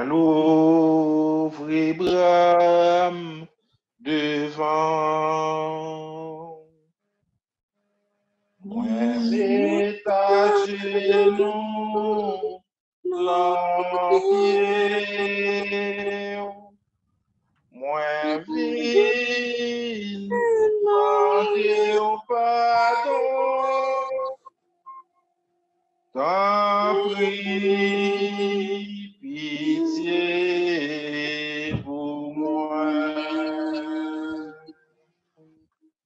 l'ouvrir brame devant. Moi détaché nous l'empied. Moi vil demander au pardon. T'en prie, pitié pour moi.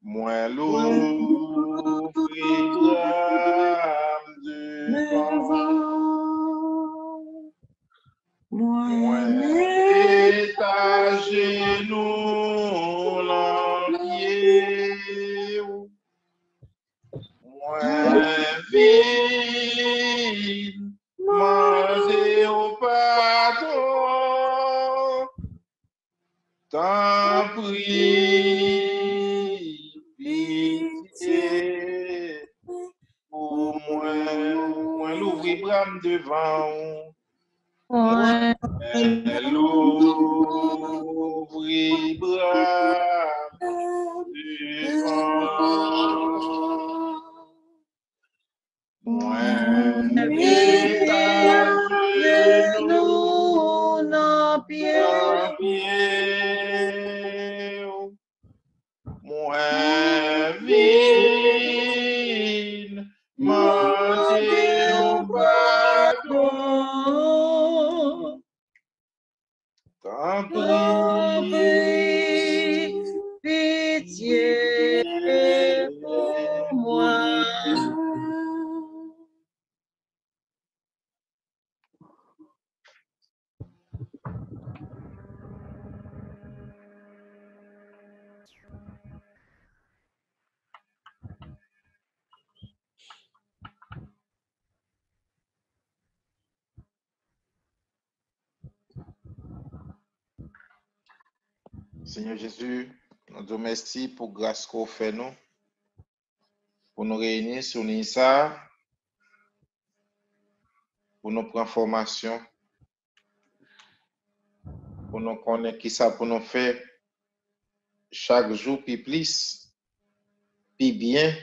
Moi l'ouvrir brame devant. Moi détaché nous l'empied. Moi vil demander au pardon. T'en prie, pitié pour moi. Moi l'ouvrir brame devant. Moi l'ouvrir brame devant. Moi détaché nous l'empied. Moi vil demander au pardon. T'en prie, pitié pour moi. Seigneur Jésus, nous te remercions pour grâce qu'on fait nous, pour nous réunir sur l'INSA, pour nous prendre formation, pour nous connaître qui ça pour nous faire chaque jour, puis plus, puis bien,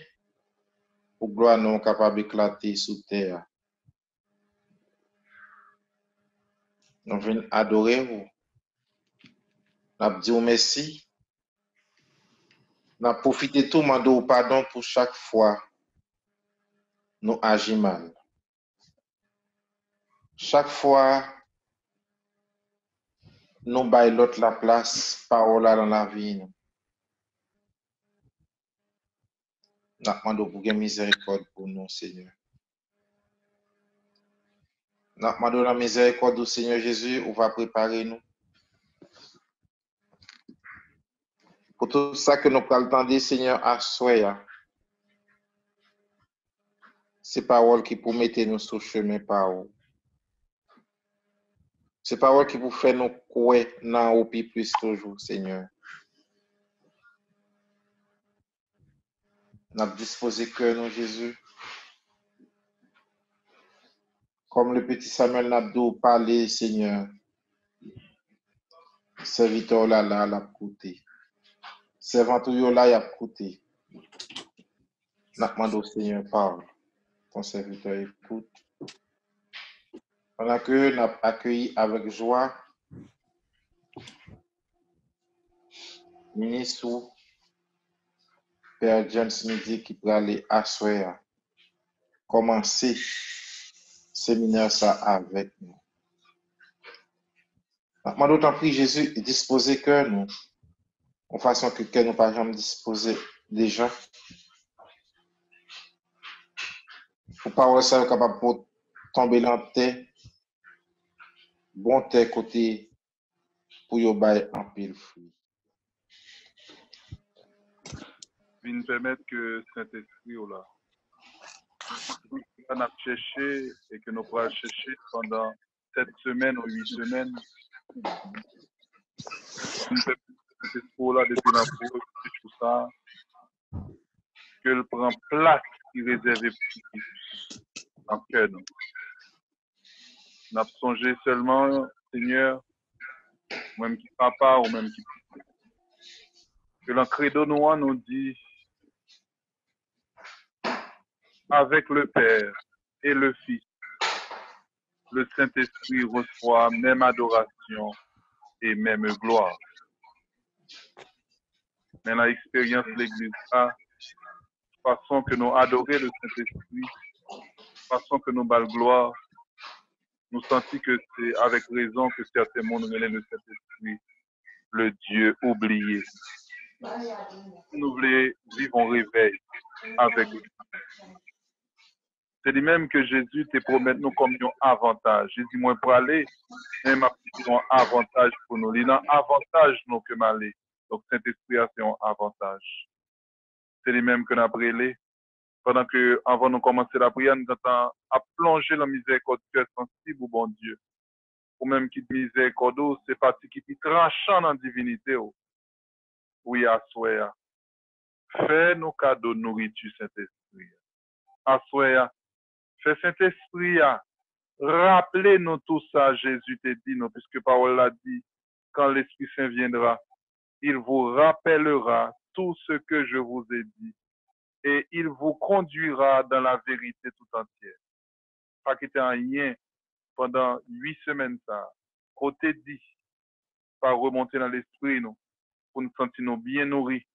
pour gloire nous capable d'éclater sous terre. Nous venons adorer vous. Nous disons merci. Nous profitons tout le pardon pour chaque fois nous agissons mal. Chaque fois, nous baillons l'autre la place, parole dans la vie. Nous demandons pour miséricorde pour nous, Seigneur. Nous demandons la miséricorde du Seigneur Jésus, on va préparer nous. Pour tout ça que nous prenons le temps de Seigneur, à soi, c'est paroles qui pour mettre nous sur le chemin par où. C'est paroles qui pour faire nous croire dans au plus toujours, Seigneur. Nous avons disposé cœur nous, Jésus. Comme le petit Samuel Nabdou parlait, Seigneur. Serviteur là, l'a coûté. Servanteur là, il a coûté. Nous demandons au Seigneur, parle. Ton serviteur écoute. Pendant que nous avons accueilli avec joie, ministre Père James Midi qui peut aller asseoir, commencer séminaire ça avec nous. Nous d'autant plus Jésus est disposé que nous, en façon que nous pas jamais disposer déjà. Pour pas ça capable de tomber dans terre, bon terre côté pour y bailler en pile fruit. Viens permettre que Saint-Esprit là, on a cherché et que nous pourrons chercher pendant 7 semaines ou 8 semaines. Saint-Esprit là depuis la cour, tout ça, que prend place qui est réservée pour en cœur. Nous avons songé seulement Seigneur, ou même qui papa, ou même qui que le credo nous dit avec le Père et le Fils, le Saint-Esprit reçoit même adoration et même gloire. Mais l'expérience de l'Église, façon que nous adorer le Saint-Esprit, façon que nous bal gloire, nous sentons que c'est avec raison que certains mondes relèvent le Saint-Esprit, le Dieu oublié. Nous voulons vivre en réveil avec lui. C'est lui-même que Jésus te promet nous comme un avantage. Jésus, moi, pour aller, même un avantage pour nous. Il y a un avantage nous que m'aller. Donc, Saint-Esprit, c'est un avantage. C'est lui-même que nous avons brûlé. Pendant que, avant de commencer la prière, nous avons à plonger la miséricorde sensible au bon Dieu. Ou même qui miséricorde, c'est parti qui tranchant dans la divinité. Oui, à soi. Fais nos cadeaux de nourriture, Saint-Esprit. À soi. Fais Saint-Esprit. Rappelez-nous tout ça, Jésus t'a dit, non, puisque parole l'a dit, quand l'Esprit Saint viendra, il vous rappellera tout ce que je vous ai dit et il vous conduira dans la vérité tout entière. Pas qu'il y ait rien pendant 8 semaines, ça, côté dit, pas remonter dans l'esprit, nous, pour nous sentir nous bien nourris.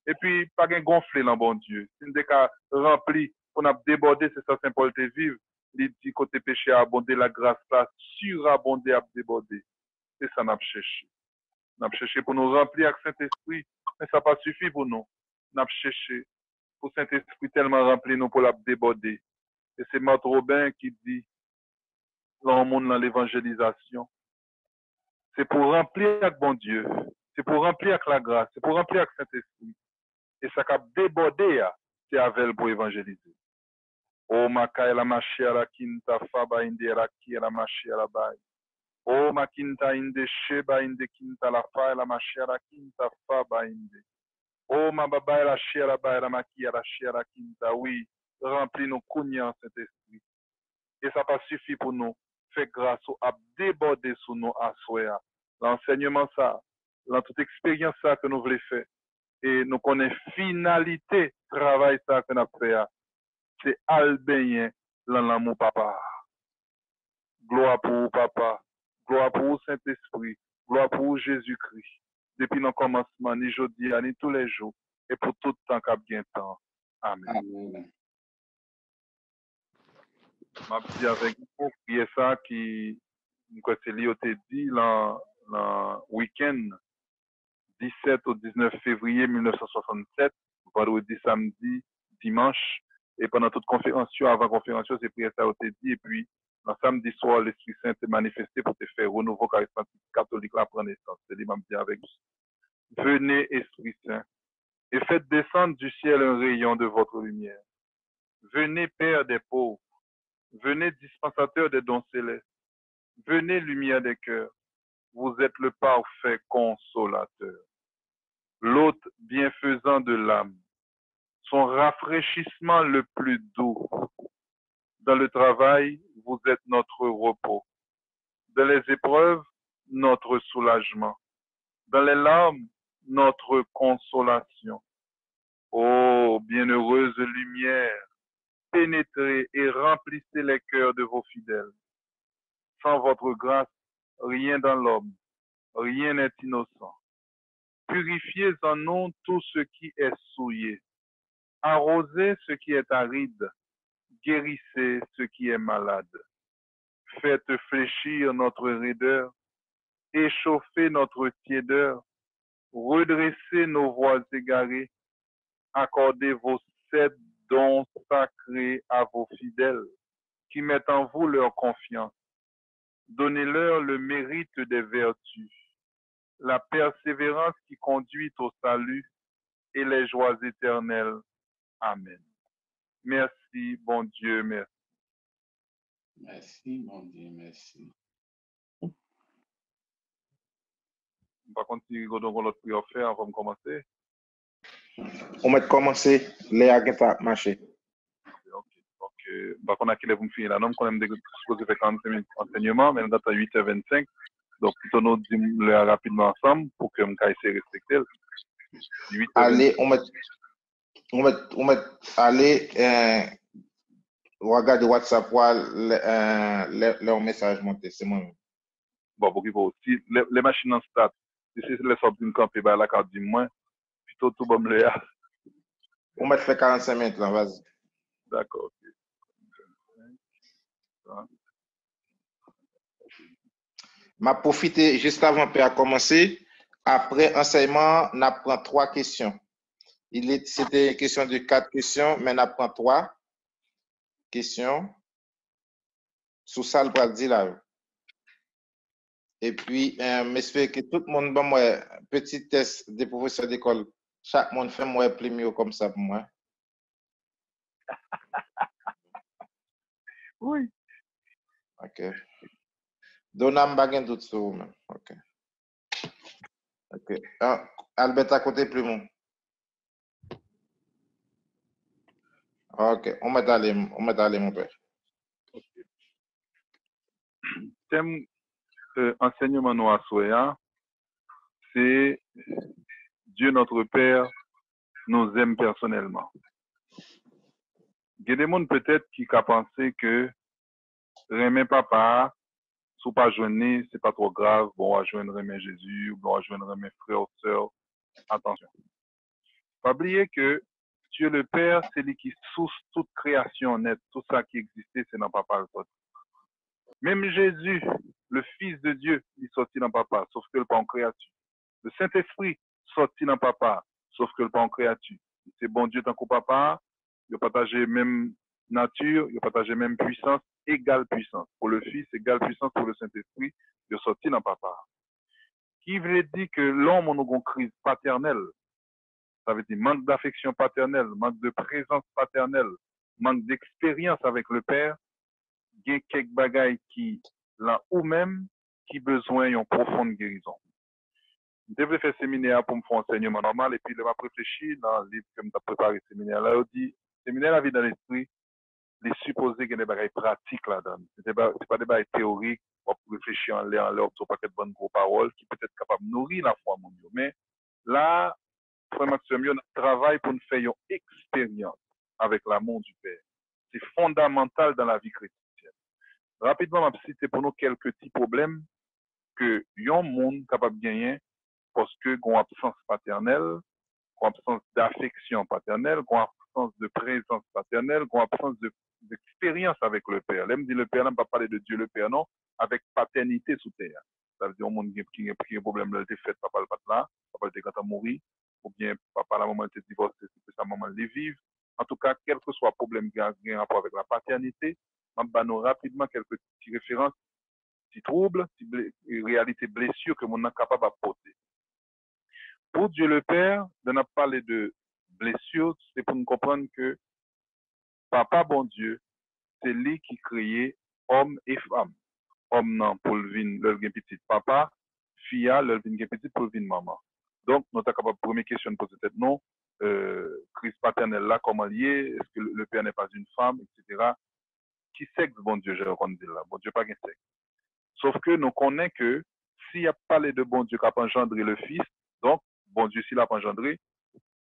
Et puis, pas qu'un gonfler dans bon Dieu. Si nous sommes remplis, on a débordé, c'est ça, Saint-Paul te vive. Il dit côté péché a abondé, la grâce là, surabondé a débordé. C'est ça qu'on a cherché. On a cherché pour nous remplir avec Saint-Esprit, mais ça n'a pas suffi pour nous. On a cherché pour Saint-Esprit tellement rempli nous pour la déborder. Et c'est Marthe Robin qui dit, dans le monde, dans l'évangélisation, c'est pour remplir avec bon Dieu, c'est pour remplir avec la grâce, c'est pour remplir avec Saint-Esprit. Et ça a débordé, c'est avec elle pour évangéliser. Oh, ma la machia la kinta faba inde la kia la machia la bai. Oh, ma kinta inde sheba inde kinta la fa la machia la kinta faba inde. Oh, ma baba la chia la bai la makia la chia la kinta. Oui, remplis nos cognants, Saint-Esprit. Et ça pas suffi pour nous. Fait grâce à déborder sur nous à soi. L'enseignement ça, dans toute expérience ça que nous voulons faire. Et nous connaissons finalité travail ça que nous avons fait. C'est albéien dans l'amour papa. Gloire pour vous, papa. Gloire pour vous, Saint-Esprit. Gloire pour vous, Jésus-Christ. Depuis le commencement, ni jeudi, ni tous les jours. Et pour tout le temps qu'il y a bien temps. Amen. Amen. Je dis avec vous, prier ça qui, c'est lié au dit, le week-end 17 au 19 février 1967, vendredi, samedi, dimanche. Et pendant toute conférence, avant la conférence, c'est prier ça au dit. Et puis, le samedi soir, l'Esprit Saint s'est manifesté pour te faire renouveau charismatique catholique la prendre naissance. C'est l'imam dit avec vous. Venez, Esprit Saint, et faites descendre du ciel un rayon de votre lumière. Venez, Père des pauvres. Venez, dispensateur des dons célestes. Venez, lumière des cœurs. Vous êtes le parfait consolateur. L'hôte bienfaisant de l'âme. Son rafraîchissement le plus doux. Dans le travail, vous êtes notre repos. Dans les épreuves, notre soulagement. Dans les larmes, notre consolation. Ô bienheureuse lumière, pénétrez et remplissez les cœurs de vos fidèles. Sans votre grâce, rien dans l'homme, rien n'est innocent. Purifiez en nous tout ce qui est souillé. Arrosez ce qui est aride. Guérissez ce qui est malade. Faites fléchir notre raideur. Échauffez notre tiédeur. Redressez nos voies égarées. Accordez vos 7 dons sacrés à vos fidèles qui mettent en vous leur confiance. Donnez-leur le mérite des vertus, la persévérance qui conduit au salut et les joies éternelles. Amen. Merci, bon Dieu, merci. Merci, mon Dieu, merci. Par contre, si vous avez l'autre prière à faire avant de commencer. On va commencer, les agents marcher. Ok. Par contre, à quel vous me finissez là, non, qu'on aime supposé faire 45 minutes d'enseignement, mais nous avons 8h25. Donc, plutôt nous disons rapidement ensemble pour que nous puissions respecter. Allez, allez, regarde WhatsApp, leur message monté, c'est moi. Bon, pour qu'il faut aussi, les machines en stade, si c'est les sortes d'une campée, bah, la carte du moins, plutôt tout bon le là. On va faire 45 minutes là, vas-y. D'accord, ok. M'a profité juste avant de commencer. Après enseignement, on apprend 3 questions. C'était une question de 4 questions, mais on apprend 3 questions. Sous ça, le bras dit là. Et puis, j'espère que tout le monde, bon, moi, petit test des professeurs d'école. Chaque monde fait moi plus mieux comme ça pour moi. Oui. OK. Donam bagen tout sur vous même. OK. OK. Albert à côté plus mon. OK. On met aller mon père. Okay. Thème enseignement nous à Soya, c'est Dieu notre Père nous aime personnellement. Il y a des gens peut-être qui ont pensé que Remen papa, sous pas joindre, c'est pas trop grave, bon, on va joindre Remen Jésus, ou bon, on va joindre Remen frère ou sœur. Attention. Pas oublier que Dieu le Père, c'est lui qui source toute création nette, tout ça qui existait, c'est dans papa le sorti. Même Jésus, le Fils de Dieu, il sortit dans papa, sauf que le pas en créature. Le Saint-Esprit sorti dans papa, sauf que le pas en créature. C'est bon Dieu tant que papa, il partage même nature, il partage même puissance, égale puissance. Pour le Fils, égale puissance pour le Saint-Esprit, il sorti dans papa. Qui veut dire que l'homme a une crise paternelle. Ça veut dire manque d'affection paternelle, manque de présence paternelle, manque d'expérience avec le Père. Il y a quelques bagailles qui, là ou même, qui besoin d'une profonde guérison. Je devais faire séminaire pour me faire enseignement normal et puis je vais réfléchir dans le livre que je préparé le séminaire. Là, il dit, séminaire la vie dans l'esprit, les supposés qu'il y a des bagailles pratiques là-dedans. Ce n'est pas des bagailles théoriques, on peut réfléchir en l'air, sur pas de bonnes gros paroles qui peut être capable de nourrir la foi mon Dieu. Mais là, frère Maxime, on travaille pour nous faire une expérience avec l'amour du Père. C'est fondamental dans la vie chrétienne. Rapidement, je vais citer pour nous quelques petits problèmes que yon monde capable de gagner parce que qu'on absence paternelle, qu'on absence d'affection paternelle, qu'on absence de présence paternelle, qu'on absence d'expérience avec le Père. Là, me dit le Père, là, on ne va pas parler de Dieu le Père, non, avec paternité sous terre. Ça veut dire un monde qui a un problème, là, fait papa le pat là, papa le quand mourir, ou bien papa la maman était divorcé, c'est sa maman les vive. En tout cas, quel que soit le problème qui a un rapport avec la paternité, on va nous rapidement quelques petites références, petits troubles, réalité blessure que mon est capable d'apporter. Pour Dieu le Père, on a parlé de blessure, c'est pour nous comprendre que Papa bon Dieu, c'est lui qui créait homme et femme. Homme non pour le vin, le petit papa, fille, le vin petit pour le vin maman. Donc, nous sommes capables, première question de poser peut-être non, crise paternelle là, comment lié, est-ce que le Père n'est pas une femme, etc. Qui sexe, bon Dieu, j'ai entendu là, bon Dieu pas qu'un sexe. Sauf que nous connaissons que s'il n'y a pas les deux bon Dieu qui a engendré le Fils, donc, bon Dieu, s'il a engendré,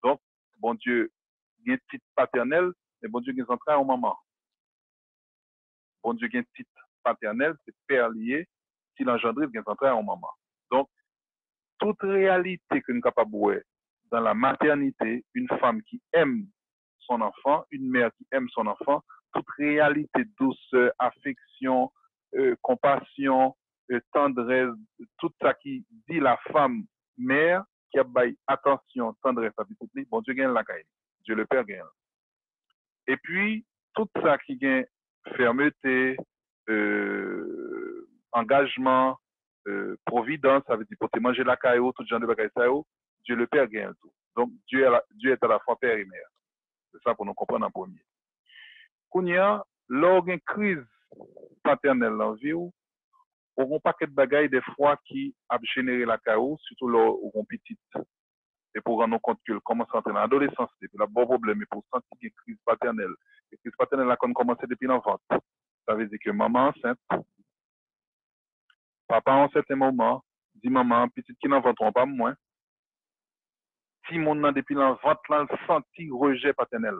donc, bon Dieu, il y a un titre paternel, mais bon Dieu, il y a un entrailles en maman. Bon Dieu, il y a un titre paternel, c'est père lié, s'il engendre, il y a un entrailles en maman. Donc, toute réalité que nous sommes capables de voir dans la maternité, une femme qui aime son enfant, une mère qui aime son enfant, toute réalité douceur, affection, compassion, tendresse, tout ça qui dit la femme mère, qui a bail attention, tendresse à petite, bon Dieu gagne la caille. Dieu le Père gagne. Et puis, tout ça qui gagne fermeté, engagement, providence, ça veut dire pour te manger la caille, tout genre de bagaille ça, Dieu le Père gagne tout. Donc, Dieu est à la fois Père et Mère. C'est ça pour nous comprendre en premier. Kounia, lors d'une crise paternelle dans la vie, on a un paquet de bagailles des fois qui a généré la chaos, surtout lors où on petite. Et pour rendre compte que commence à entrer dans l'adolescence, c'est le bon problème, et pour sentir une crise paternelle, La crise paternelle a commencé depuis l'enfance. Ça veut dire que maman enceinte, papa en certain moment, dit maman, petite qui n'en vend pas moins. Si mon nan depuis l'enfance, là, senti rejet paternel.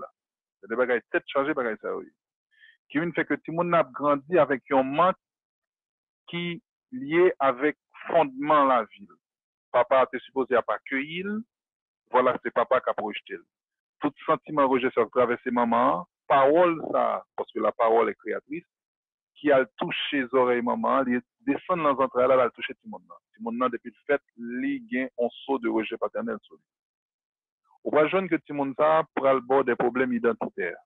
C'est des bagages tête chargée, bagages ça, oui. Qui fait que tout le monde a grandi avec un manque qui lié avec fondement la vie. Papa était supposé à pas accueillir, voilà, c'est papa qui a projeté. Tout sentiment rejet sur traverser maman, parole ça, parce que la parole est créatrice, qui a touché les oreilles maman, il descend dans l'entraille là, elle a touché tout le monde. Tout le monde depuis le fait, il gagne un saut de rejet paternel sur lui. On va jeune que tout le monde ça pour le bord des problèmes identitaires.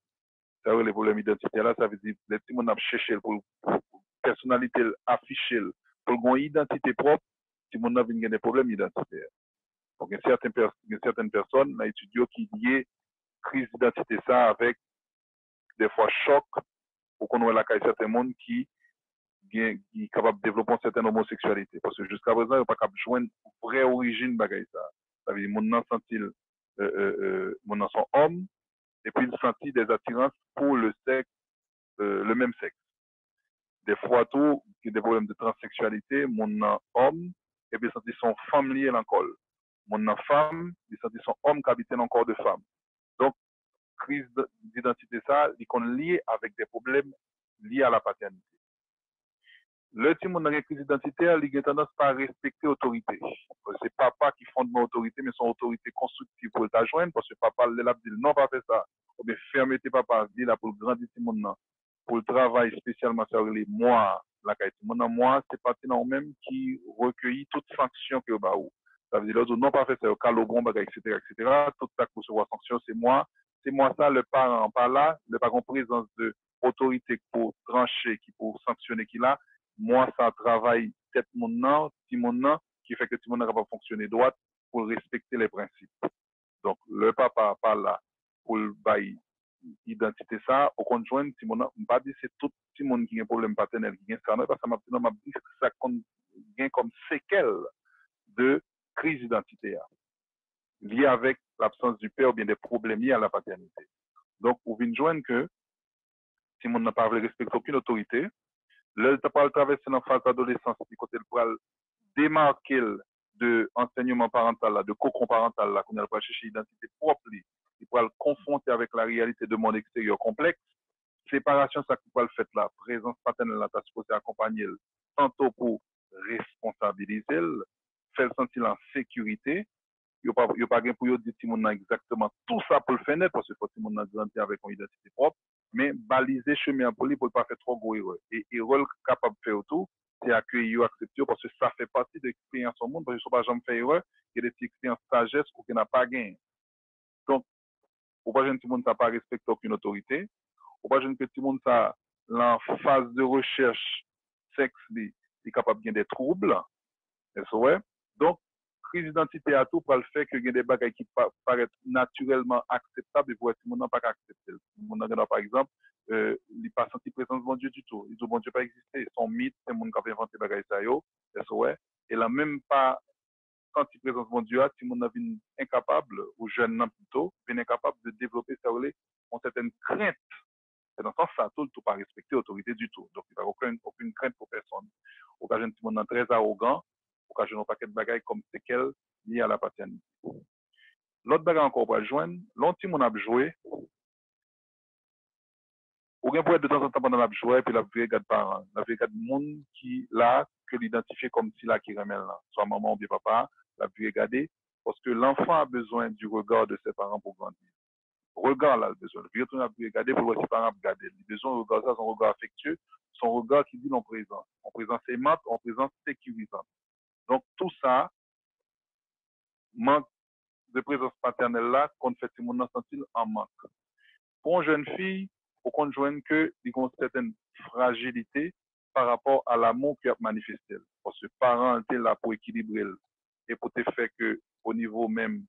Ça veut dire les problèmes identitaires là, ça veut dire que tout le monde a cherché pour personnalité affichée, pour une identité propre, tout le monde a des problèmes identitaires. Donc, il y a certaines personnes, dans l'étude qui lient crise d'identité ça avec des fois choc pour qu'on ait la caille certains monde qui est capable de développer une certaine homosexualité. Parce que jusqu'à présent, il n'est pas capable de joindre une vraie origine bagaille ça. Ça veut dire, mon nom sent-il, mon nom sont hommes, et puis il sentit des attirances pour le sexe, le même sexe. Des fois, tout, il y a des problèmes de transsexualité, mon nom homme, et puis il sentit son femme liée à l'encol. Mon nom femme, il sentit son homme qui habitait dans le corps de femme. Donc, crise d'identité, ça, il est lié avec des problèmes liés à la paternité. Le petit monde dans la crise identitaire, il a tendance à respecter l'autorité. C'est papa qui fonde mon autorité, mais son autorité constructive pour le joindre, parce que papa l'a dit non, pas faire ça. Ou bien fermer tes papas, dit là pour grandir ce monde, pour le travail spécialement sur les moi, la qualité. Moi, c'est parti dans même qui recueillit toute sanction que bah ou. Ça veut dire l'autre non pas faire ça, calobron, etc., etc. Tout ça pour recevoir sanction, c'est moi ça, le parent par là, le parent présence de autorité pour trancher, qui pour sanctionner qui là. Moi, ça travaille tête mon nom, petit mon nom, qui fait que tout le monde n'a pas fonctionné droit pour respecter les principes. Donc, le papa parle là pour le bail identité ça, au conjoint, si mon nom, pas dit c'est tout le monde qui a un problème paternel, qui a un scandale, parce que m'a dit que ça gagne comme séquelle de crise identitaire, liée avec l'absence du père ou bien des problèmes liés à la paternité. Donc, vous venez joindre que si mon n'a pas respecté aucune autorité, là, tu pas traverser dans la phase d'adolescence, du côté pour démarquer de enseignement parental, là, de cocon parental, là, qu'on a pas chercher identité propre, il peut le confronter avec la réalité de monde extérieur complexe. Séparation, ça peut le faire là. Présence paternelle, là, tu supposé accompagner, tantôt pour responsabiliser, faire sentir en sécurité. Il n'y a pas pour dire que mon exactement tout ça pour le faire net, parce qu'il faut que mon grandi avec une identité propre, mais baliser chemin pour lui pour ne pas faire trop gros erreur. Et erreur capable de faire tout, c'est accueillir, accepter, parce que ça fait partie de l'expérience au monde, parce que je ne sais pas jamais faire erreur, il y a des expériences sagesse qu'on n'a pas gagné. Donc, pour pas que tout le monde n'a pas respecté aucune autorité, pour pas que tout le monde ça, en phase de recherche sexe, est capable de gagner des troubles, donc, crise d'identité à tout pour le fait que il y a des bagages qui paraissent naturellement acceptables et pour tout le monde n'a pas accepté. Par exemple, il n'a pas senti présence de mon Dieu du tout. Il dit bon Dieu pas existé. Son mythe, c'est le monde qui a inventé des bagages ça yo, et il n'a même pas senti présence de mon Dieu, tout le monde a été incapable, ou jeune plutôt, bien incapable de développer ça une certaine crainte. C'est dans ce sens ça, tout pas respecter l'autorité du tout. Donc, il n'y a aucune crainte pour personne. Occasion tout le monde très arrogant, occasion un paquet de bagages comme séquelles liées à la paternité. L'autre bagage encore pour joindre, l'autre monde a joué, ou bien pour être de temps en temps pendant la joué, puis la regarde parents, la regarde monde qui là, que l'identifier comme si là qui remet là, soit maman ou bien papa, la regarder, parce que l'enfant a besoin du regard de ses parents pour grandir. Regard là, le besoin. Le retourner à regarder pour voir ses parents regarder. Il a besoin de regarder ça, son regard affectueux, son regard qui dit en présent. En présence aimante, en présence sécurisante. Donc, tout ça, manque de présence paternelle là, qu'on fait tout le monde sentir en manque. Pour une jeune fille, faut qu'on joigne que il y a une certaine fragilité par rapport à l'amour qu'il a manifesté. Parce que parent était là pour équilibrer et pour te faire que au niveau même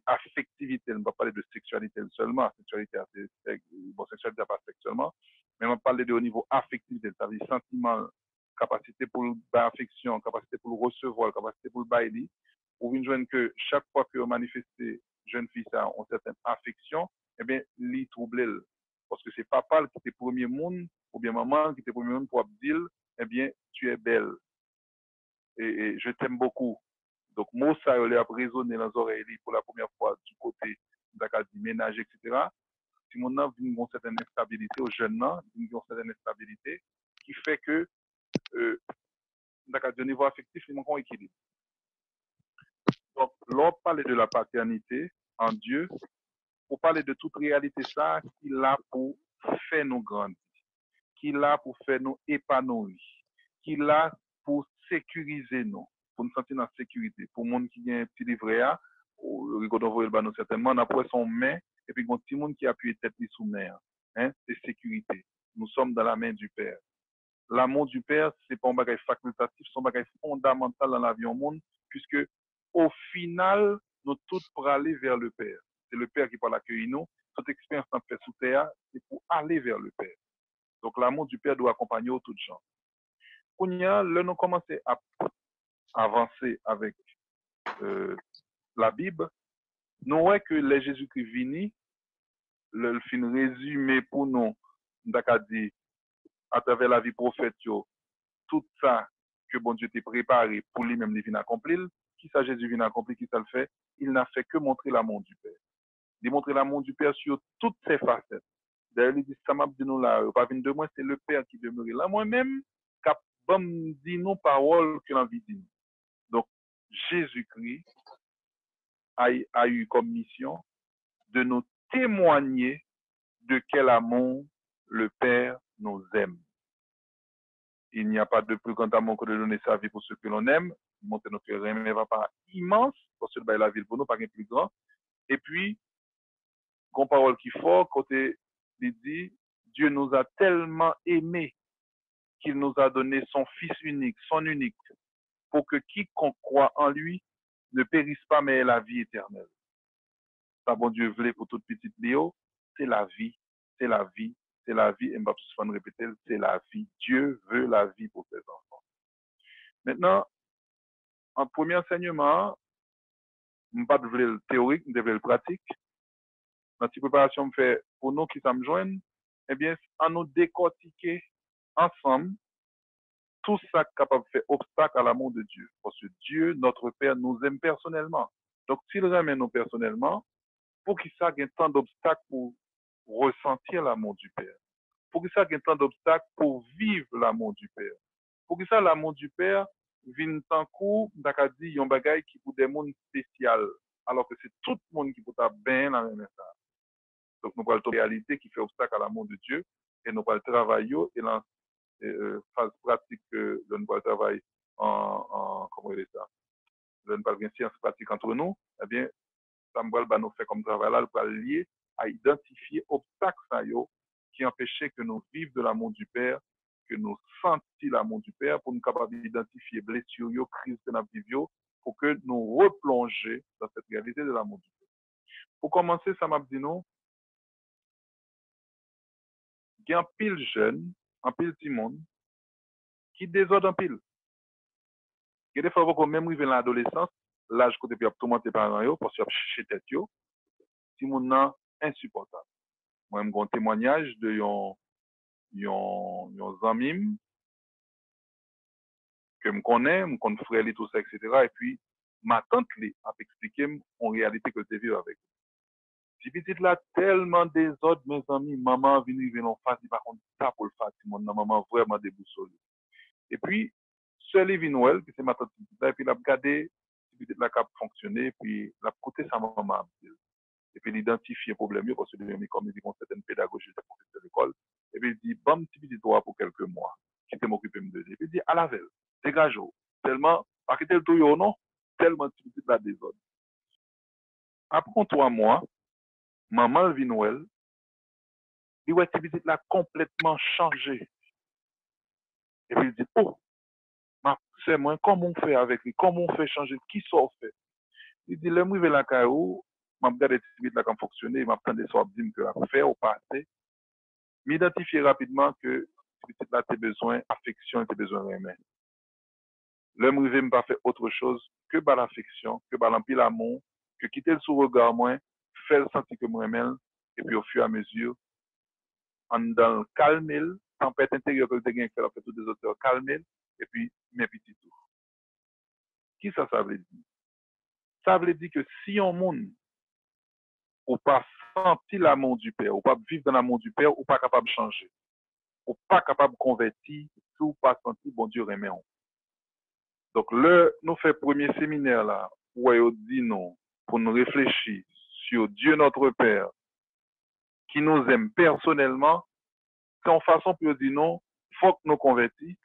affectivité, on ne va pas parler de sexualité seulement, sexualité pas sexuellement, mais on va parler de au niveau affectivité, c'est-à-dire sentiment, capacité pour l'affection, capacité pour le recevoir, capacité pour le bailler, pour une jeune que chaque fois que vous manifestez jeune fille ça, une certaine affection, eh bien, l'y trouble. Parce que c'est papa qui était premier monde, ou bien maman qui était premier monde pour dire, eh bien, tu es belle. Et je t'aime beaucoup. Donc, moi, ça, il a résonné dans les oreilles pour la première fois du côté du ménage, etc. Si mon a une certaine instabilité, aux jeunes, une certaine instabilité qui fait que, au niveau affectif, il manque un équilibre. Donc, l'on parle de la paternité en Dieu, pour parler de toute réalité, ça, qu'il a pour faire nous grandir, qu'il a pour faire nous épanouir, qu'il a pour sécuriser nous, pour nous sentir en sécurité. Pour le monde qui a un petit livret, nous certainement, on a pris son main, et puis il y a un petit monde qui appuie tête sous main. Hein, c'est sécurité. Nous sommes dans la main du Père. L'amour du Père, c'est pas un bagage facultatif, c'est un bagage fondamental dans la vie au monde, puisque au final, nous tous pour aller vers le Père. C'est le Père qui va l'accueillir nous. Toute expérience qu'on fait sous terre, c'est pour aller vers le Père. Donc l'amour du Père doit accompagner tout gens. Quand nous commençons à avancer avec la Bible, nous voyons que les Jésus-Christ vini, le fin résumé pour nous, d'accord dit, à travers la vie prophète, tout ça que bon Dieu t'a préparé pour lui-même, il vient accomplir. Qui ça Jésus vient accomplir, qui ça le fait? Il n'a fait que montrer l'amour du Père. Il montrer l'amour du Père sur toutes ses facettes. D'ailleurs, il dit, ça m'a dit nous là, pas venir de moi, c'est le Père qui demeure là. Moi-même, cap dit nos paroles que l'envie dit. Donc, Jésus-Christ a eu comme mission de nous témoigner de quel amour le Père nous aime. Il n'y a pas de plus grand amour que de donner sa vie pour ceux que l'on aime. Monter notre cœur ne va pas immense, parce que la ville pour nous, pas plus grand. Et puis, une parole qui fort, côté, il dit, Dieu nous a tellement aimés qu'il nous a donné son Fils unique, son unique, pour que quiconque croit en lui ne périsse pas, mais ait la vie éternelle. Ça, bon Dieu voulait pour toute petite Léo, c'est la vie, c'est la vie, c'est la vie. Et je vais me répéter, c'est la vie. Dieu veut la vie pour ses enfants. Maintenant, en premier enseignement, je ne pas de le théorique, je le pratique. Dans cette préparation, je fais pour nous qui sommes joints, eh bien, en nous décortiquer ensemble tout ça capable de faire obstacle à l'amour de Dieu. Parce que Dieu, notre Père, nous aime personnellement. Donc, s'il ramène nous personnellement, pour qu'il ça ait tant d'obstacles pour ressentir l'amour du Père. Pour qu'il ça ait tant d'obstacles pour vivre l'amour du Père. Pour que ça, l'amour du Père vienne tant coup, d'accord dit, il y a un bagage qui pour des mondes spécial, alors que c'est tout le monde qui peut être bien dans le même état. Donc, nous parlons de réalité qui fait obstacle à l'amour de Dieu, et nous parlons de travail, et dans phase pratique que nous parlons de travail comment il est ça? Nous parlons de science pratique entre nous, eh bien, ça nous fait comme travail là, pour lier à identifier obstacles qui empêchaient que nous vivions de l'amour du Père, que nous sentions l'amour du Père, pour nous capables d'identifier blessures, crises que nous vivions, pour que nous replongions dans cette réalité de l'amour du Père. Pour commencer, ça m'a dit nous, il y a un pile jeune, un pile petit monde, qui désordre un pile. Il y a des fois qu'on même arrivé dans l'adolescence, l'âge côté puis tout le monde parents parce qu'il y a cherché tête yo, si mon nan insupportable. Moi j'ai un témoignage de yon zamim que me connais frère li tout ça etc. et puis ma tante li a expliqué en réalité que tu vis avec. Si petite là tellement désordre mes amis, maman vient dans face par contre ça pour le faire mon maman vraiment déboussolée. Et puis seul Noël qui c'est ma tante et puis il a regardé peut-être la cap fonctionner puis la côté sa maman et puis l'identifier problème parce que comme il dit une certaine pédagogie de professeur d'école et puis il dit bon petit toi pour quelques mois qui te m'occuper de lui et puis il dit à la veille dégage tellement pas que tel tout non tellement petit la désordre après 3 mois maman vit Noël il voit cette petite là complètement changé et puis il dit oh c'est moi, comment on fait avec lui, comment on fait changer, qui sort fait. Il dit, le mouille la caillou, m'a regardé vite là comme fonctionner, m'a entendu soit dire que la faire au passé, m'identifier rapidement que petite là tes besoins affection et tes besoins humains. Le mouille m'a pas fait autre chose que par l'affection, que par l'empile l'amour, que quitter le sous-regard moins, faire le sentir que moi même et puis au fur et à mesure en dans le calme, tempête intérieure que tu as fait tous des auteurs calme, et puis mes petits tours. Qui ça veut dire? Ça veut dire que si on monde ou pas senti l'amour du Père, ou pas vivre dans l'amour du Père, ou pas capable de changer, ou pas capable de convertir, ou pas senti bon Dieu remet on. Donc, nous fait premier séminaire là, où il dit non, pour nous réfléchir sur Dieu notre Père, qui nous aime personnellement, c'est en façon pour dire non, il faut que nous convertis.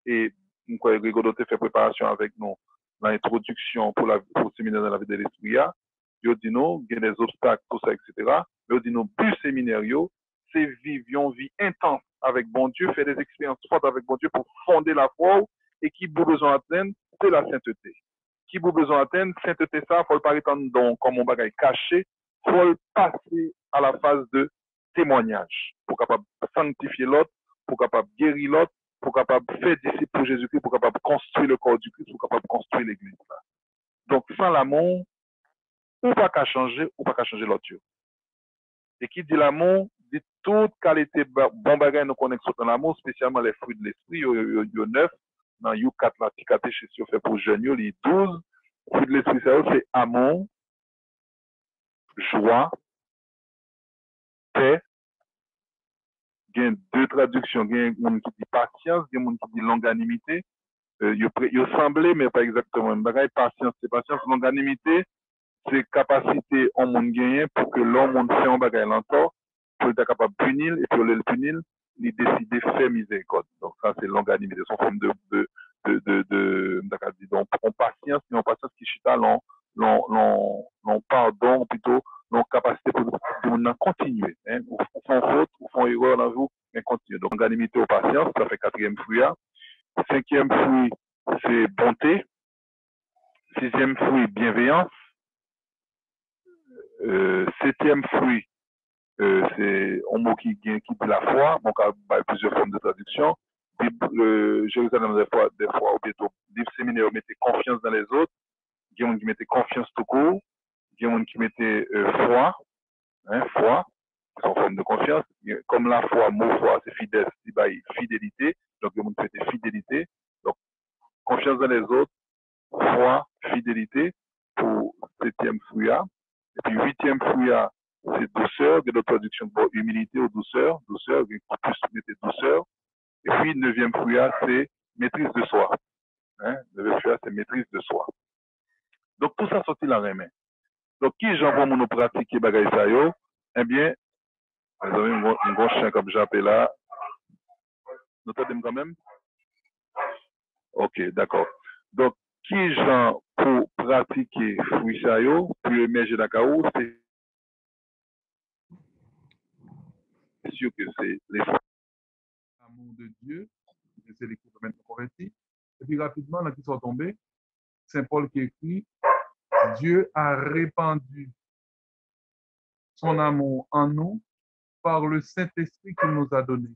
Et nous, Grégoire fait préparation avec nous, l'introduction pour le séminaire dans la vie de l'esprit. Il dit non, il y a des obstacles, tout ça, etc. Mais il dit non, plus séminaire, c'est vivre une vie intense avec bon Dieu, faire des expériences fortes avec bon Dieu pour fonder la foi et qui a besoin d'atteindre, c'est la sainteté. Qui a besoin d'atteindre, sainteté, ça, il faut pas étendre donc comme on bagaille caché, il faut passer à la phase de témoignage pour capable sanctifier l'autre, pour capable guérir l'autre, pour capable faire disciples pour Jésus-Christ, pour capable construire le corps du Christ, pour capable construire l'église. Donc, sans l'amour, ou pas qu'à changer, ou pas qu'à changer l'autre. Et qui dit l'amour, dit toute qualité bon bagage nous connexions dans l'amour, spécialement les fruits de l'esprit, il y a 9, dans il y a 4 là, petit catéchisme fait pour jeunes, il y a 12. Fruits de l'esprit, c'est amour, joie, paix. Il y a 2 traductions, il y a un monde qui dit patience, il y a un monde qui dit longanimité. Il semblait, mais pas exactement. Patience, c'est patience, longanimité, c'est capacité en monde gagné pour que l'homme fait un bagage encore, pour être capable de punir, et pour le punir, il décide de faire miséricorde. Donc, ça, c'est longanimité, c'est une forme donc, en patience, mais en patience qui chita l'on pardon, ou plutôt, l'on capacité pour nous continuer. Hein, ou font faute, ou font erreur dans vous, mais continuer. Donc, longanimité ou patience, ça fait 4e fruit. 5e fruit, c'est bonté. 6e fruit, bienveillance. 7e fruit, c'est un mot qui dit la foi. Donc, il y a plusieurs formes de traduction. Jérusalem, des fois, ou plutôt, livre séminaire, mettez confiance dans les autres. Il y a des gens qui mettaient confiance tout court. Il y a des gens qui mettaient foi. Hein, foi, c'est une forme de confiance. Comme la foi, mot foi, c'est fidèle, c'est fidélité. Donc, il y a des gens qui mettaient fidélité. Donc, confiance dans les autres, foi, fidélité pour 7e fruit. Et puis 8e fruit, c'est douceur, de notre traduction pour humilité ou douceur, douceur, plus mettre douceur. Et puis 9e fruit, c'est maîtrise de soi. Hein? 9e fruit, c'est maîtrise de soi. Donc tout ça sorti dans les mains. Donc qui j'en vois nous pratiquer bagaille ça yo? Eh bien, vous avez un gros chien comme j'appelle là. Nous t'aidons quand même? Ok, d'accord. Donc, qui j'en pour pratiquer fruit ça yo, pour émerger dans le chaos, c'est sûr que c'est les l'amour de Dieu, c'est les qui maintenant convertis. Et puis rapidement, là qui sont tombés, Saint Paul qui écrit, Dieu a répandu son amour en nous par le Saint-Esprit qu'il nous a donné.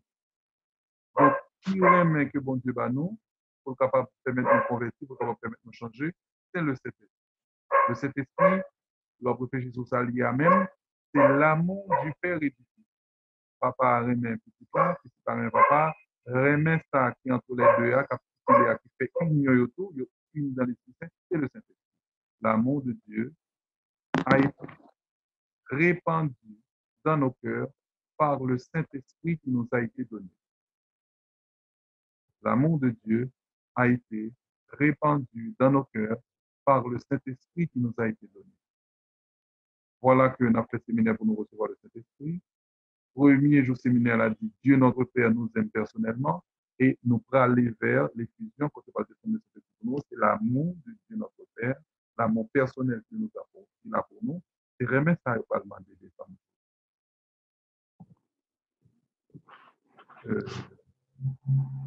Donc, qui remet que bon Dieu va nous, pour capable de permettre de nous convertir, pour capable de permettre de nous changer, c'est le Saint-Esprit. Le Saint-Esprit, l'ordre Jésus s'allie à même, c'est l'amour du Père et du Fils. Papa remet un petit pas, petit pas remet papa, remet ça qui entre les deux, qui fait union autour, une dans l'Esprit Saint, c'est le Saint-Esprit. L'amour de Dieu a été répandu dans nos cœurs par le Saint-Esprit qui nous a été donné. L'amour de Dieu a été répandu dans nos cœurs par le Saint-Esprit qui nous a été donné. Voilà que nous avons fait séminaire pour nous recevoir le Saint-Esprit. Premier jour séminaire a dit Dieu notre Père nous aime personnellement et nous pourrons aller vers l'effusion quand on va descendre de Saint-Esprit pour nous. C'est l'amour de Dieu notre Père, l'amour personnel qu'il a pour nous. C'est remettre ça au Parlement des femmes.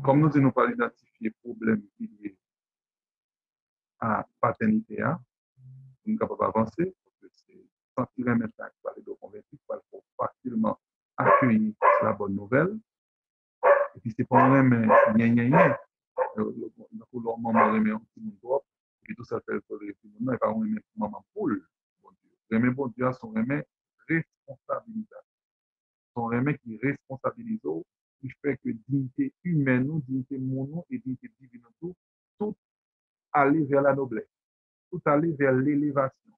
Comme nous n'avons pas identifié le problème lié à paternité, nous sommes capables d'avancer, parce que c'est sans qu'il remettre ça, il faut convaincre, il faut facilement accueillir la bonne nouvelle. Et puis, c'est pas un remède, pour leur maman remet un petit monde et tout ça fait pour les petits monde, et pas un remède pour maman poule, bon Dieu. Remède bon Dieu a son remède responsabilité. Son remède qui responsabilise, qui fait que dignité humaine, dignité mondiale et dignité divine, tout aller vers la noblesse, tout aller vers l'élévation,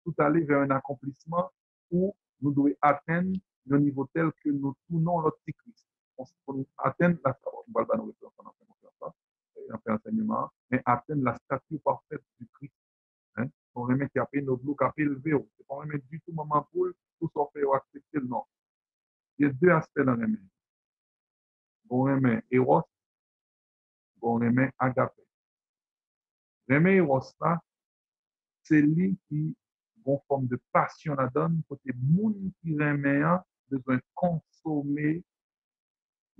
tout aller vers un accomplissement où nous devons atteindre le niveau tel que nous tournons l'autre Christ. On atteindre la enseignement, mais atteindre la stature parfaite du Christ. Hein? Son remède qui a fait nos blocs, qui a fait le vélo. C'est pas un remède du tout, maman poule, tout ça fait accepter le nom. Il y a deux aspects dans le remède. Bon remède Eros, bon remède Agapé. Remède Eros là, c'est lui qui une forme de passion la donne côté moun qui remet besoin de consommer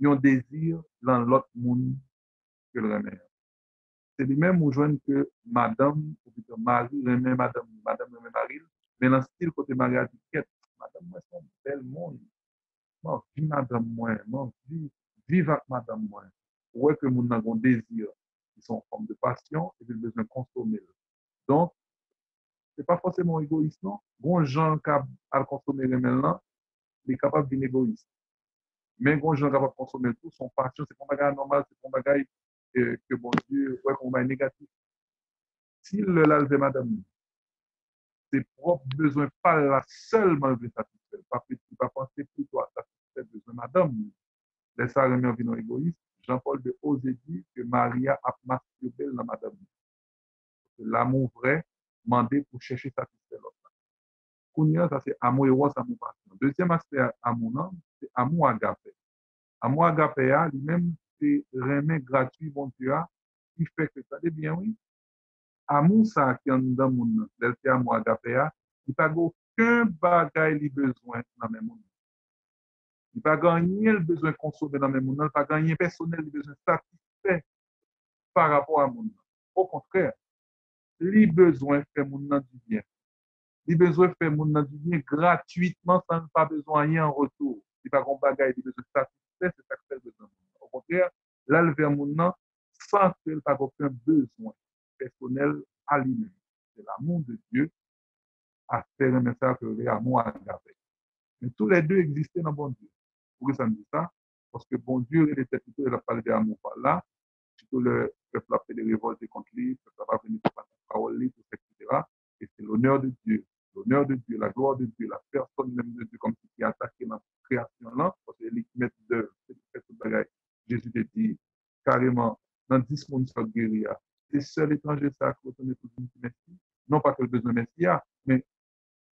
un désir dans l'autre monde que le remet. C'est lui-même où joigne que madame ou plutôt Marie remet madame remet Marie, mais dans le style côté Marie a dit quête madame moi c'est un bel monde. Moi vie madame moi, moi vive avec madame moi. Ouais que moun a un désir qui sont en forme de passion et puis besoin de consommer. Donc c'est pas forcément égoïste, non. Bon gens qui a consommer maintenant, il est capable d'être égoïste. Mais bon gens capable de consommer tout, son passion, c'est pas un bagage normal, c'est pas un bagage que bon Dieu, ouais, qu'on va négatif. S'il le lave madame, ses propres besoins, pas la seulement veut satisfaire, pas penser plutôt à satisfaire les besoins madame. Laisse ça remettre en vino égoïste. Jean-Paul de Osé dit que Maria a masturbé dans madame. L'amour vrai, demandé pour chercher satisfaire l'autre. Kounia, ça c'est amour et amour passion. Deuxième aspect amour, c'est amour agapé. Amour agapé, lui-même, c'est remet gratuit, bon Dieu, qui fait que ça, bien oui. Amour, ça, qui est dans le monde, c'est amour agapé, il n'y a pas aucun bagage il besoin dans le même monde. Il n'y a pas gagné le besoin de consommer dans le même monde, il n'y a pas gagné personnel le besoin satisfait par rapport à monde. Au contraire, les besoins fait monde du bien. Il a besoin de faire mon du bien gratuitement sans pas besoin de rien en retour. Il n'y a pas de bagage, il a besoin de satisfaire, c'est ça que fait besoin. Au contraire, là, le vers mon sans qu'il n'y ait aucun besoin personnel à lui-même. C'est l'amour de Dieu à faire un message que l'amour à garder. Mais tous les deux existaient dans bon Dieu. Pourquoi ça me dit ça? Parce que bon Dieu, il était plutôt, il a parlé d'amour par là. Surtout le peuple a fait des révoltes contre lui, le peuple a venu pour la parole, etc. Et c'est l'honneur de Dieu. L'honneur de Dieu, la gloire de Dieu, la personne même de Dieu, comme ce qui est attaqué dans la création-là, parce que les maîtres de Jésus te dit carrément, dans 10 mondes sur guérir, c'est seul étranger ça qui retourne tout merci. Non pas que le besoin de merci, mais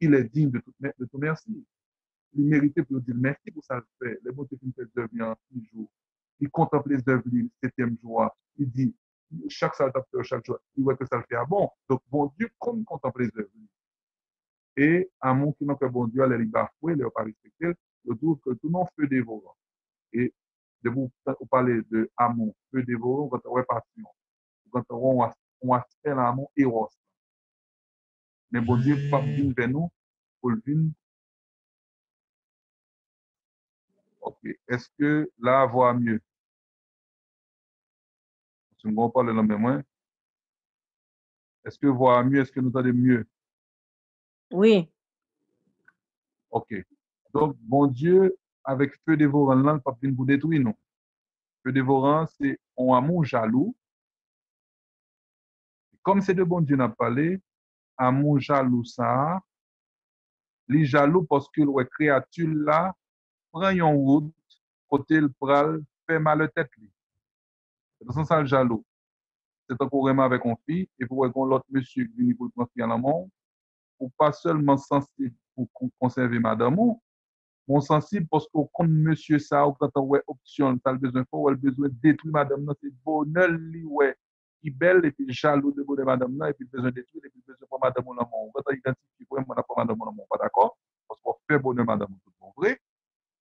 il est digne de tout merci. Il méritait pour dire merci pour ça le fait. Les mots qui fait d'œuvre en 6 jours. Il contemple les œuvres le 7e jour. Il dit, chaque salutateur, chaque jour, il voit que ça le fait à bon. Donc, bon Dieu, comme contemple les œuvres. Et à mon qui n'a que bon Dieu, elle est bafouée, elle n'est pas respectée, je trouve que tout le monde feu dévorant. Et de vous parler de amour, feu dévorant, quand on a passion, quand on a aspect l'amour éros. Mais bon Dieu, pas venir vers nous pour le venir. Ok. Est-ce que là, voit mieux? Si on parle dans le même est-ce que voir mieux, est-ce que nous entendons mieux? Oui. Ok. Donc, bon Dieu, avec feu dévorant, là, pas venir vous détruire, non. Feu dévorant, c'est un amour jaloux. Comme c'est de bon Dieu n'a parlé, amour jaloux ça, les jaloux parce que la créature là prend une route côté le pral fait mal tête lui. C'est ça le jaloux. C'est encore vraiment avec une fille et pour qu'on l'autre monsieur qui vient pour transférer l'amour, ou pas seulement sensible pour conserver madame, mon sensible parce qu'au compte monsieur ça ou quand on a option, ça a besoin faut a besoin de détruire madame, c'est bonheur lui ouais qui belle et puis jaloux de bonheur madame et puis besoin de détruire et puis besoin pour madame l'amour. Quand on identifie vraiment pour madame l'amour, pas d'accord parce qu'on fait bonheur madame tout bon vrai.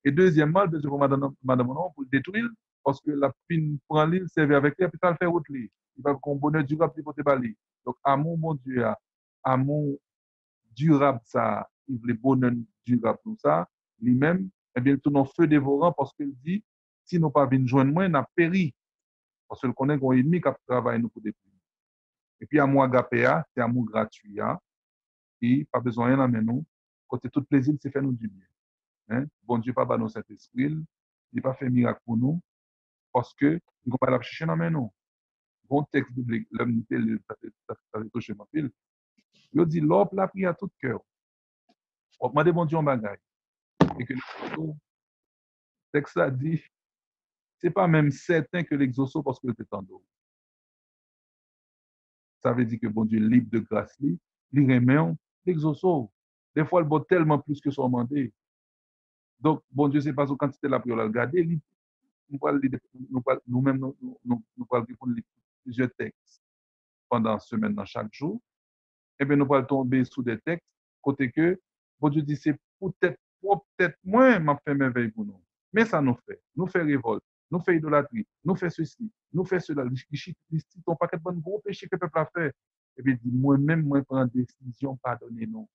Et deuxièmement, besoin pour madame l'amour pour le détruire parce que la fine prend l'île servait avec elle puis ça le fait autre lui. Il va qu'on bonheur durable pour te bali. Donc amour mon Dieu, amour durable ça, il veut bonheur durable tout ça, lui-même, eh bien, tout nos feu dévorant parce qu'il dit, si nous pas venir joindre moi, on a péri. Parce que le connaît qu'on ennemi qui travaille nous pour détruire. Et puis, amour agapéa, c'est amour gratuit, et pas besoin de rien à nous. Côté tout plaisir, c'est faire nous du bien. Hein? Bon Dieu, pas nous cet esprit, il n'a pas fait miracle pour nous, parce que nous ne pouvons pas la chercher dans nous. Bon texte biblique, l'unité, ça touche ma pile. Il dit, l'homme l'a pris à tout cœur. On demande bon Dieu en bagaille. Et que le texte a dit, c'est pas même certain que l'exauce parce que c'est en dos. Ça veut dire que bon Dieu libre de grâce, il remet l'exauce. Des fois, il boit tellement plus que son mandé. Donc, bon Dieu, c'est pas sa quantité la prière, regarder, nous-mêmes, nous parlons plusieurs textes pendant la semaine, dans chaque jour. Eh bien, nous allons tomber sous des textes, côté que, bon Dieu dit, c'est peut-être moins, m'a fait merveille pour nous. Mais ça nous fait révolte, nous fait idolâtrie, nous fait ceci, nous fait cela. Ils sont pas de gros péchés que le peuple a fait. Et puis, moi-même, moi, prends décision, pardonnez-nous.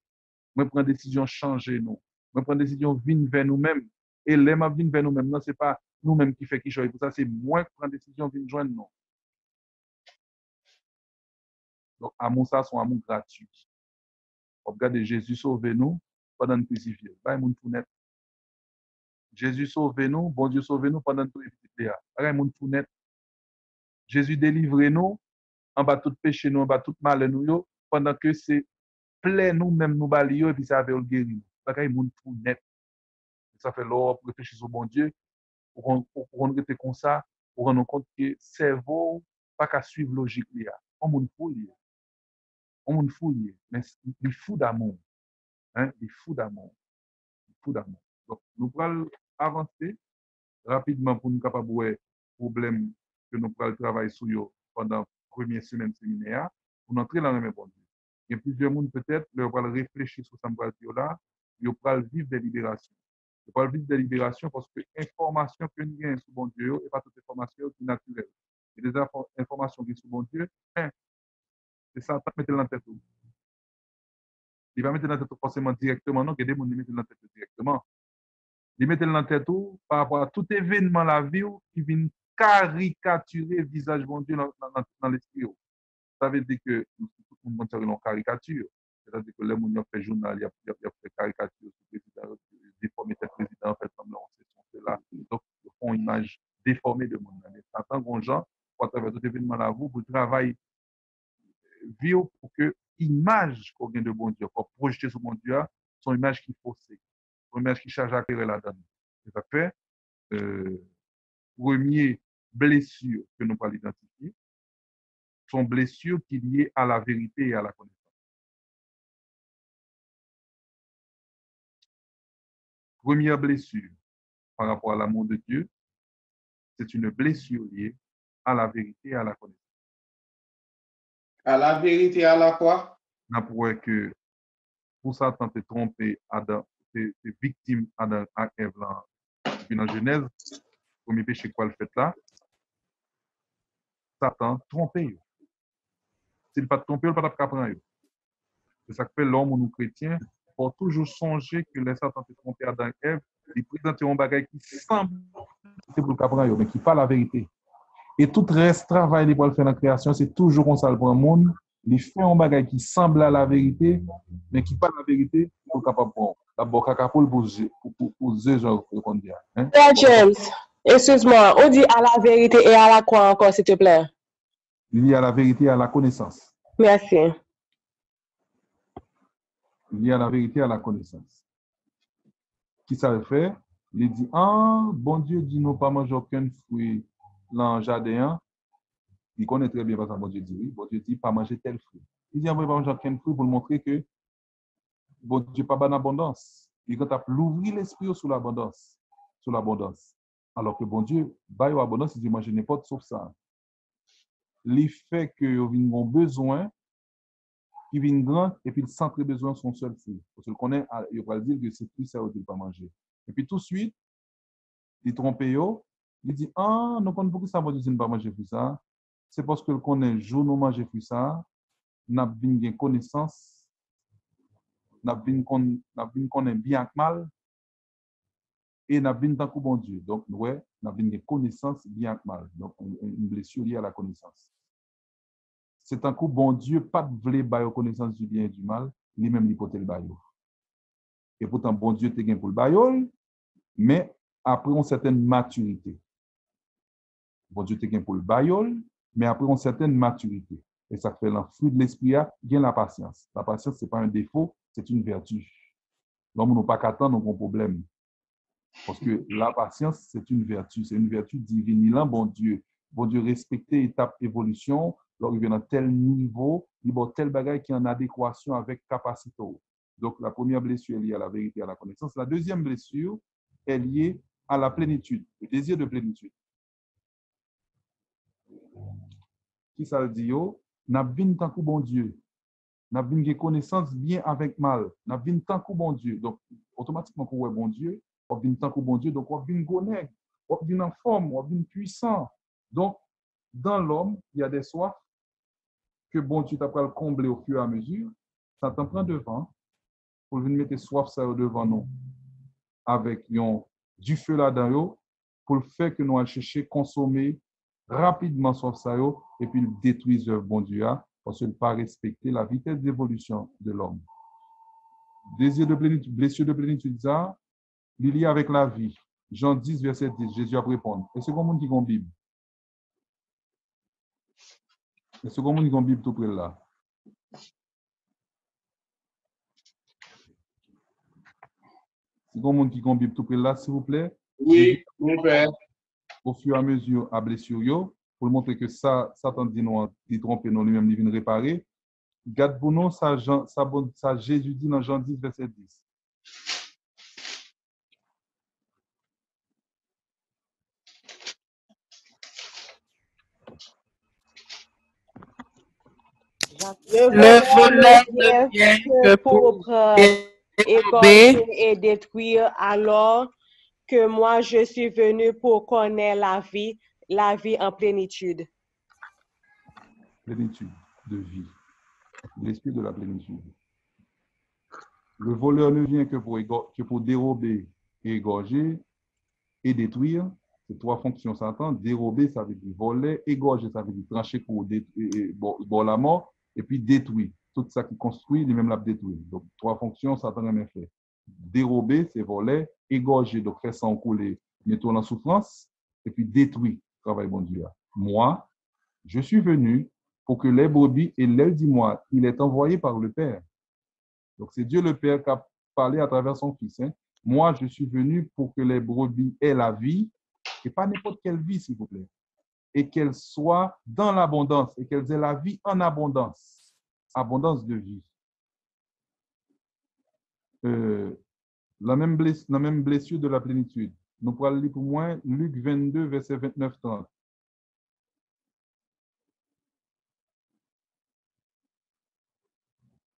Moi, prends décision, changer-nous. Moi, prends décision, venir vers nous-mêmes. Et les m'a venir vers nous-mêmes. Non, c'est pas nous-mêmes qui fait qui choisit. Pour ça, c'est moi qui prends décision, venir joindre nous. Donc, amour, ça, c'est un amour gratuit. Regardez, Jésus sauve-nous pendant le crucifié. Jésus sauve-nous, bon Dieu sauve-nous pendant le crucifié. Jésus délivre-nous en bas tout péché, nous, en bas tout mal, nous, pendant que c'est plein nous-mêmes, nous balio, et puis ça avait le guéri. Ça fait l'or pour réfléchir sur bon Dieu, pour qu'on reste comme ça, pour rendre compte que le cerveau pas qu'à suivre logique. On monde fou lié. On monde fou lié. Mais il est fou d'amour. Hein? Il est fou d'amour. Fou d'amour. Donc, nous allons avancer rapidement pour nous capables de problème que nous allons travailler sur eux pendant la première semaine séminaire pour entrer dans le même bon Dieu. Il y a plusieurs monde peut-être, ils vont réfléchir sur ce que là, ils vont vivre des libérations. Ils vont vivre des libérations parce que l'information que nous avons sur bon Dieu n'est pas toute information qui est naturelle. Il y a des informations qui sont sur bon Dieu, c'est ça, pas mettre dans la tête. Il va mettre dans la tête forcément directement, non, il y a des gens qui mettent dans la tête directement. Il met dans la tête par rapport à tout événement de la vie qui vient caricaturer le visage de bon Dieu dans l'esprit. Ça veut dire que tout le monde a une caricature. C'est-à-dire que les gens qui fait journal, il y a fait caricature sur le président, déformé le président, fait semblant, c'est là. Donc, ils font une image déformée de mon ami. Tant que gens, à travers tout événement de la vie, vous travaillez pour que l'image qu'on a de bon Dieu, qu'on projeter sur bon Dieu, son image qui est faussée. Première qui charge à créer la donne. Ça fait première blessure que nous allons identifier, sont blessures qui sont liées à la vérité et à la connaissance. Première blessure par rapport à l'amour de Dieu, c'est une blessure liée à la vérité et à la connaissance. À la vérité, à la quoi? On pourrait que pour Satan te tromper Adam, t'es victime Adam à Ève dans Genèse, premier péché quoi le fait là, Satan trompé. S'il ne pas tromper, il ne va pas prendre. C'est ça que fait l'homme ou nous chrétiens, pour toujours songer que les Satan te tromper Adam et Ève, ils présentent un bagage qui semble c'est pour le prendre, mais qui n'est pas la vérité. Et tout reste travail pour le faire dans la création, c'est toujours comme ça pour le monde. Il fait un bagage qui semble à la vérité, mais qui n'est pas la vérité, pour capable bon. D'abord, pour poser genre qu'on dit. James, excuse-moi, on dit à la vérité et à la quoi encore, s'il te plaît? Il y a la vérité et à la connaissance. Merci. Il y a la vérité et à la connaissance. Qui ça le fait? Il dit, bon Dieu dit nous pas manger aucun fruit dans le jardin. Il connaît très bien parce que bon Dieu dit oui. Bon Dieu dit pas manger tel fruit. Il dit, on va pas manger aucun fruit pour montrer que bon Dieu pas en abondance. Il quand l'ouvrir l'esprit sur l'abondance. Sur l'abondance. Alors que bon Dieu, bah en abondance, il dit manger n'importe sauf ça. Les faits que vous avez besoin, qui viennent grand, et puis le centre besoin son seul fruit. Parce que connaît, il va dire que c'est fruit ça ne pas manger. Et puis tout de suite, il trompe, il dit, nous connaissons beaucoup ça, ne pas manger fruit ça. C'est parce que le connaît, jour nous manger fruit ça, nous avons une connaissance, nous avons connaît bien que mal, et nous avons une tant que bon Dieu. Donc, nous avons une connaissance bien que mal. Donc, une blessure liée à la connaissance. C'est un coup, bon Dieu, pas de voler bailler connaissance du bien et du mal, ni même l'hypothèse le baillot. Et pourtant, bon Dieu te gagne pour le baillot, mais après une certaine maturité. Bon Dieu te gagne pour le baïol, mais après une certaine maturité. Et ça fait le fruit de l'esprit, gagne la patience. La patience, ce n'est pas un défaut, c'est une vertu. L'homme n'a pas qu'à attendre nos problèmes. Parce que la patience, c'est une vertu divine. Il a bon Dieu respecter étape évolution, lorsqu'il vient à tel niveau, il y a tel bagage qui est en adéquation avec capacité. Donc, la première blessure est liée à la vérité, à la connaissance. La deuxième blessure est liée à la plénitude, le désir de plénitude. Qui ça le dit? N'a vin tant que bon Dieu. N'a vin des connaissances bien avec mal. N'a vin tant que bon Dieu. Donc, automatiquement, quand on est bon Dieu, on vient tant que bon Dieu, donc on vient gonègue, on vient en forme, on vient puissant. Donc, dans l'homme, il y a des soifs que bon Dieu t'a pas combler au fur et à mesure. Ça t'en prend devant pour venir mettre soif ça devant nous avec du feu là-dedans pour le faire que nous allons chercher consommer rapidement soif ça et puis détruire le bon Dieu parce qu'il ne pas respecter la vitesse d'évolution de l'homme. Désir de plénitude, blessure de plénitude, ça, il y a avec la vie. Jean 10, verset 10, Jésus a répondu. Et c'est comment qui a une Bible? Et c'est comment qui a une Bible tout près là? C'est comment qui a une Bible tout près là, s'il vous plaît? Oui, mon père. Au fur et à mesure, à blessure, pour montrer que ça, Satan dit non, il trompe non, lui-même, il vient réparer. Garde pour nous, ça Jésus dit dans Jean 10, verset 10. Le voleur ne vient que pour égorger et détruire, alors que moi je suis venu pour connaître la vie en plénitude. Plénitude de vie. L'esprit de la plénitude. Le voleur ne vient que pour dérober et égorger et détruire. C'est trois fonctions Satan. Dérober, ça veut dire voler. Égorger, ça veut dire trancher pour bon, la mort. Et puis détruire. Tout ça qui construit, lui-même l'a détruit. Donc, trois fonctions, Satan a fait. Dérober, c'est voler. Égorger, donc faire sang couler, mettre en souffrance. Et puis détruire, travail bon Dieu. Moi, je suis venu pour que les brebis et l'aile du moi, il est envoyé par le Père. Donc, c'est Dieu le Père qui a parlé à travers son Fils. Hein. Moi, je suis venu pour que les brebis aient la vie, et pas n'importe quelle vie, s'il vous plaît, et qu'elles soient dans l'abondance, et qu'elles aient la vie en abondance, abondance de vie. La même blessure de la plénitude. Nous pourrons lire pour moi Luc 22, verset 29-30.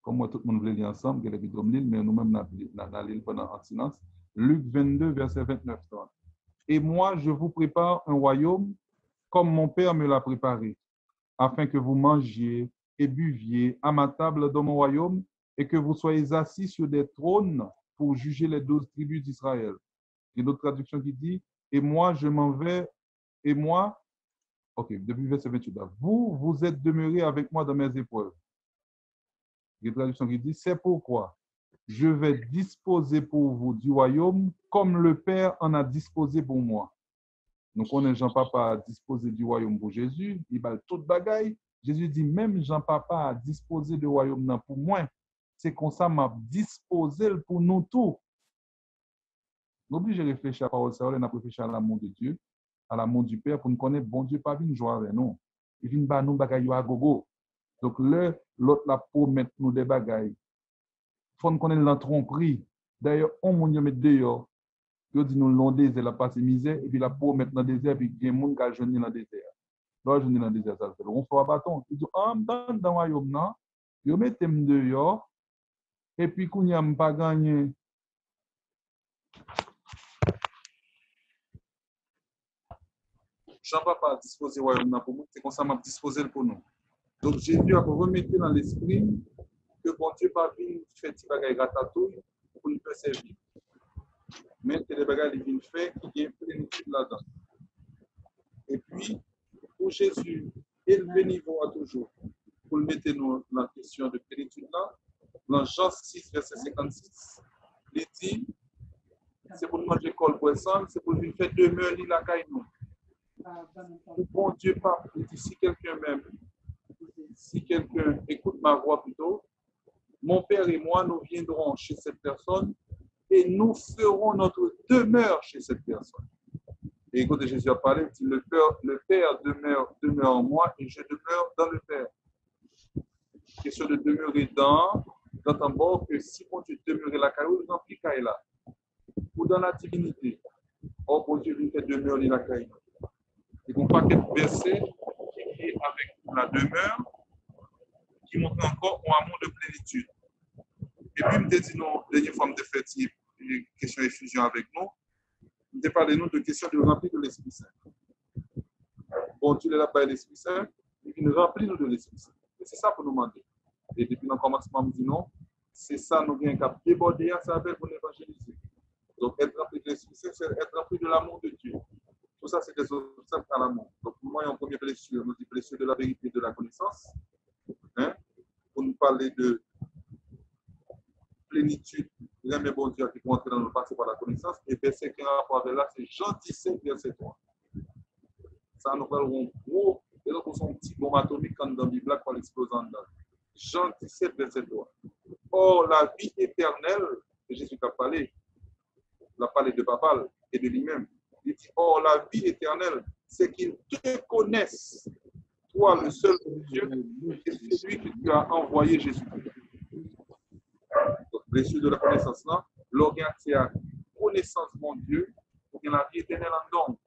Comme moi, tout le monde voulait lire ensemble, mais nous-mêmes, nous allons lire pendant silence. Luc 22, verset 29-30. Et moi, je vous prépare un royaume comme mon Père me l'a préparé, afin que vous mangiez et buviez à ma table dans mon royaume et que vous soyez assis sur des trônes pour juger les 12 tribus d'Israël. Il y a d'autres traductions qui disent, et moi, je m'en vais, et moi, ok, depuis verset 28, vous êtes demeurés avec moi dans mes épreuves. Il y a une traduction qui dit, c'est pourquoi je vais disposer pour vous du royaume comme le Père en a disposé pour moi. Donc, on est Jean-Papa a disposé du royaume pour Jésus, il va tout bagaille. Jésus dit, même Jean-Papa a disposé du royaume pour moi. C'est comme ça m'a disposé pour nous tous. N'oublie de réfléchir à la parole, on a réfléchi à l'amour de Dieu, à l'amour du Père, pour nous connaître, bon Dieu, pas vient jouer avec nous. Il vient pas nous bagaille à gogo. Donc, l'autre la promettre nous des bagailles. Il faut nous connaître la tromperie. D'ailleurs, on m'a mis dehors. Il dit nous l'on désert, la passe misère, et puis la promettre dans le désert, puis il y a des gens qui ont jeûné dans le désert. Là, jeûné dans le désert, ça fait. On fait un bâton. Il dit, dans le royaume, non, il met dehors, et puis, quand il n'y a pas gagné. Jean-Papa a disposé le royaume pour nous, c'est comme ça m'a disposé pour nous. Donc, Jésus a remettre dans l'esprit que bon Dieu pas venu faire des bagages ratatouille pour nous faire servir. Mais que les bagages il vient faire qui est plénitude là-dedans. Et puis, pour Jésus, élever niveau à toujours, pour le mettre dans la question de plénitude là, dans Jean 6, verset 56, il dit, c'est pour nous manger col poisson, c'est pour lui faire demeure la caille nous. Bon Dieu, pas, si quelqu'un m'aime, si quelqu'un écoute ma voix plutôt, mon père et moi, nous viendrons chez cette personne et nous ferons notre demeure chez cette personne. Et écoutez, Jésus a parlé, il dit, le Père demeure en moi et je demeure dans le Père. Question de demeurer dans ton bord, que si bon Dieu demeurait la caillou, nous appliquons là. Ou dans la divinité. Oh, bon Dieu, il fait demeurer la caillou. Et qu'on paquet de versets qui est avec la demeure, qui montre encore un amour de plénitude. Et puis, je me dit, non, dernière fois, je fait une question effusion avec nous. Je me parlé de questions de remplir de l'Esprit Saint. Bon Dieu est là par l'Esprit Saint, et nous remplit nous de l'Esprit Saint. Et c'est ça pour nous demander. Et depuis le commencement, je me dis non, c'est ça, nous avons qu'à déborder à ça pour évangéliser. Donc, être rempli de l'Esprit Saint, c'est être rempli de l'amour de Dieu. Tout ça, c'est des obstacles à l'amour. Donc, pour moi, il y a une première blessure, nous dit blessure de la vérité et de la connaissance. Hein? Pour nous parler de plénitude, l'aimer bon Dieu qui peut entrer dans le passé par la connaissance. Et verset qui a rapport avec là, c'est Jean 17, verset 3. Ça nous parlerons gros, et donc on a un petit bombe atomique quand dans la Bible pour l'exploser en dedans. Jean 17, verset 3. Or, la vie éternelle, que Jésus a parlé, il a parlé de Papa et de lui-même. Il dit, or, la vie éternelle, c'est qu'ils te connaissent, toi, le seul Dieu, et celui que tu as envoyé Jésus-Christ. Donc, blessure de la connaissance là, l'organe c'est la connaissance de mon Dieu, pour que la vie éternelle en donne.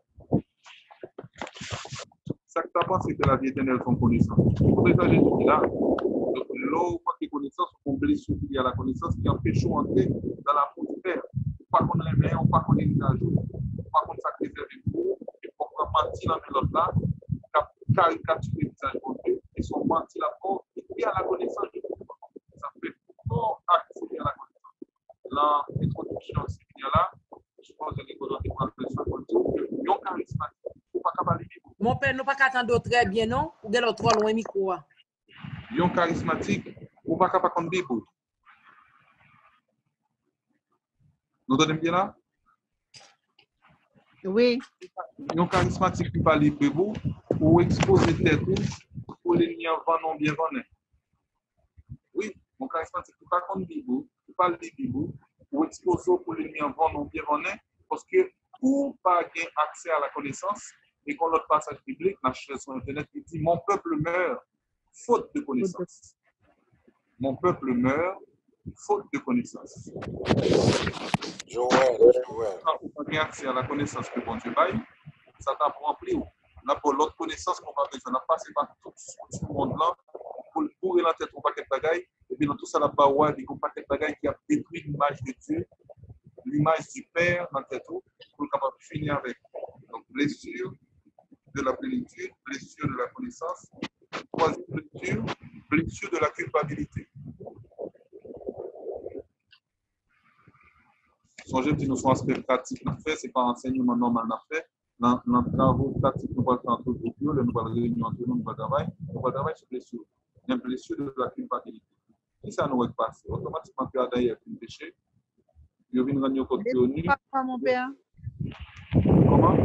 Ça que tu penses, c'est que la vie éternelle est en connaissance. Pour ça, Jésus là, donc l'eau, pas de connaissance, on blessure qui a la connaissance qui empêche d'entrer dans l'amour du Père. Pas qu'on l'aime, on pas qu'on est un jour, pas qu'on s'accepte pour, et pour qu'on mentir dans l'autre là, caricaturer le visage de Dieu, et son mentir la porte, et à la connaissance de Dieu. Ça fait pour accéder à la connaissance. L'introduction là, je pense que les gens qui parlent de ça, ils ont charismatique. Mon père, nous pas qu'attendre très bien, non? Ou de l'autre trop loin micro. Ils ont charismatique, ou pas capable de Bible. Nous donnons bien là? Oui. Ils ont charismatique qui parle de Bible, ou exposer tête pour les liens non bien venus. Oui, mon charismatique qui parle de Bible, qui parle de Bible, ou exposer pour les liens non bien venus, parce que pour pas avoir accès à la connaissance, et quand l'autre passage biblique, la cherche sur Internet, il dit, mon peuple meurt faute de connaissance. Mon peuple meurt faute de connaissance. Quand on a accès à la connaissance que bon Dieu baille, ça t'a rempli. Là, pour l'autre connaissance qu'on va besoin, on a passé par tout ce monde-là pour bourrer la tête au paquet de bagailles, et puis dans tout ça, la bawa, il y a un paquet de bagailles qui a détruit l'image de Dieu, l'image du Père dans la tête, pour le capable de finir avec. Donc, blessure de la plénitude, blessure de la connaissance. Troisième blessure, blessure de la culpabilité. Songez que nous sommes aspect pratique, nous fait, ce n'est pas enseignement normal, nous fait. Dans les travaux pratiques, nous allons faire entre groupes, nous allons réunion entre nous, nous allons travailler sur blessure. Il y a une blessure de la culpabilité. Qui ça nous est passé? Automatiquement, tu as d'ailleurs un péché. Il vient de nous côté nu. Pas mon père. Comment?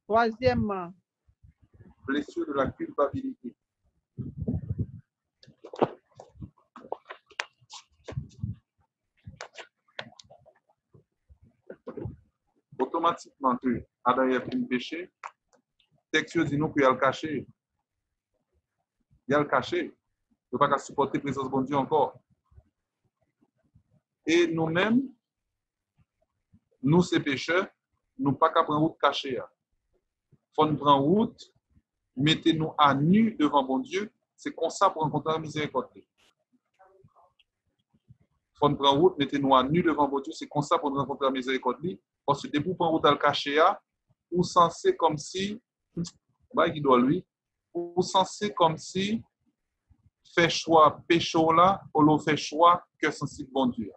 Troisièmement. Blessure de la culpabilité. Automatiquement, tu as d'ailleurs un péché. Texte dit nous qu'il y a le caché. Il y a le caché. Il ne peut pas supporter la présence de bon Dieu encore. Et nous-mêmes, nous, ces pécheurs, nous ne pouvons pas prendre route cachée. Il faut nous prendre route, mettez-nous à nu devant bon Dieu. C'est comme ça pour rencontrer la miséricorde. Il faut nous prendre route, mettez-nous à nu devant bon Dieu. C'est comme ça pour rencontrer la miséricorde. Parce que dès que vous prenez route à le caché, vous sensez comme si, vous sensez comme si, fait choix péché là, ou fait choix que sensible bon Dieu.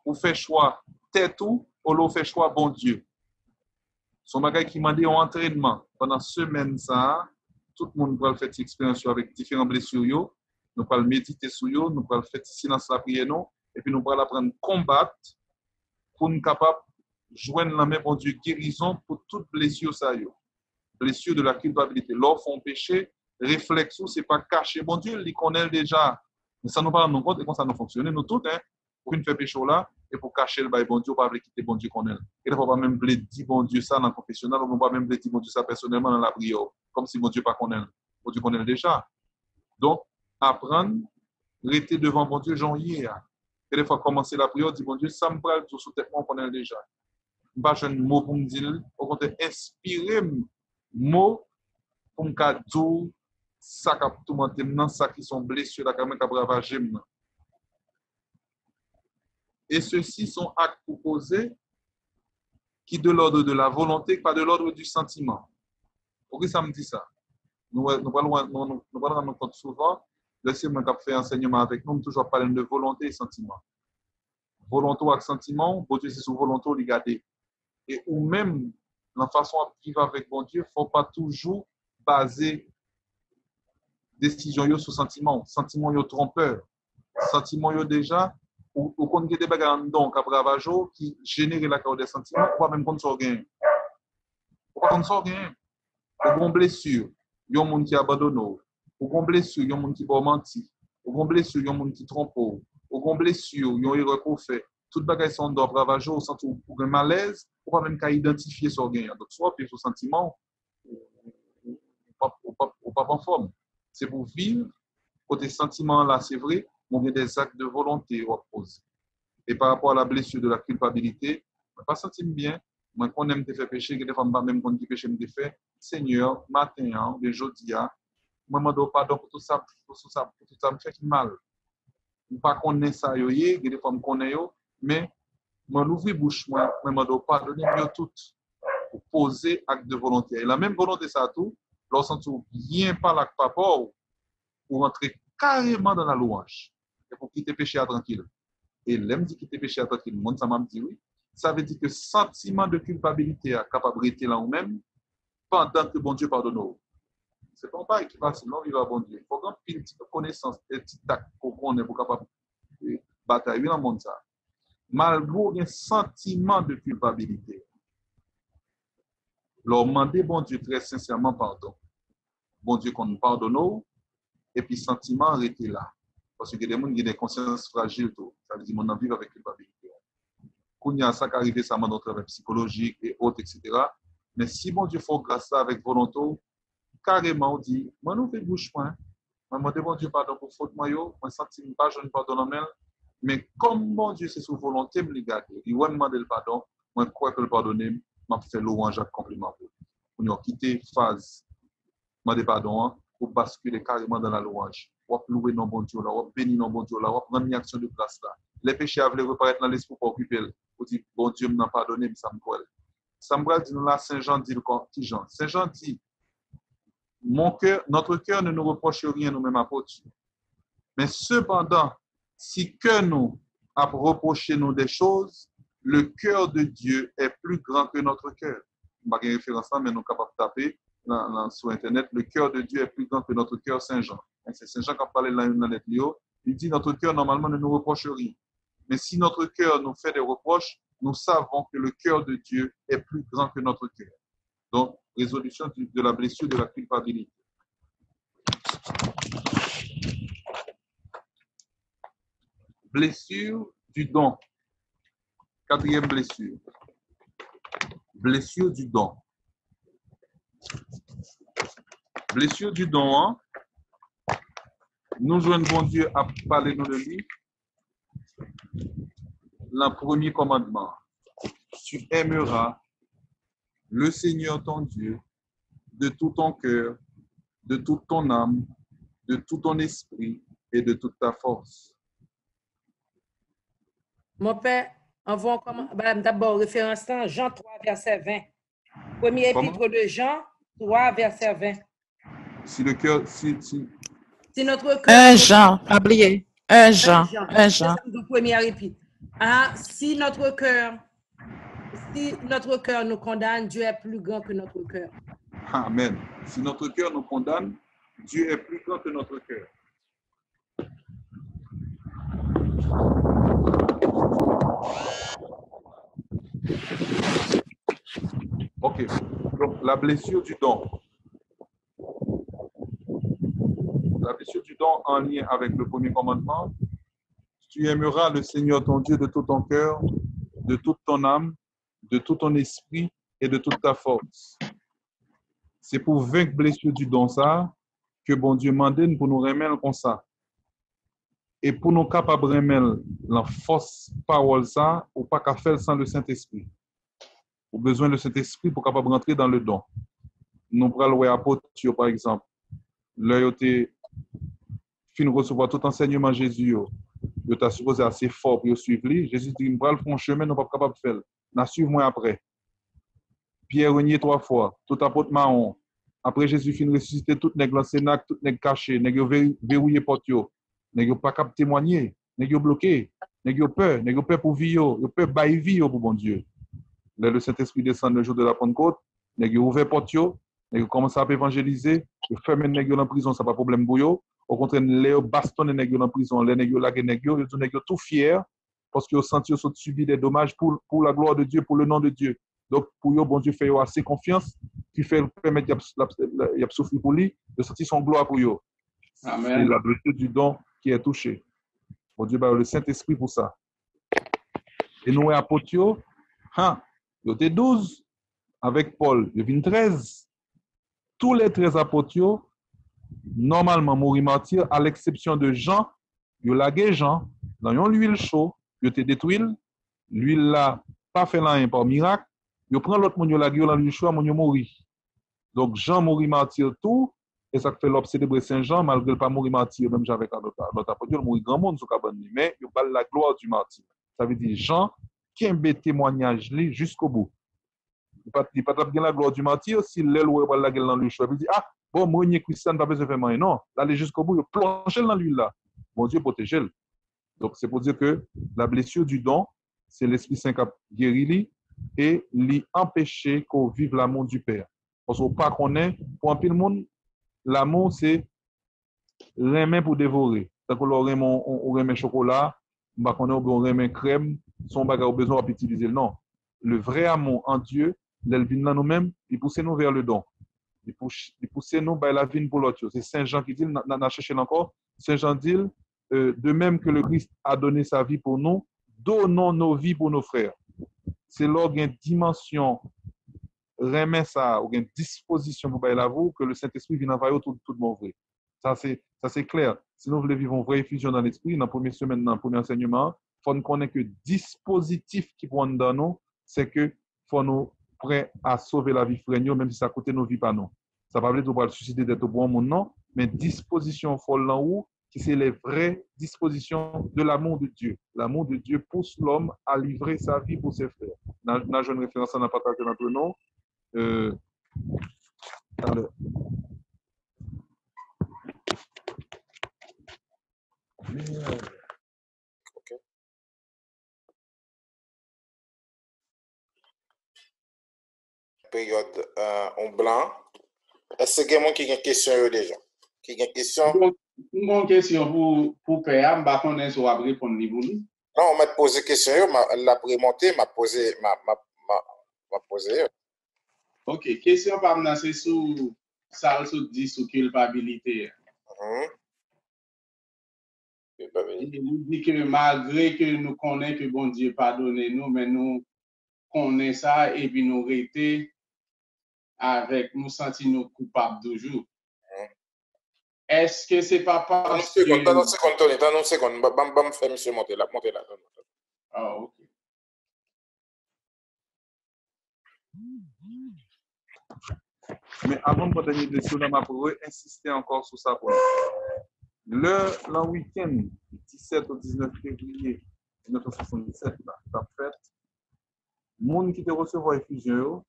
Ou fait choix tête ou fait choix bon Dieu. Son bagage qui m'a dit en entraînement pendant semaine ça, tout le monde va faire cette expérience avec différentes blessures. nous allons méditer sur eux, nous allons faire silence la prière, non, et puis nous allons apprendre à combattre pour nous capables de joindre la main, bon Dieu, guérison pour toute blessure, ça y est. Blessure de la culpabilité. L'or font péché, réflexe, c'est pas caché. Bon Dieu, il connaît déjà. Mais ça nous parle nous compte et comment ça nous fonctionne. Nous tous, hein, pour une faire péché là, et pour cacher le bail, bon Dieu, pas quitter bon Dieu qu'on est. Et ne faut pas même dire bon Dieu ça dans le confessionnal, ou ne pas même dire bon Dieu ça personnellement dans la prière, comme si bon Dieu pas connaît. Bon Dieu connaît déjà. Donc, apprendre, rester devant bon Dieu, genre hier. Et des fois, commencer la prière, dire bon Dieu, ça me parle tout sous tête, on connaît déjà. Pas un mot pour me dire, au contraire, inspirer mot pour me dire ça qui tout maintenant, ça qui sont blessés, la caméra qui a ravagé. Et ceux-ci sont actes proposés qui de l'ordre de la volonté, pas de l'ordre du sentiment. Pourquoi ça me dit ça? Nous allons rendre compte souvent, le Seigneur qui a fait enseignement avec nous, toujours parler de volonté et sentiment. Volonté et sentiment, bon Dieu, c'est sous volonté, regarder. Et ou même, la façon de vivre avec bon Dieu, il ne faut pas toujours baser décision sur sentiment. Sentiment yo trompeur. Sentiment yo déjà, ou qu'on a des bagages donc après ravageau qui génère la cause des sentiments, ou pas même qu'on s'en gagne. Ou pas qu'on s'en gagne. Ou qu'on blessure, il y a un monde qui abandonne. Ou qu'on blessure, il y a un monde qui va mentir. Ou qu'on blessure, il y a un monde qui trompe. Ou qu'on blessure, il y a un erreur qu'on fait. Toutes bagages sont dans ravageau, sans tout pour un malaise, ou pas même qu'à identifier son gain. Donc, soit puis son sentiment, ou pas en forme. C'est pour vivre, côté sentiment là, c'est vrai, on a des actes de volonté à poser. Et par rapport à la blessure de la culpabilité, je ne pas sentir bien, moi, quand on aime te faire pécher, que des fois, même quand on péché, me fait, Seigneur, matin, de jeudi, moi, je demande pardon pour tout ça, me fait mal. Je ne pas connaître ça, des fois, je connais, mais moi, l'ouvrir bouche, moi, je demande pardonner tout pour poser acte de volonté. Et la même volonté, ça tout, lorsqu'on ne vient pas là, pour rentrer carrément dans la louange. Et pour quitter péché à tranquille. Et l'aime dit quitter péché à tranquille, monde ça m'a dit oui. Ça veut dire que sentiment de culpabilité à capacité là ou même pendant que bon Dieu pardonne. C'est pas un bail qui va sinon vivre à bon Dieu. Il faut qu'on ait une petite connaissance, un petit tact pour qu'on est capable de batailler dans le monde ça. Malgré un sentiment de culpabilité, leur demander bon Dieu très sincèrement pardon. Bon Dieu qu'on nous pardonne. Et puis, sentiment arrêté là. Parce que des gens qui ont des consciences fragiles, ça veut dire qu'on en vit avec culpabilité. Quand il y a ça qui arrive, ça m'a notre travail psychologique et autres, etc. Mais si bon Dieu fait grâce à avec volonté, carrément, on dit, moi, nous faisons bouche, moi, moi, bon Dieu, pardon pour faute, moi, je sens pas, je ne pardonne pas, mais comme bon Dieu, c'est sous volonté, me garder, il va me demander le pardon, moi, je crois que le pardonner, m'a fait louange à compliment. On a quitté phase, demander pardon, pour basculer carrément dans la louange. On va louer nos bons Dieu là, on va bénir nos bons Dieu là, on va prendre une action de place là. Les péchés avaient reparaître dans l'esprit pour occuper. Pour dire, bon Dieu m'a pardonné, mais ça me colle. Ça me dit là, Saint Jean dit le petit Jean. Saint Jean dit, notre cœur ne nous reproche rien nous-mêmes apôtres. Mais cependant, si que nous a reproché nous des choses, le cœur de Dieu est plus grand que notre cœur. On va faire référence là, mais nous sommes capables de taper sur Internet, le cœur de Dieu est plus grand que notre cœur, Saint Jean. C'est Saint Jean qui a parlé là dans les livres. Il dit notre cœur normalement ne nous reproche rien. Mais si notre cœur nous fait des reproches, nous savons que le cœur de Dieu est plus grand que notre cœur. Donc, résolution de la blessure de la culpabilité. Blessure du don. Quatrième blessure. Blessure du don. Blessure du don, hein? Nous jouons bon Dieu à parler dans le livre. Le premier commandement. Tu aimeras le Seigneur ton Dieu de tout ton cœur, de toute ton âme, de tout ton esprit et de toute ta force. Mon père, on va d'abord référence à Jean 3, verset 20. Premier épître de Jean 3, verset 20. Si le cœur, si notre cœur. 1 Jean, pas oublier. 1 Jean. C'est le premier épître. Si notre cœur nous condamne, Dieu est plus grand que notre cœur. Amen. Si notre cœur nous condamne, Dieu est plus grand que notre cœur. OK. Donc, la blessure du don. La blessure du don en lien avec le premier commandement. Tu aimeras le Seigneur ton Dieu de tout ton cœur, de toute ton âme, de tout ton esprit et de toute ta force. C'est pour vaincre blessure du don ça que bon Dieu m'a donné pour nous remettre comme ça. Et pour nous capables de remettre la force parole ça, ou pas qu'à faire sans le Saint-Esprit. Ou besoin de Saint-Esprit pour capable rentrer dans le don. Nous prenons l'apôtre par exemple. Là, il était fin recevoir tout enseignement Jésus. Il était supposé assez fort pour suivre lui. Jésus dit, il va faire un chemin, nous ne sommes pas capables de faire. Nous suivons après. Pierre renié 3 fois, tout apôtre Mahon. Après Jésus fin ressuscité, tout nèg lancé nac, tout nèg caché, nèg verrouillé porte yo. Nèg pas capable témoigner, nèg bloqué, nèg peur pour vie yo peur bailler vie pour bon Dieu. Là le Saint-Esprit descend le jour de la Pentecôte, nèg ouvert porte yo, nèg commence à évangéliser, fermer nèg en prison, ça pas problème pour yo. Au contraire, les bastonner nèg en prison, les nèg la nèg yo tout fier parce qu'ils ont senti qu'ils ont subi des dommages pour la gloire de Dieu, pour le nom de Dieu. Donc, pour eux, bon Dieu fait assez confiance, qui fait permettre de souffrir pour lui, de sortir son gloire pour eux. C'est la blessure du don qui est touchée. Bon Dieu, le Saint-Esprit pour ça. Et nous, apôtres, il y a 12 avec Paul, il y a 13. Tous les 13 apôtres, normalement, mourir martyr, à l'exception de Jean, il y a lagué Jean, dans l'huile chaude, il y a détruit, l'huile là, pas fait rien par miracle. Yo prend l'autre moun yo la gueule dans le choix moun yo mourir. Donc Jean mourit martyr tout et ça fait l'op célébrer Saint-Jean malgré pas mourir martyr même avec notre apôtre il mourit grand monde sous cabane mais il parle la gloire du martyr. Ça veut dire Jean qui aime témoignage li jusqu'au bout. Il pas bien la gloire du martyr si l'aile ou la gueule dans le choix il dit ah bon moi ni Christian pas besoin faire rien non, aller jusqu'au bout, il plonger dans l'huile là. Bon Dieu protège-le. Donc c'est pour dire que la blessure du don, c'est l'Esprit Saint qui a guéri et lui empêcher qu'on vive l'amour du Père. Parce qu'on pas connaît, pour un peu le monde, l'amour c'est remet pour dévorer. Donc on remet chocolat, on remet crème, son bagage au besoin d'utiliser. Non, le vrai amour en Dieu, il vient dans nous-mêmes, il pousse nous vers le don. Il pousse nous vers la vie pour l'autre. C'est Saint Jean qui dit, n'a cherché encore. Saint Jean dit, de même que le Christ a donné sa vie pour nous, donnons nos vies pour nos frères. C'est là qu'il y a une dimension, remet ça, ou une disposition pour la vous, que le Saint-Esprit vient envahir tout le monde vrai. Ça, c'est clair. Si nous voulons vivre une vraie effusion dans l'esprit, dans la première semaine, dans le premier enseignement, il faut nous connaître que le dispositif qui prend dans nous, c'est que faut nous prêts à sauver la vie frère, même si ça coûte nos vies pas nous. Ça ne veut pas dire qu'on va le susciter d'être au bon monde, non, mais disposition folle en haut, qui c'est les vraies dispositions de l'amour de Dieu. L'amour de Dieu pousse l'homme à livrer sa vie pour ses frères. Dans une référence à la partage entre nous. Okay. Période en blanc. Est-ce qu'il y a quelqu'un qui a une question déjà? Qui a une question? Une question pour Père, je ne sais pas si vous avez répondu. Non, on m'a posé une question, l'a prémonté, m'a posé. Ok, question par exemple, c'est sur ça dit sur culpabilité. Il dit que malgré que nous connaissons que bon Dieu pardonne nous, mais nous connaissons ça et puis nous restons avec, nous sentons nous coupables toujours. Est-ce que c'est pas parce que... Dans une seconde, bam, fait monsieur monter là. Ah, ok. Mais avant de donner des choses, je pourrais insister encore sur ça. Le week-end, 17 au 19 février 1977, la fête, le monde qui te recevoir effusion,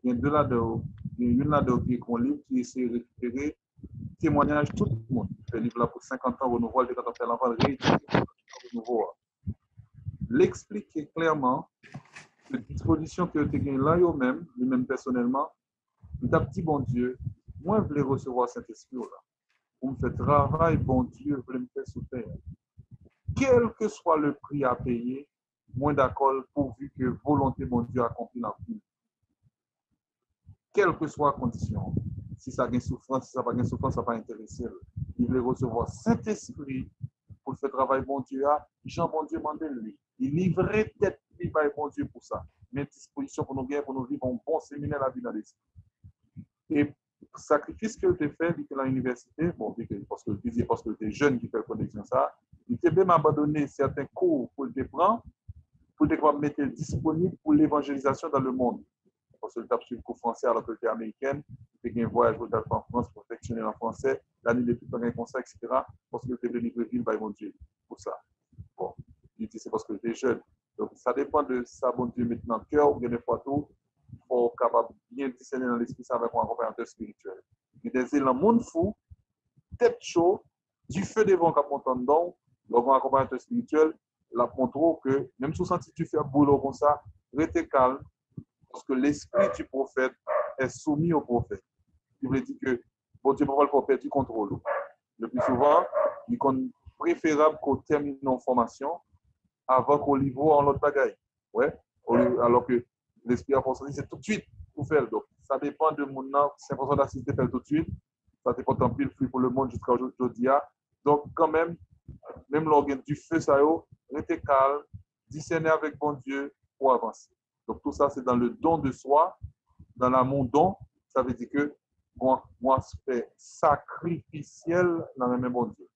il y a deux là-dedans, il y a une là-dedans qui est un livre qui essaie de récupérer témoignage tout le monde. Le livre là pour 50 ans renouveau, quand on fait l'enfant, renouveau. L'expliquer clairement, les dispositions que tu as là, eux-mêmes, lui-même personnellement, petit à petit, bon Dieu, moi, je voulais recevoir cet esprit-là. Pour me faire travail, bon Dieu, je voulais me faire sous terre. Quel que soit le prix à payer, moins d'accord, pourvu que volonté, bon Dieu, accomplit la vie. quelle que soit la condition, si ça a une souffrance, si ça n'a pas de souffrance, ça ne va pas intéresser. Il veut recevoir Saint-Esprit pour faire travail bon Dieu. Jean bon Dieu m'a lui. Il livrait tête lui par bon Dieu pour ça. Mais disposition pour nous guérir, pour nous vivre un bon séminaire la vie dans l'esprit. Et le sacrifice qu'il a fait, il était à l'université, bon, parce que tu es jeune qui fait la connexion ça, il t'a même abandonné certains cours pour le prendre, pour te mettre disponible pour l'évangélisation dans le monde. Parce que tu as suivi le cours français alors que tu es américaine, tu as un voyage pour en France pour perfectionner en français, l'année de tout un conseil, etc. Parce que tu es venu vivre par mon Dieu pour ça. Bon, il dit c'est parce que tu es jeune. Donc ça dépend de ça, bon Dieu, maintenant, cœur ou bien des fois tout, il faut capable bien discerner dans l'esprit ça avec un accompagnateur spirituel. Il y a des élans monde fou, tête chaud, du feu devant qu'à monter dedans, donc un accompagnateur spirituel, la montre que même si tu fais un boulot comme ça, restez calme, parce que l'esprit du prophète est soumis au prophète. Il veut dire que bon Dieu ne peut pas perdre du contrôle. Le plus souvent, il est préférable qu'on termine nos formations avant qu'on livre en l'autre bagaille. Ouais? Alors que l'esprit apostolique, c'est tout de suite pour faire. Donc, ça dépend de mon nom. C'est important d'assister faire tout de suite. Ça dépend d'un pile fruit pour le monde jusqu'à aujourd'hui. Donc, quand même l'organe du feu, ça y est, restez calme, discerner avec bon Dieu pour avancer. Donc, tout ça, c'est dans le don de soi, dans l'amour don. Ça veut dire que moi, aspect sacrificiel dans le même bon Dieu.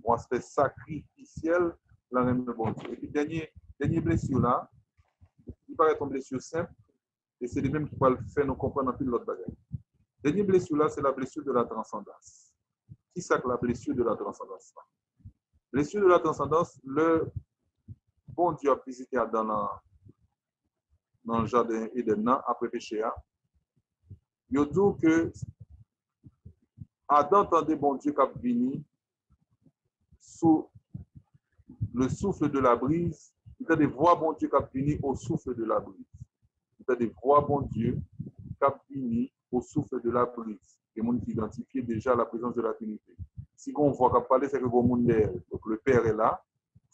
Mon aspect sacrificiel dans le même bon Dieu. Et puis, dernier blessure là, il paraît une blessure simple, et c'est les mêmes qui peuvent faire nous comprendre un peu l'autre bagage. Dernière blessure là, c'est la blessure de la transcendance. Qui c'est que la blessure de la transcendance? Blessure de la transcendance, le bon Dieu a visité Adam dans le jardin Éden après péché. Il dit que Adam entendait bon Dieu qui a venu sous le souffle de la brise. Il a des voix bon Dieu qui a venu au souffle de la brise. Il a des voix bon Dieu qui a venu au souffle de la brise. Et monde qui identifie déjà la présence de la Trinité. Si on voit qu'on parle, c'est que le monde est. Donc le Père est là.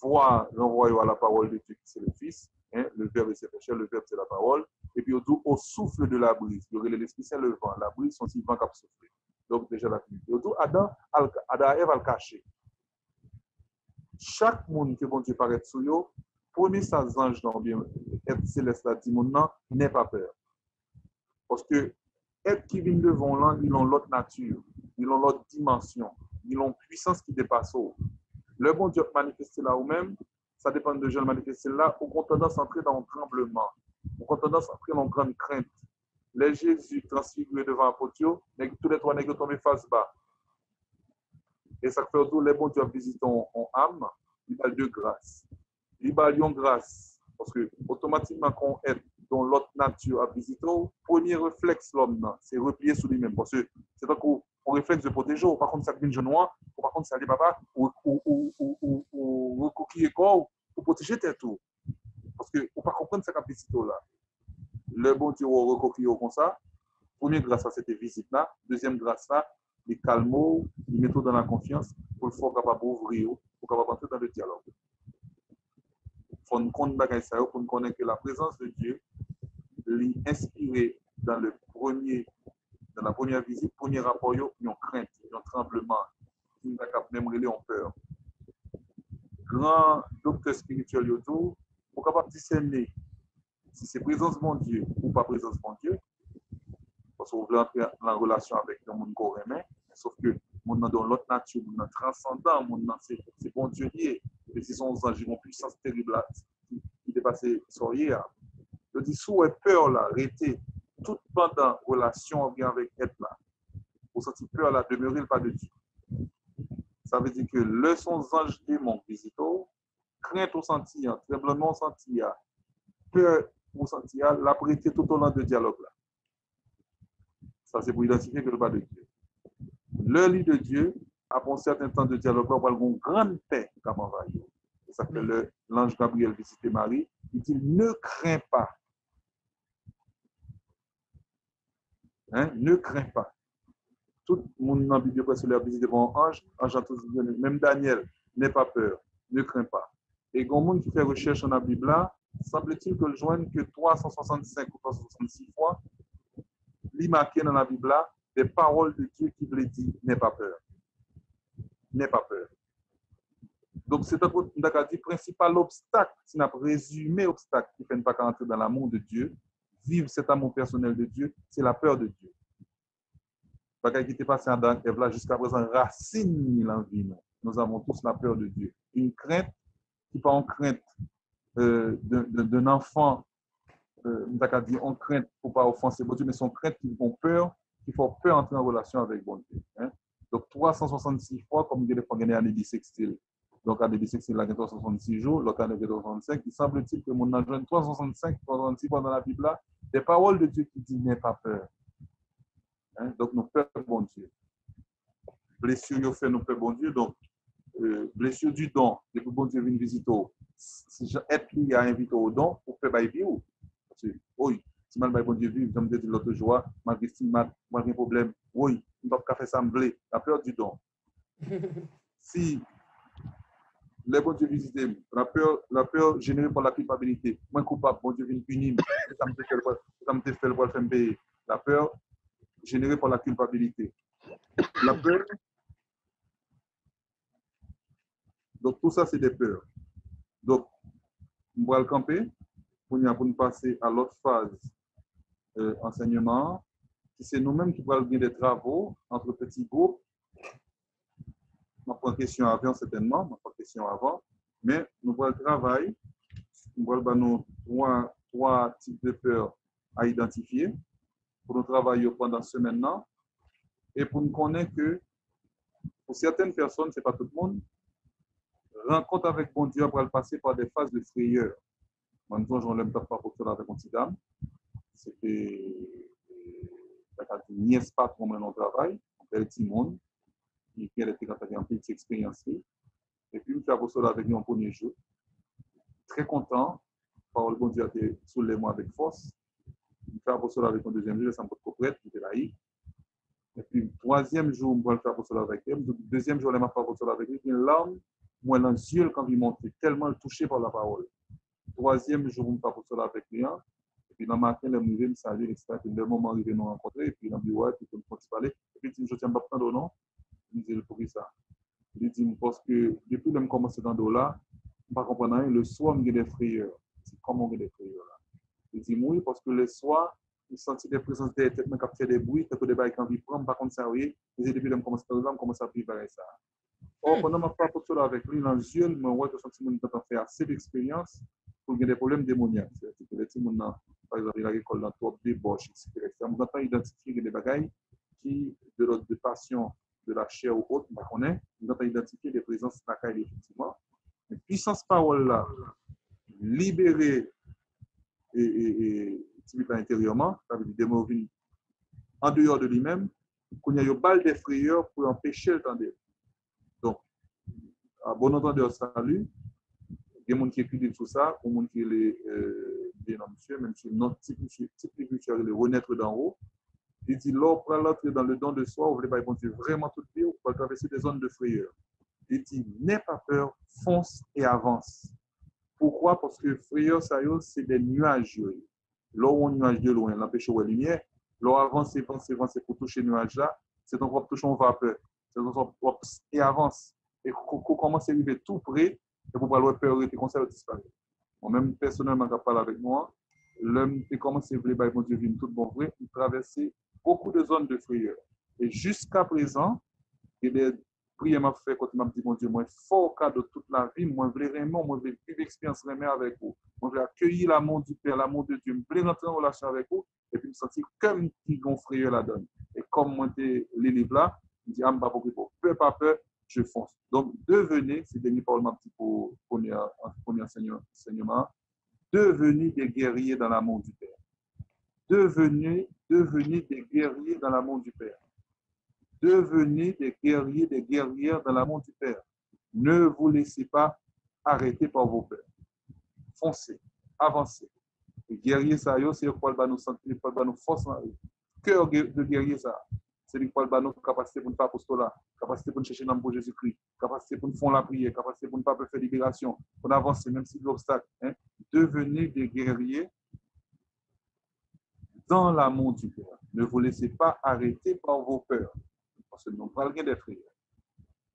Voix l'envoie à la parole de Dieu, c'est le Fils. Hein? Le Verbe c'est péché, le Verbe c'est la parole. Et puis au souffle de la brise. L'Esprit c'est le vent. La brise, son vent qui a soufflé. Donc déjà la Trinité. Adam et Ève a le caché. Chaque monde que bon Dieu paraît sur eux, premier ça ange dans bien être céleste là dit monde n'est pas peur. Parce que être qui vient devant là, ils ont l'autre nature, ils ont l'autre dimension, ils ont puissance qui dépasse. Le bon Dieu manifesté là ou même, ça dépend de gens manifestés là, ou qu'on tendance à entrer dans un tremblement, ou qu'on tendance à entrer dans une grande crainte. Les Jésus transfiguré devant l'apôtre, tous les trois nègres tombés face bas. Et ça fait tout les bons Dieu visitent en âme, il a deux grâces. Il a une grâce, parce que automatiquement quand on est dans l'autre nature à visiter, le premier réflexe l'homme, c'est replier sur lui-même. Parce que c'est donc on réflexe de protéger, par contre ça devient genou, ou par contre ça allait papa, ou recoquiller corps, ou protéger tes tout. Parce que on ne peut pas comprendre cette capacité là. Le bon Dieu recoquiller comme ça. Première grâce, c'était visite là. Deuxième grâce là, les calmos, les mettent dans la confiance pour le faire capable d'ouvrir, pour capable entrer dans le dialogue. Il faut nous connaître ça, pour nous connaître que la présence de Dieu lui inspiré dans la première visite, premier rapport, ils ont crainte, ils ont tremblement, ils ont même relé en peur. Grand docteur spirituel, pour capable discerner si c'est présence de mon Dieu ou pas présence de mon Dieu. Parce qu'on veut entrer en relation avec le monde qu'on aime, sauf que mon nom dans l'autre nature, mon nom transcendant, mon nom c'est bon Dieu lié. Et si son anges, ils ont une puissance terrible qui dépasse Sorier. Je dis, sous peur là, arrêtez toute pendant relation bien avec être là. Pour sentir peur là, demeurer pas de Dieu. Ça veut dire que le son ange démon visito, crainte au sentir, tremblement au sentir, peur au sentir, la prêter tout au long de dialogue là. Ça, c'est pour identifier que le pas de Dieu. Le lit de Dieu, après un certain temps de dialogue, on va avoir une grande paix comme envahir. C'est ça que l'ange Gabriel visite Marie. Il dit, ne crains pas. Hein? Ne crains pas. Tout le monde dans la Bible presque leur visite devant un ange, même Daniel, n'aie pas peur, ne crains pas. Et quand le monde qui fait recherche dans la Bible là, semble-t-il que le joigne que 365 ou 366 fois, il marqué dans la Bible là, des paroles de Dieu qui veulent dire n'aie pas peur. N'aie pas peur. Donc, c'est un dit, principal obstacle, si on a résumé l'obstacle qui ne fait pas entrer dans l'amour de Dieu, vivre cet amour personnel de Dieu, c'est la peur de Dieu. Parce qui était passé dans Ève là jusqu'à présent, racine l'envie. Nous avons tous la peur de Dieu. Une crainte qui n'est pas une crainte d'un enfant, on crainte pour ne pas offenser bon Dieu, mais son crainte qui font peur, qui font peur entrer en relation avec bon Dieu. Hein? Donc, 366 fois, comme il y a des fois gagné année bissextile. Donc, année bissextile, là, 366 jours, l'autre année 365. Il semble-t-il que mon âge 365, 366 fois dans la Bible là, des paroles de Dieu qui disent n'aie pas peur. Hein? Donc, nous peur bon Dieu. Blessure, nous fait nous peur bon Dieu. Donc, blessure du don, depuis bon Dieu vient visiter, si être lié à inviter au don, pour faire bailler ou. Oui, si mal bon Dieu vit, comme je dit l'autre jour, malgré un problème, oui, on ne peut pas faire ça blé, la peur du don. Si les bon Dieu visite, la peur générée par la culpabilité, moi coupable, bon Dieu vient punir, ça me fait le faire payer. La peur générée par la culpabilité. La peur. Donc, tout ça, c'est des peurs. Donc, on va le camper pour nous passer à l'autre phase enseignement. C'est nous-mêmes qui allons faire des travaux entre petits groupes. On prend question avant, certainement, on prend question avant. Mais nous allons travailler. Nous allons trois types de peurs à identifier pour nous travailler pendant ce maintenant. Et pour nous connaître que pour certaines personnes, ce n'est pas tout le monde, rencontre avec bon Dieu après le passer par des phases de frayeur. Maintenant, j'en l'aime pas pour cela avec mon petit dame. C'était une nièce pas pour mon travail, un petit monde, qui était quand il y a une petite expérience. Et puis, je suis pour cela avec nous en premier jour. Très content, parole bon Dieu a été sous les mois avec force. Je suis pour cela avec mon deuxième jour, ça me peut prêtre, qui était là. Et puis, le troisième jour, je vais faire pour cela avec elle. Le deuxième jour, je vais faire pour cela avec elle. Une larme, moi, dans les yeux, quand il monte, tellement touché par la parole. Troisième jour, on parle pour cela avec lui. Et puis, dans le matin, le musée me salue, etc. Puis, le moment où il nous rencontrer, et puis, dans le bureau, puis, on continue à parler. Et puis, il me dit, je ne tiens pas prendre au nom. Il me dit, pour qui ça? Il dit, parce que depuis que je commence dans le là, je ne comprends pas rien. Le soir, il y a des frayeurs. C'est comment il y a des frayeurs là? Il dit, oui, parce que le soir, il sentit des présences des têtes, qui fait des bruits, que des bails quand il prend, par contre, ça, oui. Et depuis que je commence dans le là, je commence à préparer ça. Or, pendant ma part pour cela avec lui, dans les yeux, je vois que sentiment de faire assez d'expérience pour qu'il y ait des problèmes démoniaques. C'est-à-dire que les gens, par exemple, il y a l'école dans le débauche, etc. On entend identifier des bagailles qui, de l'ordre de passion, de la chair ou autre, on entend identifier des présences lacales, effectivement. Une puissance parole là, libérée et intérieurement, ça veut dire des mots en dehors de lui-même, qu'on y a une balle des frayeurs pour empêcher le temps de. Donc, à bon entendeur, salut. Il y a des gens qui écrivent sur ça, il y a des gens qui les monsieur, même si notre type de le renaître d'en haut. Il dit, l'or pour l'entrer dans le don de soi, vous voulez pas vraiment tout dire, vous pouvez traverser des zones de frayeur. Il dit, n'aie pas peur, fonce et avance. Pourquoi? Parce que frayeur, ça c'est des nuages. Là où on nuage de loin, l'empêche de la lumière, là avance pour toucher le nuage là, c'est ton propre touchant vapeur. C'est ton propre et avance. Et qu'on commence à arriver tout près, et pour pas le peur, et qu'on s'est disparaître. Moi-même, personnellement, quand je parle avec moi, l'homme qui commence à vouloir, bon Dieu, vient tout bon vrai, il traversait beaucoup de zones de frayeur. Et jusqu'à présent, il y a des prières m'a fait quand il m'a dit, mon Dieu, moi, fort cas de toute la vie, moi, je voulais vraiment, moi, je voulais vivre l'expérience avec vous. Moi, je voulais accueillir l'amour du Père, l'amour de Dieu, je voulais rentrer en relation avec vous, et puis me sentir comme qui ont frayeur la donne. Et comme moi, les livres là, je me dis, ah, peu pas peur, je fonce. Donc, devenez, c'est dernier parlement pour enseignement, devenez des guerriers dans l'amour du Père. Devenez des guerriers dans l'amour du Père. Devenez des guerrières dans l'amour du Père. Ne vous laissez pas arrêter par vos peurs. Foncez, avancez. Les guerriers, ça, c'est quoi le nous sentir, quoi nous force, cœur de guerrier, ça. C'est quoi le nous capacité pour nous faire apostolat, capacité pour nous chercher dans le Jésus-Christ, capacité pour nous faire la prière, capacité pour nous pas faire libération, pour avancer, même si l'obstacle. Hein. Devenez des guerriers dans l'amour du Père. Ne vous laissez pas arrêter par vos peurs. Parce que nous parlons des frères.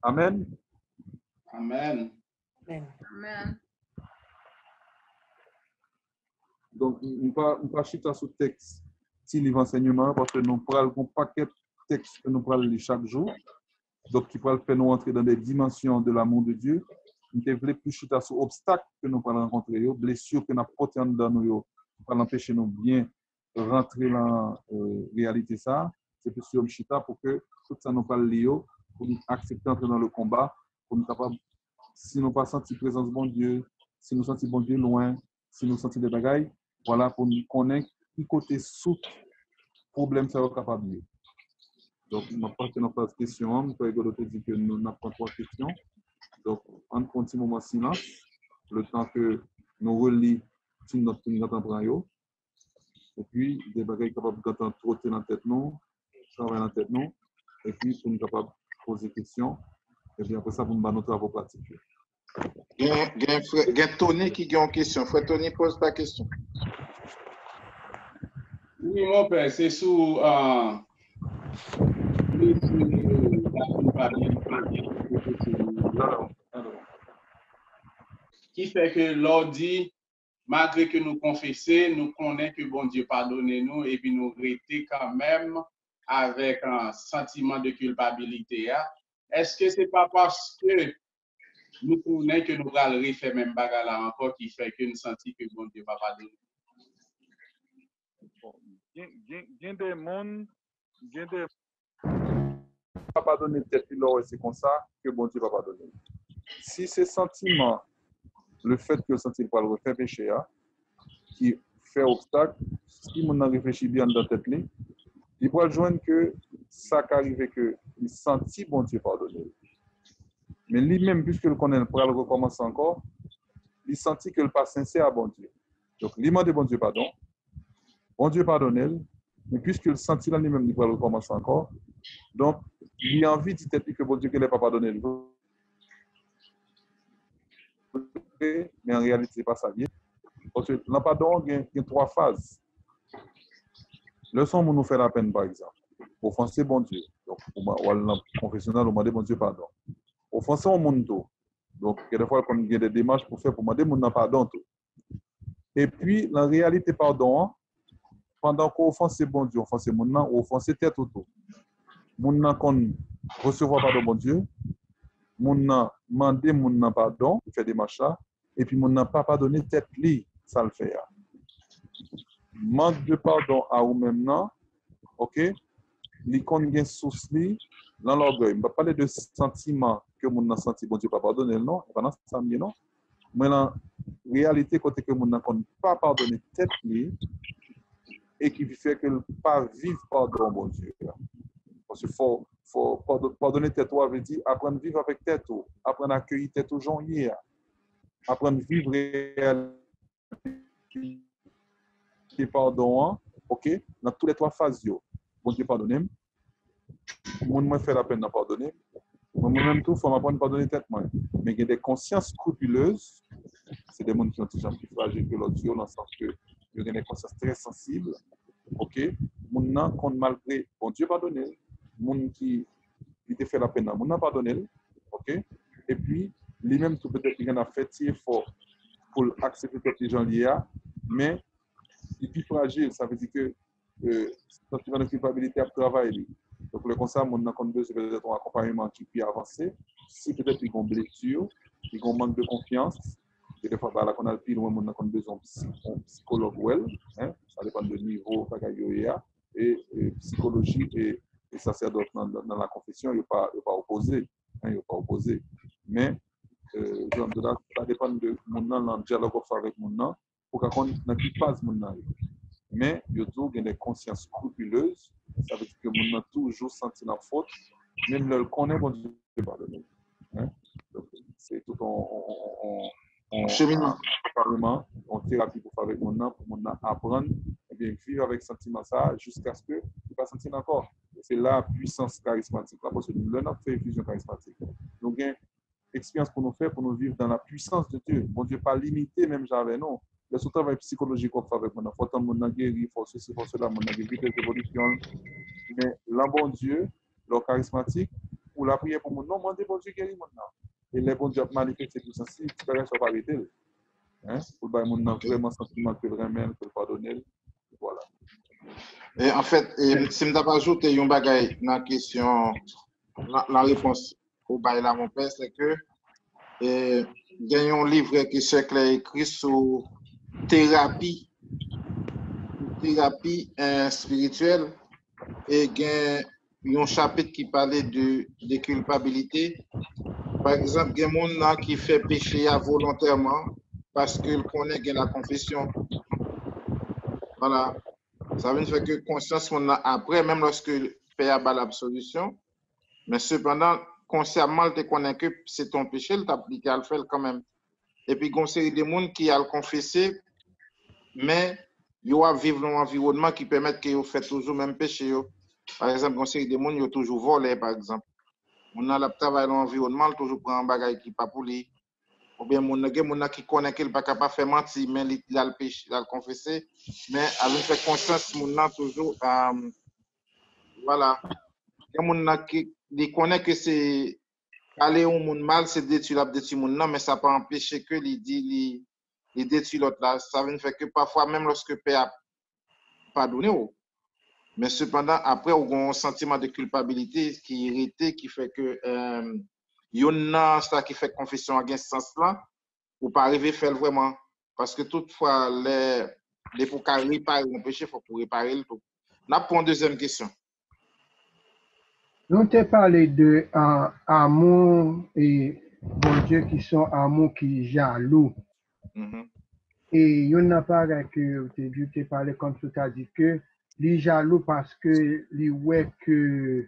Amen. Amen. Amen. Donc, nous ne parlons pas chuter sur le texte, si livre enseignement, parce que nous parlons un paquet de textes que nous parlons lire chaque jour. Donc, qui pourrait faire nous entrer dans des dimensions de l'amour de Dieu. Nous devons plus chuter sur obstacles que nous pourrons rencontrer, blessures que nous portons dans nous, pour l'empêcher nous bien rentrer dans la réalité. Ça, c'est plus sur chuter pour que tout ça nous parle lire, pour nous accepter d'entrer dans le combat, pour nous capables, si nous pas senti la présence de bon Dieu, si nous sentons bon Dieu loin, si nous sentons des bagailles, voilà, pour nous connaître qui côté sous problème ça va capable. Donc, je pense que nous avons des questions. Nous pouvons dire que nous n'avons pas trois questions. Donc, on continue un moment de silence, le temps que nous relisons notre temps. Et puis, des bagailles capables de trotter dans la tête, nous, travailler dans la tête, nous, et puis, pour nous capables de poser des questions. Et puis, après ça, pour nous faire nos travaux pratiques. Il y a Tony qui a une question. Frère Tony, pose ta question. Oui, mon père, c'est sous qui fait que l'on dit, malgré que nous confessons, nous connaissons que bon Dieu pardonne nous et puis nous restons quand même avec un sentiment de culpabilité. Est-ce que ce n'est pas parce que nous connaissons que nous allons refaire même bagarre là encore qui fait que nous sentons que bon Dieu va pardonner? Il y a des mondes, va pas donner tête là, c'est comme ça que bon Dieu va pas donner. Si ces sentiments, le fait que le sentiment va le refaire péché, qui fait obstacle, si on a réfléchi bien dans la tête, il pourra joindre que ça arrive que il sentit bon Dieu pardonner. Mais lui-même, puisque le connaît, pour le recommencer encore, il sentit que le pas sincère à bon Dieu. Donc, il demande bon Dieu pardon. Bon Dieu pardonne, mais puisque le sentit là lui-même, il pourra le recommencer encore. Donc, il a envie de dire que bon Dieu ne l'a pas pardonné. Mais en réalité, ce n'est pas ça. Parce que le pardon, il y a trois phases. Le son nous fait la peine, par exemple. Offenser bon Dieu. Donc, ou dans le confessionnal, on demande bon Dieu pardon. Offenser au monde. Donc, quelquefois, quand il y a des démarches pour faire, pour demander mon pardon. Et puis, la réalité, pardon, pendant qu'on offense bon Dieu, offenser mon nom, ou offenser tête autour. Mon nom qu'on recevoir pardon bon Dieu, mon nom demander mon nom pardon, faire des marches, et puis mon nom pas pardonner tête li, ça le fait. Manque de pardon à ou même non, ok? Li qu'on gagne souci dans l'orgueil. Je ne vais pas parler de sentiments que mon nom senti bon Dieu pas pardonner non, pendant ça non. Mais la réalité côté que mon nom pas pardonner tête li et qui fait que ne pas vivre pardon bon Dieu. Parce qu'il faut pardonner tête ou veut dire apprendre à vivre avec tête ou apprendre à accueillir tête ou journée. Apprendre à vivre et pardon, ok, dans toutes les trois phases. Bon Dieu pardonner. Mon moi fait la peine de pardonner. Moi-même tout, il faut m'apprendre à pardonner tête moi. Mais il y a des consciences scrupuleuses. C'est des gens qui ont déjà plus fragiles que l'autre, dans le sens que il y a des consciences très sensibles. Ok, mon nom compte malgré bon Dieu pardonner. Mon qui te fait la peine, mon nom pardonner. Ok, et puis lui-même tout peut-être qu'il en a fait si fort pour accepter que les gens liés, mais il est plus fragile. Ça veut dire que sentiment de culpabilité à travailler. Donc le conseil, mon nom compte besoin peut-être un accompagnement qui peut avancer. Si peut-être ils ont blessure, ils ont manque de confiance. Des fois, là, qu'on a le pire, on a besoin d'un psychologue, hein, ça dépend du niveau et psychologie et sacerdoce dans la confession, il n'y a pas opposé. Hein, pas opposé. Mais ça dépend de mon nom, le dialogue avec mon nom, pour qu'on n'a plus pas mon nom. Mais il y a toujours des consciences scrupuleuses, ça veut dire que mon nom toujours senti la faute, même le connaît, bon Dieu, pardonner. Hein? C'est tout parlement, en thérapie pour faire avec mon nom, pour mon nom apprendre, et bien vivre avec sentiment ça jusqu'à ce que je ne pas sentir encore. C'est la puissance charismatique, là, parce que nous avons fait fusion charismatique. Donc, il y a une expérience pour nous faire, pour nous vivre dans la puissance de Dieu. Mon Dieu, pas limité, même j'avais non. Le sous-travail psychologique qu'on fait avec mon enfant, tant mon guéri, il faut ceci, il faut cela, mon guéri, des évolutions. Mais là, bon Dieu, le charismatique, ou la prière pour mon nom, mon bon Dieu guérit mon nom. Et les bons dieux manifestent tout ça, si tu peux rester pas arrêter. Hein? Pour que mon nom vraiment sentiment que vraiment, que pardonner. Voilà. Et en fait, si je dois ajouter une bagaille dans la question, la réponse au bail là, mon père, c'est que il y a un livre qui est écrit sur thérapie spirituelle et il y a un chapitre qui parlait de culpabilité. Par exemple, il y a des gens qui fait pécher volontairement parce qu'ils connaissent la confession. Voilà. Ça veut dire que conscience, après, même lorsque le père a la solution, mais cependant, consciemment, tu connais que c'est ton péché, tu appliques à le faire quand même. Et puis, il y a une série de gens qui a le confessé, mais ils vivent dans un environnement qui permet qu'ils fassent toujours le même péché. Par exemple, il y a une série de gens qui ont toujours volé, par exemple. On a le travail dans l'environnement, toujours prend un bagage qui n'est pas pour lui. Ou bien, il y a des gens qui connaissent qu'il n'est pas capable de faire mentir, mais il a le péché, il a le confessé. Mais avec fait conscience, il a toujours. Voilà. Il y a des gens qui connaissent que c'est aller au monde mal, c'est détruire le monde, mais ça n'a pas empêché que il détruit l'autre là. Ça veut dire que parfois, même lorsque le Père a pardonné, mais cependant, après, on a un sentiment de culpabilité qui est irrité, qui fait que il y a ça qui fait confession à ce sens-là, ou pas arriver à faire vraiment. Parce que toutefois, pour réparer un péché, il faut réparer le tout. On pour une deuxième question. Nous t'ai parlé de amour et bon Dieu qui sont amour qui jaloux. Et il y en a pas que tu t'es parlé comme tu as dit que les jaloux parce que les ouais que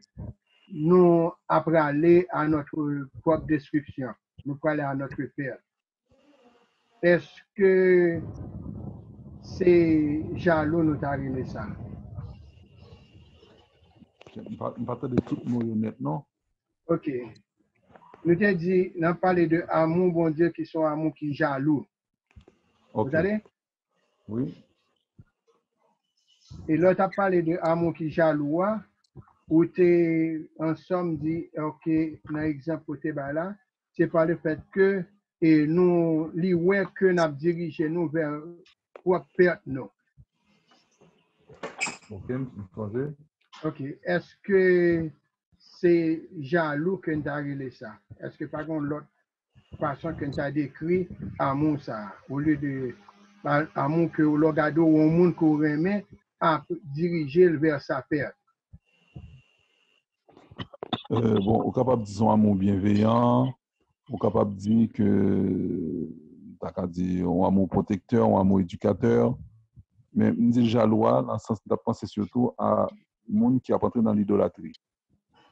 nous après aller à notre propre destruction, nous aller à notre père. Est-ce que c'est jaloux nous arrivé ça? Je ne parle pas de tout le monde, non? Ok. Nous t'ai dit, nous parlé de amour, bon Dieu, qui sont amour qui jaloux. Okay. Vous allez? Oui. Et là, tu as parlé de amour qui jaloux, où tu en somme dit, ok, dans l'exemple que tu là, c'est par le fait que et nous, les ouais que nous avons dirigé nous vers pour perdre nous. Ok, ok. Est-ce que c'est jaloux que nous avons réglé ça? Est-ce que par contre, l'autre façon que nous avons décrit amour ça, au lieu de amour que l'on regarde ou un monde qu'on remet à diriger vers sa perte? Bon, on est capable de dire un amour bienveillant, on est capable de dire que t'as dit un amour protecteur, un amour éducateur, mais on dit jaloux dans le sens de penser surtout à monde qui a entré dans l'idolâtrie.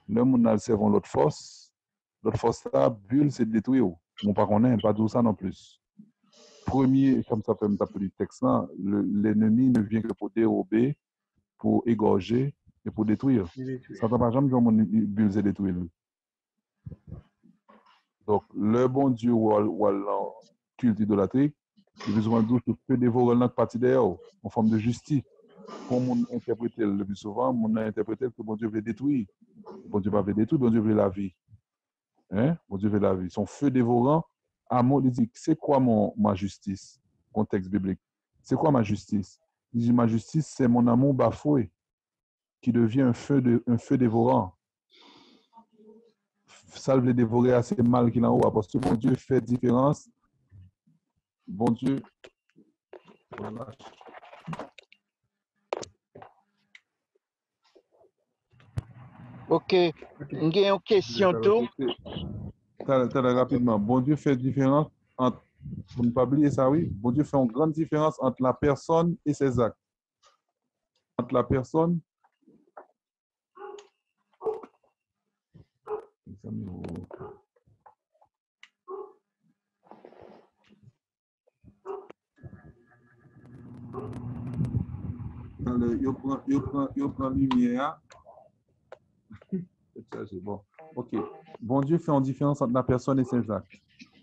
Le monde a servi l'autre force là, bulle, c'est détruire. On pas connaît, pas tout ça non plus. Premier, comme ça peut me taper le texte là, l'ennemi ne vient que pour dérober, pour égorger et pour détruire. Ça ne va jamais dire mon bulle, c'est détruire. Donc, le bon Dieu ou le culte idolâtrique, il a besoin de tout que dévorer notre partie d'ailleurs, en forme de justice. Comme on interprète le plus souvent, on a interprété que bon Dieu veut détruire. Bon Dieu ne veut pas détruire, bon Dieu veut la vie. Hein? Bon Dieu veut la vie. Son feu dévorant, amour, il dit, c'est quoi ma justice? Contexte biblique. C'est quoi ma justice? Il dit, ma justice, c'est mon amour bafoué, qui devient un feu dévorant. Ça veut dévorer assez mal qu'il en haut, parce que bon Dieu fait différence. Bon Dieu. Voilà. Ok. J'ai une question tout. Rapidement. Bon Dieu fait différence entre, pour ne pas oublier ça, oui. Bon Dieu fait une grande différence entre la personne et ses actes. Entre la personne. Il prend lumière. C'est bon. Ok. Bon Dieu fait une différence entre la personne et ses actes.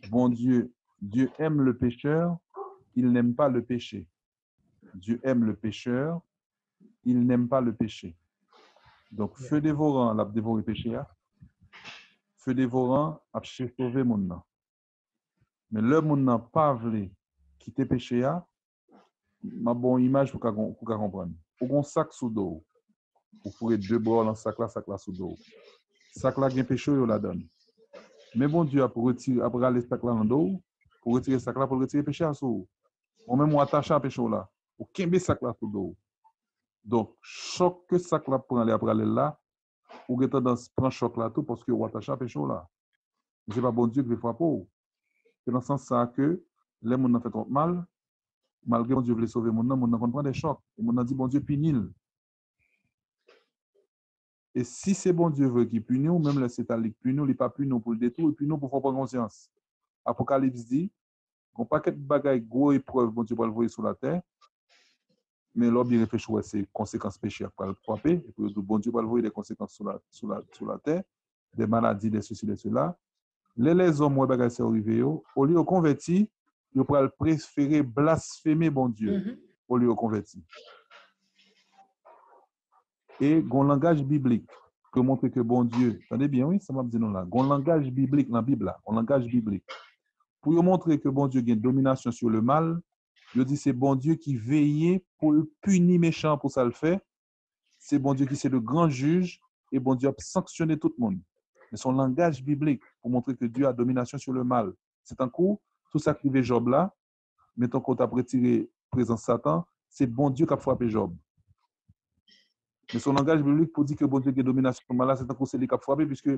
Bon Dieu, Dieu aime le pécheur, il n'aime pas le péché. Dieu aime le pécheur, il n'aime pas le péché. Donc, feu dévorant, l'a dévoré le péché. Feu dévorant, a sauvé mon nom. Mais le monde n'a pas voulu quitter le péché. Ma bonne image pour comprendre. Pour un sac sous dos, vous pourrez deux bords dans le sac là sous dos. Sac là, il y a un péché, il la donne. Mais bon Dieu, pour retirer, après aller sac là dans le dos, pour retirer sac là, pour retirer le péché à sous. On même attaché à péché là. Pour qu'il sac là sous dos. Donc, choc que sac là pour aller après aller là, ou que tendance prend choc là tout parce que vous attachez à péché là. C'est pas bon Dieu qui veut frapper. C'est dans ce sens ça que les gens ont fait trop mal, malgré bon Dieu veut sauver mon nom, mon nom prend des chocs. Et mon nom dit bon Dieu punit. Et si c'est bon Dieu veut qu'il punit, ou même le satanique punit, il n'est pas puni pour le détour, il punit pour faire prendre conscience. Apocalypse dit, qu'on paquet de bagailles, gros épreuves, bon Dieu va le voir sur la terre, mais l'homme il réfléchit à ses conséquences péchées pour le frapper, et puis bon Dieu va le voir des conséquences sur la terre, des maladies, des ceci, des cela. Les hommes, ouais, bagailles, c'est arrivé, au lieu de convertir, ils pourraient préférer blasphémer bon Dieu, au lieu de convertir. Et un langage biblique que montre que bon Dieu, attendez bien, oui, ça m'a dit non là, un langage biblique dans la Bible là, un langage biblique. Pour montrer que bon Dieu a une domination sur le mal, il dit c'est bon Dieu qui veillait pour le punir méchant pour ça le faire. C'est bon Dieu qui c'est le grand juge et bon Dieu a sanctionné tout le monde. Mais son langage biblique pour montrer que Dieu a domination sur le mal. C'est un coup, tout ça qui fait Job là, mettons qu'on a retiré présence Satan, c'est bon Dieu qui a frappé Job. Mais son langage biblique pour dire que bon Dieu qui a domination sur le mal, c'est un coup c'est lui qui a frappé, puisque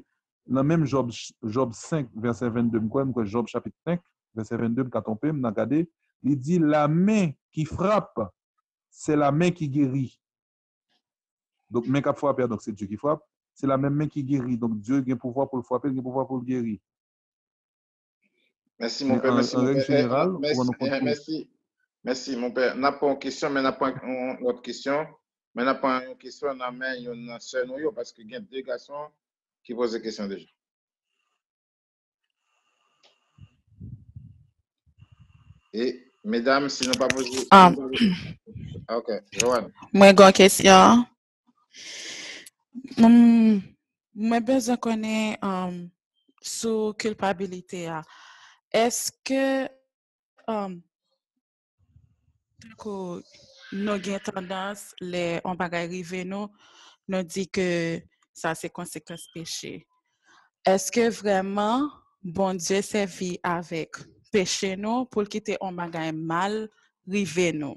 dans même Job 5, verset 22, Job chapitre 5, verset 22, quand on peut, on a regardé, il dit la main qui frappe, c'est la main qui guérit. Donc, main qui frappe, donc c'est Dieu qui frappe, c'est la même main qui guérit. Donc, Dieu a le pouvoir pour le frapper, il a le pouvoir pour le guérir. Merci, mon père. Merci, mon père. On n'a pas une question, mais on n'a pas une autre question. Mais on n'a pas une question, on a une seule, parce qu'il y a deux garçons qui posent des questions déjà. Et, mesdames, si nous pas posé. Ok, Joanne. Moi, j'ai une question. Moi, besoin connaître sur culpabilité. Est-ce que nous avons tendance, les on va arriver, nous dit que ça c'est conséquence péché. Est-ce que vraiment bon Dieu servi avec péché nous pour quitter un bagage mal rivé nous?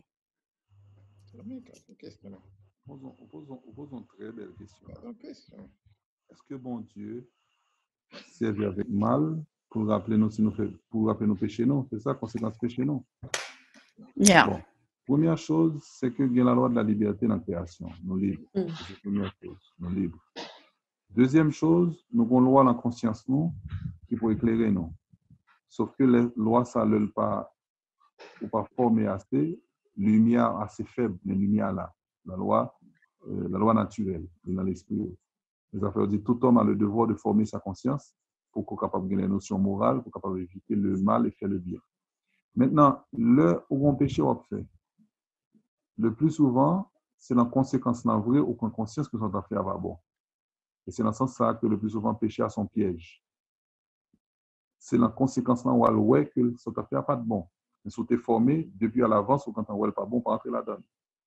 Posons une très belle question. Est-ce que bon Dieu servi avec mal pour rappeler nous si nous fait, pour rappeler nos péchés non? C'est ça conséquence péché non? Yeah. Bon. Première chose, c'est que il y a la loi de la liberté dans la création. Nous libres. C'est la première chose. Nous libres. Deuxième chose, nous avons une loi dans la conscience nous qui peut éclairer nous. Sauf que les lois, ça ne l'est pas, ou pas formé assez, lumière assez faible, mais lumière là. La loi naturelle, dans l'esprit. Les affaires disent tout homme a le devoir de former sa conscience pour qu'on soit capable de gagner les notions morales, pour qu'on soit capable d'éviter le mal et faire le bien. Maintenant, le où on péché, on fait. Le plus souvent, c'est la conséquence la vraie ou qu'on conscience que son affaire va bon. Et c'est dans ce sens que le plus souvent, péché a son piège. C'est la conséquence là où elle voit que son affaire n'a pas de bon. Mais si tu es formé, depuis à l'avance, ou quand tu n'as pas bon, pour entrer là-dedans.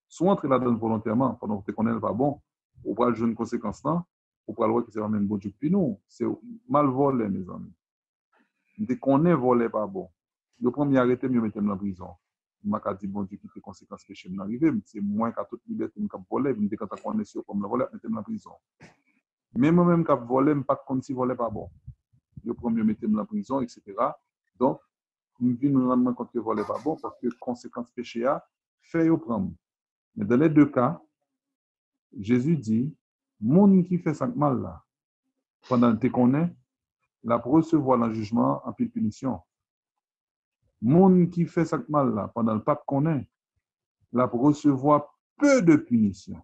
Soit entrer là-dedans volontairement, pendant que tu connais pas bon, ou pas jouer une conséquence là, ou pas le voir que c'est vraiment bon Dieu. Puis non, c'est mal volé, mes amis. Dès qu'on est volé pas bon, le premier arrêté, mieux mettre dans la prison. Je m'a dit, bon Dieu, qui fait conséquences péché m'arriver, c'est moins qu'à toute liberté, je me volé, je quand on est sûr comme le volé, mettre dans la prison. Même moi-même, quand je volé, je ne pas comme si volé pas bon. Le premier mettre dans la prison, etc. Donc, je viens me rendre compte que le volé pas bon parce que conséquences péché a fait au prendre. Mais dans les deux cas, Jésus dit, monde qui fait ça mal là, pendant que tu connais, la recevoir le jugement en pile punition. Monde qui fait ça mal là, pendant le pape connaît, la recevoir peu de punition.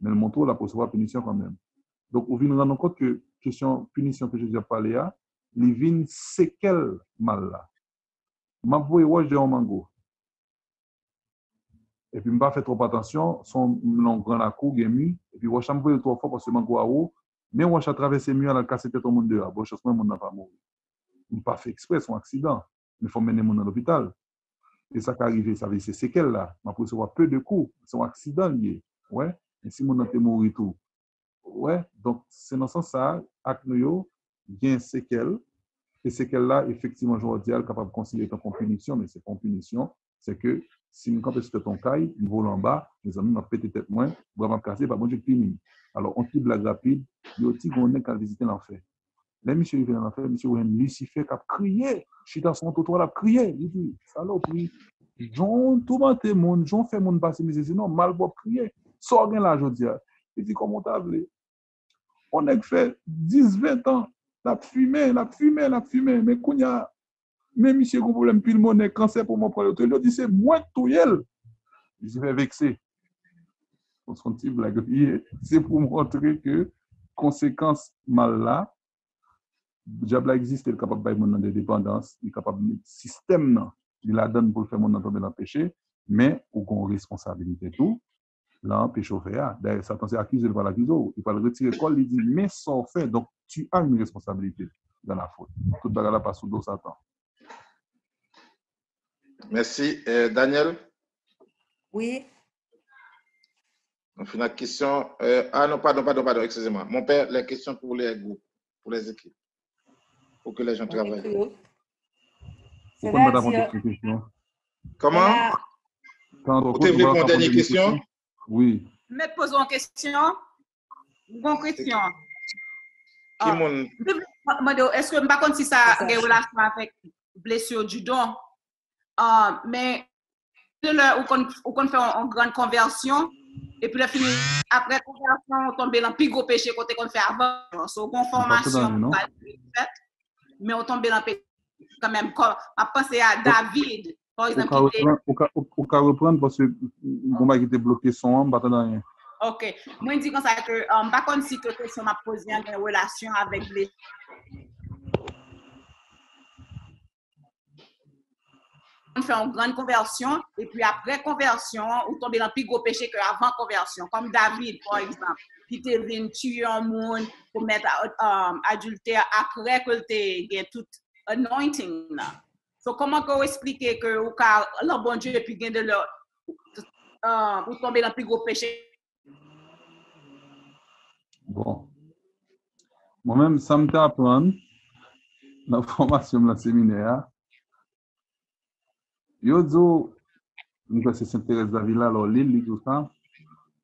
Mais le montre la recevoir punition quand même. Donc, on vient nous rendre compte que question punition que Jésus a parlé là, il vient séquelle mal là. Ma voix de mango. et puis je pas fait trop attention, son grand la cour, gemi, et puis je suis trop fort parce que je suis haut, mais je suis traversé mieux à la casse tête au monde dehors. Bon, je suis pas mourir. Je n'ai pas fait exprès, c'est un accident. Il faut mener mon à l'hôpital. Et ça qui arrive, ça veut dire c'est séquelles là. Je peux recevoir peu de coups. C'est un accident lié. Ouais. Et si mon a mort tout. Ouais. Donc, c'est dans ce sens ça, avec nous, il y a un séquelles. Et séquelles-là, effectivement, je dis, capable de considérer comme punition, mais c'est pas une punition. C'est que si nous campons sur ton caille, nous volons en bas, les amis m'ont pété tête moins, vraiment cassé, pas bon Dieu fini. Alors, on tire blague rapide, il y a aussi qu'on est qu'à visiter l'enfer. Là, monsieur il vient dans l'enfer, monsieur Lucifer qui a crié, je suis dans son trottoir, il a crié, il dit, saloperie, Jean, tout le monde, Jean fait mon passer, mais sinon, mal pour crier. Sors bien là, je dis, il dit, comment t'as appelé? On a fait 10, 20 ans. La fumée, mais quand il y a, même monsieur, qu'on problème, puis le monde est cancer pour mon problème, il dit, c'est moi tout yel. Il s'est fait vexer. On se dit, c'est pour montrer que, conséquence mal là, le diable existe, il est capable de faire mon indépendance, il est capable de système, il la donne pour faire mon tomber dans le péché, mais il a une responsabilité tout. Là, péché au fait. D'ailleurs, Satan s'est accusé, il va l'accuser, il va le retirer l'école, il dit, mais sans fait, donc tu as une responsabilité dans la faute. Tout le monde passe sous dos Satan. Merci. Daniel? Oui. On fait la question. Non, pardon, excusez-moi. Mon père, les questions pour les groupes, pour les équipes, pour que les gens travaillent. Pourquoi ne pas répondre aux questions? Comment? Vous voulez répondre à la dernière question? Oui. Mais posons une question. Bonne question. Est-ce que je ne sais pas si ça a une relation avec blessure du don? Mais on fait une grande conversion et puis après conversion, on tombe dans le plus gros péché qu'on fait avant. So, conformation, mais on tombe dans le péché quand même. On pense à David, par exemple. On peut reprendre parce que mon mec était bloqué son homme, pas dans rien. Ok. Moi, je dis comme ça que, par contre, si que question m'a posé en relation avec les. On fait une grande conversion et puis après conversion, on tombe dans le plus gros péché qu'avant conversion. Comme David, par exemple, qui était venu tuer un monde pour mettre adultère après que tu aies tout anointing. So, comment vous expliquez que le bon Dieu et puis gain de leur pour tomber dans le plus gros péché? Bon. Moi-même, ça me t'apprendre dans la formation de la séminaire. Yo dis, c'est Sainte-Thérèse d'Avila, alors l'île, tout ça.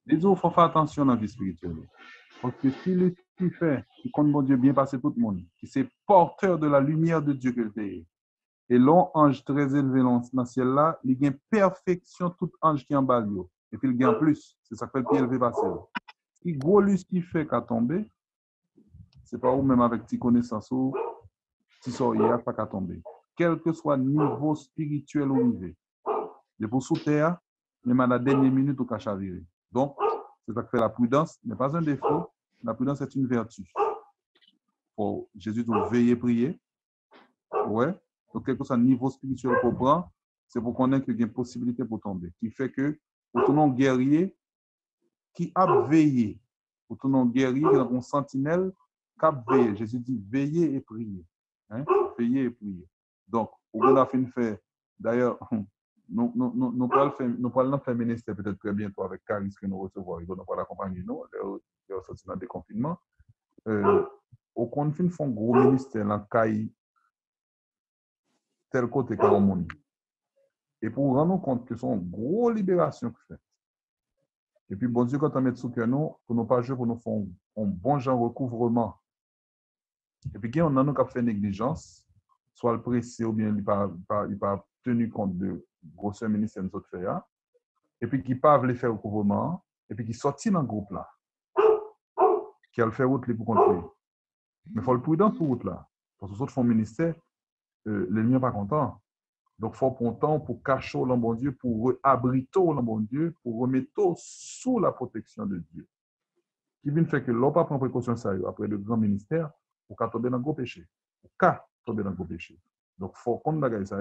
Il faut faire attention dans la vie spirituelle. Parce que si le qui fait, qui compte bon Dieu bien passer tout le monde, qui c'est porteur de la lumière de Dieu que le pays. Et l'on ange très élevé dans le ciel là, il y a une perfection tout ange qui est en bas. Et puis il y a en plus, c'est ça que fait le pied élevé passer. Si gros lui qui fait qu'à tomber, c'est pas ou même avec tes connaissances ou tes soeurs pas qu'à tomber. Quel que soit le niveau spirituel ou niveau. De pour sous terre, même à la dernière minute, au cache à virer. Donc, c'est ça que fait la prudence, n'est pas un défaut. La prudence est une vertu. Pour Jésus doit veiller, prier. Ouais. Donc, quel que soit le niveau spirituel qu'on prend, c'est pour qu'on ait une possibilité pour tomber. Qui fait que, pour tout non guerrier, qui a veillé, pour tout non guerrier, qui a un sentinelle, qui a veillé. Jésus dit veiller et prier. Hein? Veiller et prier. Donc, on a fait, d'ailleurs, nous allons faire ministère peut-être très bientôt avec Caris que nous recevons. Ils vont nous accompagner, nous, les sorties dans le déconfinement. Au confine font gros ministère dans le CAI, tel côté qu'au monde. Et pour rendre compte que c'est une grosse libération que fait. Et puis, bon Dieu, quand on met sous que nous, pour nous pas jouer, pour nous faire un bon genre recouvrement. Et puis, quand on a nous fait négligence, soit le pressé ou bien il pas tenu compte de grosseur ministère de notre fait, et puis qui pas les faire recouvrement, et puis qui sortit dans le groupe là, qui a le fait route pour continuer. Mais il faut le prudent pour route là. Parce que les autres font ministère, l'ennemi n'est pas content. Donc, il faut prendre le temps pour cacher le bon Dieu, pour abriter le bon Dieu, pour remettre sous la protection de Dieu. Qui vient faire que l'on pas prendre précaution sérieux après le grand ministère, pour qu'à tomber dans le gros péché. Pour qu'à tomber dans le gros péché. Donc, il faut qu'on bagaille ça.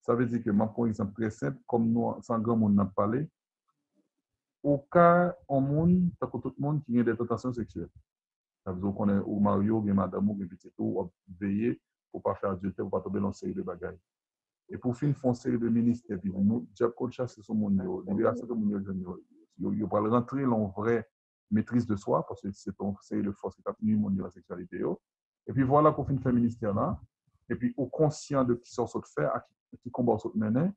Ça veut dire que, par exemple, très simple, comme nous, sans grand monde n'a parlé, aucun monde, tout le monde qui a des tentations sexuelles. Ça veut dire qu'on est au Mario, et madame, ou petit tout, veiller pour ne pas faire adultère, pour ne pas tomber dans une série de bagages. Et pour finir, une série de ministères, puis nous, Jack Coach, c'est son monde, libération de monde, il va rentrer dans une vraie maîtrise de soi, parce que c'est une série de force qui a tenu le monde de la sexualité. Et puis voilà qu'on finit faire ministère là, et puis au conscient de qui sort de faire, qui combat sur le mener,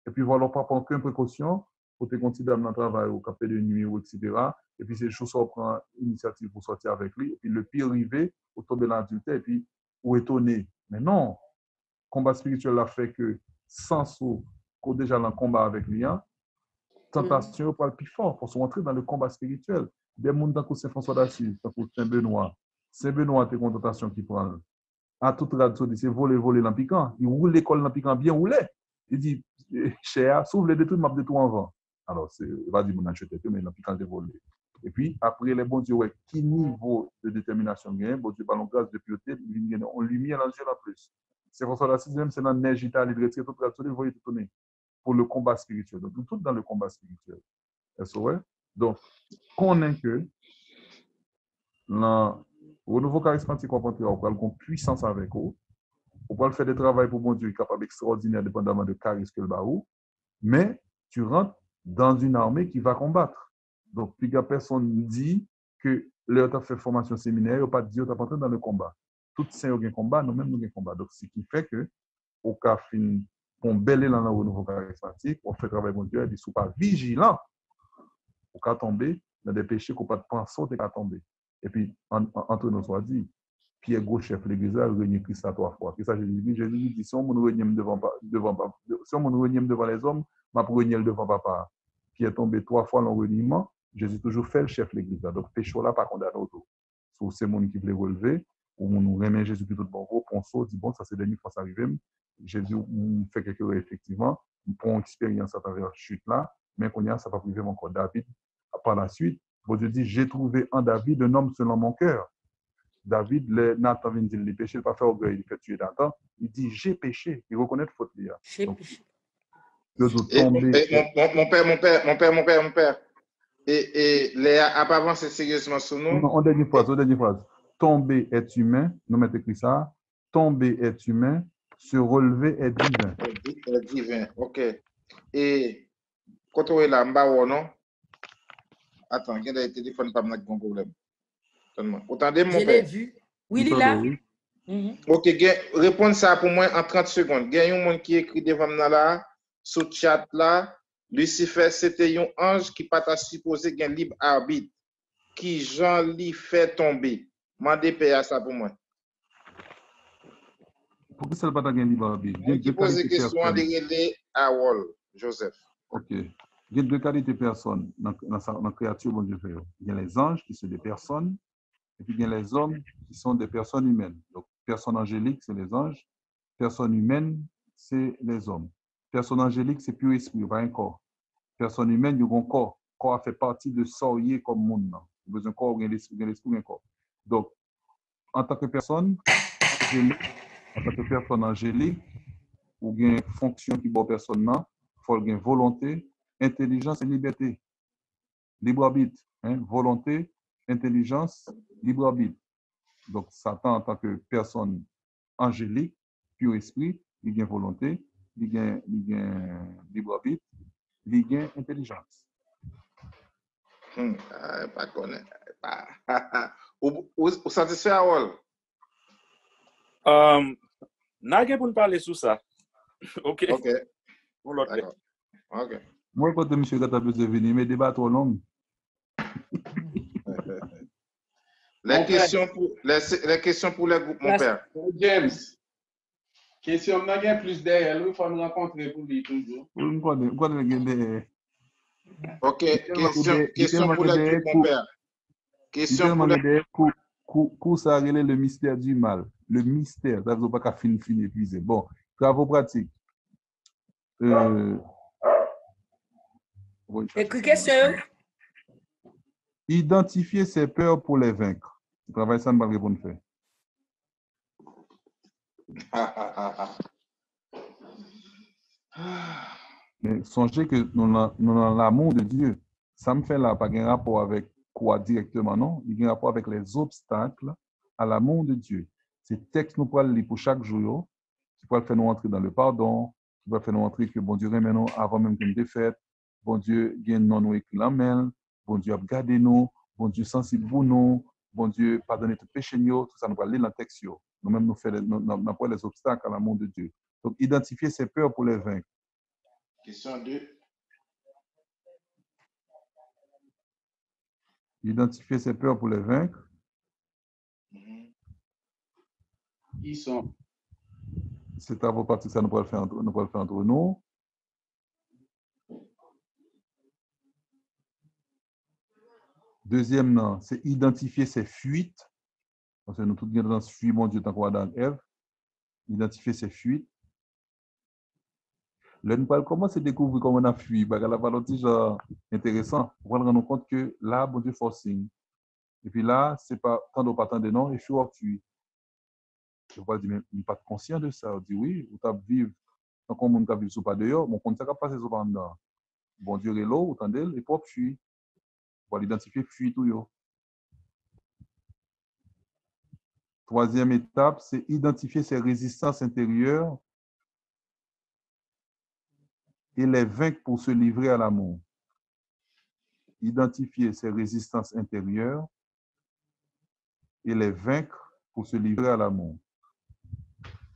et puis voilà, on ne prend aucune précaution pour te considérer dans le travail, au café de nuit, etc. Et puis c'est chose qu'on prend initiative pour sortir avec lui, et puis le pire arrivé, au tomber dans l'adultère, et puis ou étonné. Mais non, combat spirituel a fait que sans saut, qu'on déjà dans le combat avec lui, tentation pas le plus fort pour se rentrer dans le combat spirituel. Des gens dans Saint-François d'Assise, dans Saint-Benoît. Saint-Benoît, c'est une tentation qui prend. À toute radio, c'est voler dans piquant. Il roule l'école dans piquant bien roulé. Il dit, cher, s'ouvre les détruits, m'a détruit en vent. Alors, il va dire, mon acheté, mais dans piquant de voler. Et puis, après, les bons dieux, ouais, qui niveau de détermination gagne, bon Dieu, ballon grâce de piloter, on lui met dans Dieu en plus. Saint-François d'Assise, même, c'est dans la neige italienne, il retire toute la radio, il voyait tout tourner. Pour le combat spirituel. Donc, tout dans le combat spirituel. Est-ce vrai? Donc, qu'on est que au nouveau charismatique, on va avoir une puissance avec vous. On peut faire des travaux pour mon Dieu, capable extraordinaire, dépendamment de charisme que le baou. Mais tu rentres dans une armée qui va combattre. Donc, puis personne dit que leur tu as fait formation séminaire, ou pas dit que tu as entré dans le combat. Tout c'est un combat, nous-mêmes nous un combat. Donc, ce qui fait que, au cas fin, on belle dans le nouveau charismatique, on fait travail mon Dieu, il dit, si pas vigilant, on peut tomber dans des péchés qu'on ne peut pas penser, on peut tomber. Et puis, entre nous, soit dit, Pierre gros chef l'église, il réunit Christ à 3 fois. Et ça, Jésus dit, si on me réunit devant les hommes, je vais réunir devant papa. Pierre tombé 3 fois dans le réuniment, Jésus toujours fait le chef l'église. Donc, péché là, pas condamné autour. C'est le monde qui voulait relever, ou on remet Jésus plutôt de bon gros, on dit, bon, ça c'est dernière fois ça arrive. Jésus fait quelque chose, effectivement, on prend expérience à travers la chute là, mais qu'on y a, ça va priver encore David. Par la suite, bon Dieu dit, j'ai trouvé en David un homme selon mon cœur. David, Nathan vient dire, il péché, il n'a pas fait orgueil, il fait tuer Nathan. Il dit, j'ai péché, il reconnaît la faute. Donc, mon père. Et Léa a pas avancé sérieusement sur nous. Non, en dernière phrase. Tomber est humain, nous mettons écrit ça. Tomber est humain, se relever est divin. Est divin, ok. Et quand on est là, non? Attends, il y a des téléphones pas de bon problème. Vous entendez, mon père? Je l'ai vu. Oui, il est là. Ok, répondre ça pour moi en 30 secondes. Il y a un monde qui écrit devant moi là, sur le chat là. Lucifer, c'était un ange qui pas supposé un libre arbitre, qui Jean lui fait tomber. Mandez payer ça pour moi. Pourquoi ça ne pas un libre arbitre? Qui pose des questions à délai à Wall, Joseph. Ok. Il y a deux qualités de personnes dans la créature, bon Dieu fait. Il y a les anges qui sont des personnes, et puis il y a les hommes qui sont des personnes humaines. Donc, personnes angéliques, c'est les anges. Personnes humaines, c'est les hommes. Personne angélique, c'est pur esprit, pas un corps. Personne humaine, il y a un corps. Le corps fait partie de ça comme monde. Il y a besoin d'un corps, il y a l'esprit, un corps. Donc, en tant que personne angélique, ou il y a une fonction qui est personne, il faut avoir volonté, intelligence et liberté. Libre arbitre. Volonté, intelligence, libre arbitre. Donc, Satan, en tant que personne angélique, pur esprit, il y a volonté, il y a libre arbitre, il y a intelligence. Pas connaître. Ou satisfait à Wall? N'a pour nous parler sur ça. Ok. Pour l'autre. Ok. Moi, quand M. Gatabe est venu, mais débat trop long. Les questions pour les groupes, mon père. James. Question, on a plus derrière lui, il faut nous rencontrer pour lui toujours. Ok, question pour les groupes, mon père. Question pour les groupes. Coup, ça a révélé le mystère du mal. Le mystère, ça ne veut pas qu'à finir épuisé. Bon, travaux pratiques. Question. Identifier ses peurs pour les vaincre. Le travail, ça ne va pas répondre faire. Mais songez que nous avons l'amour de Dieu. Ça me fait là, pas un rapport avec quoi directement, non? Il y a un rapport avec les obstacles à l'amour de Dieu. Ces textes nous parlent pour chaque jour, qui peuvent faire nous entrer dans le pardon, qui peuvent faire nous entrer que bon Dieu remet nous avant même qu'une défaite, bon Dieu gagne non nous écrit la main, bon Dieu a gardé nous, bon Dieu sensible pour nous, bon Dieu pardonne tout péché nous, tout ça nous va lire dans le texte. Nous-mêmes nous faisons les obstacles à l'amour de Dieu. Donc identifier ses peurs pour les vaincre. Question 2. Identifier ses peurs pour les vaincre. Qui sont? C'est à vos parties, ça nous peut le faire entre nous. Deuxième, c'est identifier ses fuites. Parce que nous tous dans ce fuite, mon Dieu, tant qu'on dans Ève. Identifier ses fuites. Là, nous parlons comment c'est découvrir comment on a fui. Bah, la valeur déjà intéressant. On va rendre compte que là, bon Dieu, forcing. Et puis là, c'est pas tant ou pas tant de non, et je suis fui. Je vais dire, mais pas conscient de ça. On dit oui, vous avez vivre, tant qu'on monde vivre sous pas dehors, mon compte ça va passer sous pas dedans. Bon Dieu est là, vous entendez, et propre fuit. On va l'identifier fuit tout yo. Troisième étape, c'est identifier ses résistances intérieures et les vaincre pour se livrer à l'amour. Identifier ses résistances intérieures et les vaincre pour se livrer à l'amour.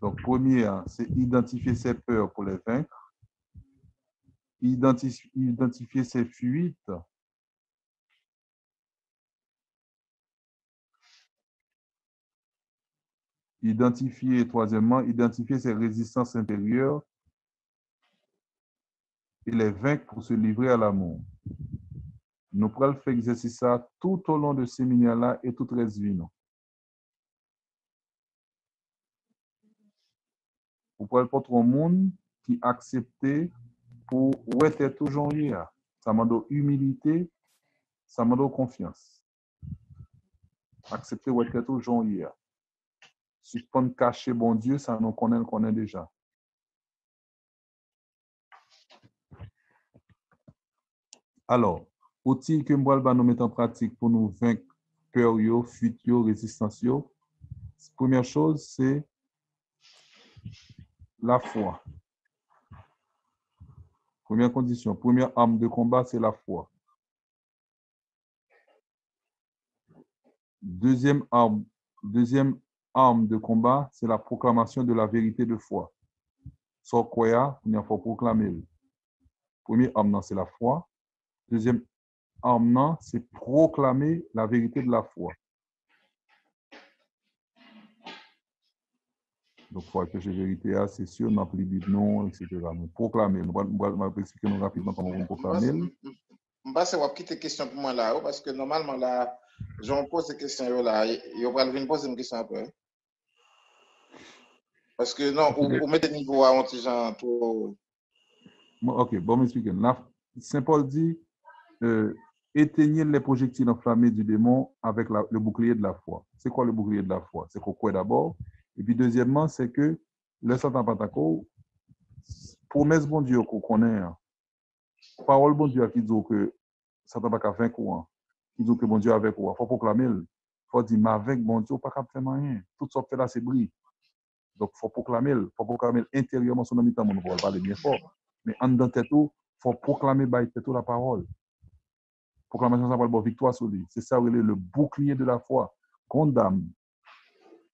Donc, premier, c'est identifier ses peurs pour les vaincre. Identifier ses fuites. Troisièmement, identifier ses résistances intérieures et les vaincre pour se livrer à l'amour. Nous pourrons faire exercice ça tout au long de ce séminaire-là et toute reste vie. Vous pouvez pas trop monde qui accepte pour être toujours hier. Ça demande humilité, ça demande confiance. Accepter être toujours hier. Suspendre cacher bon Dieu, ça nous connaît déjà. Alors, outils que nous allons mettre en pratique pour nous vaincre peur, fuite, résistance. Première chose, c'est la foi. Première condition, première arme de combat, c'est la foi. Deuxième arme de combat, c'est la proclamation de la vérité de foi. Sans quoi, il faut proclamer. Première arme, c'est la foi. Deuxième arme, c'est proclamer la vérité de la foi. Donc, il faut que la vérité, c'est sûr, on a plus de non, etc. Mais proclamer, nous allons expliquer rapidement comment on proclamer. Je vais quitter la question pour moi là, parce que normalement, là, je me pose des questions là, et on va venir poser une question après. Parce que non, on met des niveaux à anti-gens trop. Ok, bon, m'expliquer. Saint Paul dit éteignez les projectiles enflammés du démon avec le bouclier de la foi. C'est quoi le bouclier de la foi? C'est quoi d'abord? Et puis, deuxièmement, c'est que le Satan Pataco, promesse bon Dieu qu'on connaît, parole bon Dieu qui dit que Satan pas qu'à faire quoi, qui dit que bon Dieu avec quoi, il faut proclamer, il faut dire, mais avec bon Dieu, pas qu'à faire rien. Tout ça fait là, c'est bris. Donc, il faut proclamer intérieurement son ami, on va parler bien fort. Mais en dedans tête tout, il faut proclamer la parole. Proclamation, ça va le victoire sur lui. C'est ça, le bouclier de la foi. Condamne,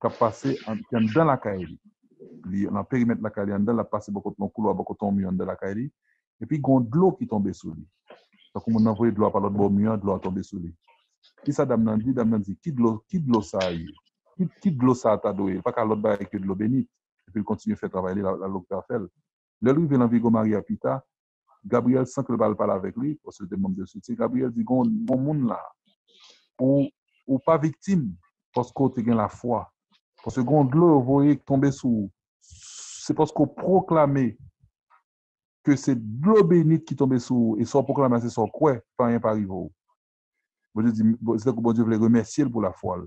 qui a passé dans la caille. Dans le périmètre de la caille, il a passé beaucoup de couloir, beaucoup de mur dans la caille. Et puis, il y a de l'eau qui tombe sur lui. Donc, on a envoyé de l'eau par l'autre mur, de l'eau a tombé sur lui. Qui ça, Damnan dit, qui de l'eau ça y est? Qui de l'eau ça t'a doué? Pas qu'à l'autre bail que de l'eau bénite. Et puis, il continue à faire travailler la l'eau que fait. Le lui vient en Vigo Maria Pita. Gabriel, sans que le parle avec lui, pour se demander de soutien, Gabriel dit, bon monde là, ou pas victime, parce qu'on a la foi. Parce que quand l'eau, vous voyez tomber sous, c'est parce qu'on proclamait que c'est de l'eau bénite qui tombe sous, et sans proclamer, c'est sans quoi, pas rien par arriver. C'est que bon Dieu voulait remercier pour la foi.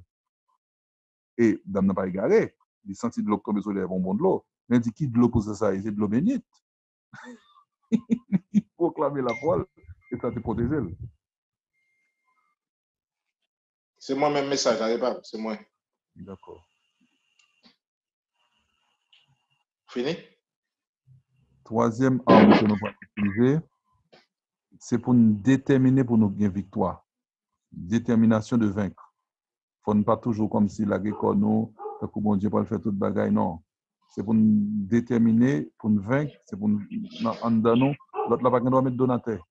Et, dame n'a pas égaré, il sentit de l'eau tomber sur les bonbons de l'eau. Mais il dit, qui de l'eau pour ça? C'est de l'eau bénite. Il proclamait la foi et ça te protégeait. C'est moi-même message, n'arrive pas, c'est moi. D'accord. Fini? Troisième arme que nous pouvons utiliser, c'est pour nous déterminer pour nous gagner victoire. Détermination de vaincre. Il ne faut pas toujours comme si la guerre nous, que bon Dieu peut faire toute bagaille, non. C'est pour nous déterminer, pour nous vaincre, c'est pour nous, en nous, l'autre là, doit mettre donateur.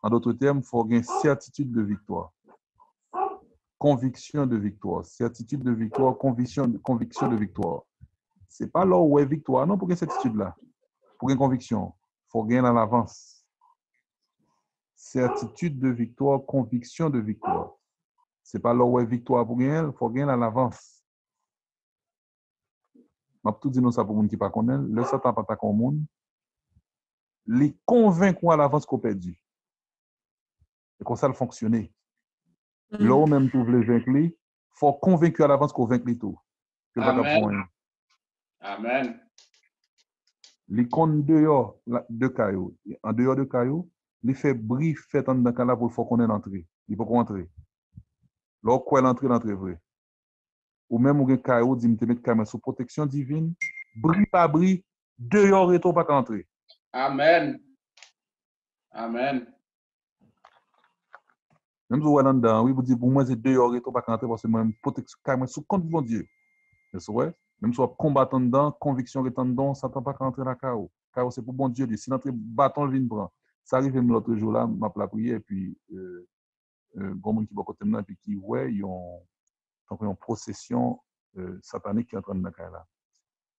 En d'autres termes, il faut gagner certitude de victoire. Conviction de victoire. Certitude de victoire, conviction de victoire. Ce n'est pas là où est victoire, non, pour gagner certitude là. Pour gagner conviction, il faut gagner à l'avance. Certitude de victoire, conviction de victoire. Ce n'est pas là où est victoire pour gagner, il faut gagner à l'avance. Je vais tout dire ça pour les gens qui ne connaissent pas. Le Satan pas attaquer le monde. Les convaincre à l'avance qu'on perdu. Et comme ça, le fonctionner. Là où même tu veux vaincre, il faut convaincre à l'avance qu'on vaincre tout. Amen. Amen. Les comptes dehors de Caillou, en dehors de Caillou, il fait brief fait en dans là pour faut qu'on ait l'entrée. Il faut qu'on entre. Là quoi l'entrée vrai. Ou même ou Caillou dit me mettre caméra sous protection divine, bris pas bris, dehors et tout pas entrer. Amen. Amen. Même si vous êtes dedans, oui, vous dites pour moi c'est dehors et tout pas entrer parce que moi protection caméra sous compte bon Dieu. C'est vrai. Même si vous combattant dedans, conviction étant dedans, ça ne peut pas entrer dans le chaos. Chaos, c'est pour bon Dieu. Si notre bâton vient prendre, ça arrive l'autre jour là, m'a la prière, et puis, bon monde qui va côté maintenant, et puis qui, ouais, ils ont une procession satanique qui est en train de faire là.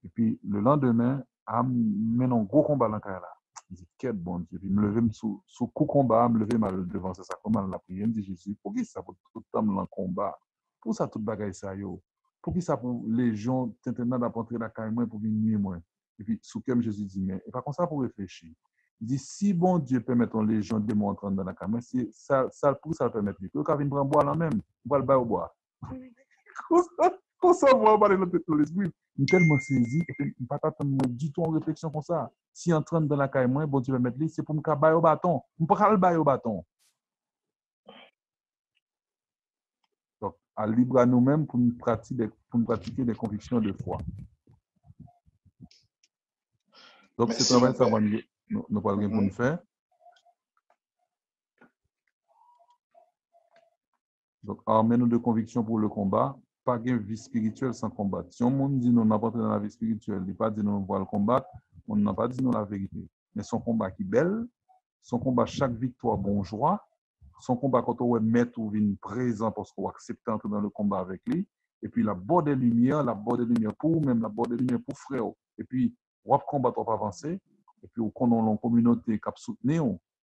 Et puis, le lendemain, je mène un gros combat dans le là. Je dis, quel bon Dieu. Puis, je me lève sous coup combat, je me lève mal devant ça, comment la prière. Je dis, Jésus, pour qui ça pour tout le temps dans le combat? Pour ça, tout le bagaille ça, yo. Pour qui ça pour les gens maintenant d'apporter la caille pour venir moi. Et puis, sous comme Jésus dit, mais et pas comme ça pour réfléchir. Il dit, si bon Dieu permet les gens de montrer dans la caille, ça pour ça permet. Pour qu'on vienne prendre boire là même, on va le bailler au bois. Pour ça, on va parler de l'esprit. Je suis tellement saisi que je ne suis pas du tout en réflexion comme ça. Si on traîne dans la caille, bon Dieu va mettre c'est pour me bailler au bâton. Je ne peux pas le bailler au bâton. Donc, à libre à nous-mêmes pour nous pratiquer des convictions de foi. Donc, c'est travail ça va nous parler pour nous faire. Donc, armez-nous de conviction pour le combat. Pas de vie spirituelle sans combattre. Si on dit nous n'avons pas dans la vie spirituelle, il n'a pas dit nous va le combattre, on n'a pas dit nous la vérité. Mais son combat qui est belle, son combat chaque victoire bon joie, son combat quand on mettre ou vient présent parce qu'on accepte d'entrer dans le combat avec lui, et puis la bord des lumières pour vous-même, la bord des lumières pour frère. Et puis, on va combattre, on va avancer, et puis on a une communauté qui a soutenu.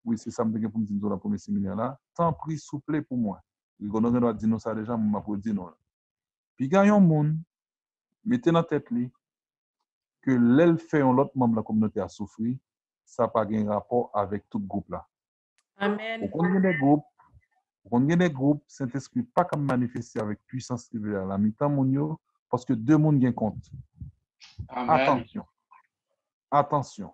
Oui, c'est ça que je pour me dire dans la première séminaire là. Tant pris, souple pour moi. Le gouvernement doit dire ça déjà, mais je dire non. Puis, gagnons le monde, mettez dans la tête que l'elle fait un autre membre de la communauté à souffrir, ça n'a pas un rapport avec tout groupe là. Amen. Quand il y a des groupes, Saint-Esprit pas comme manifester avec puissance révélée à la mi-temps, parce que deux mondes gagnent compte. Amen. Attention.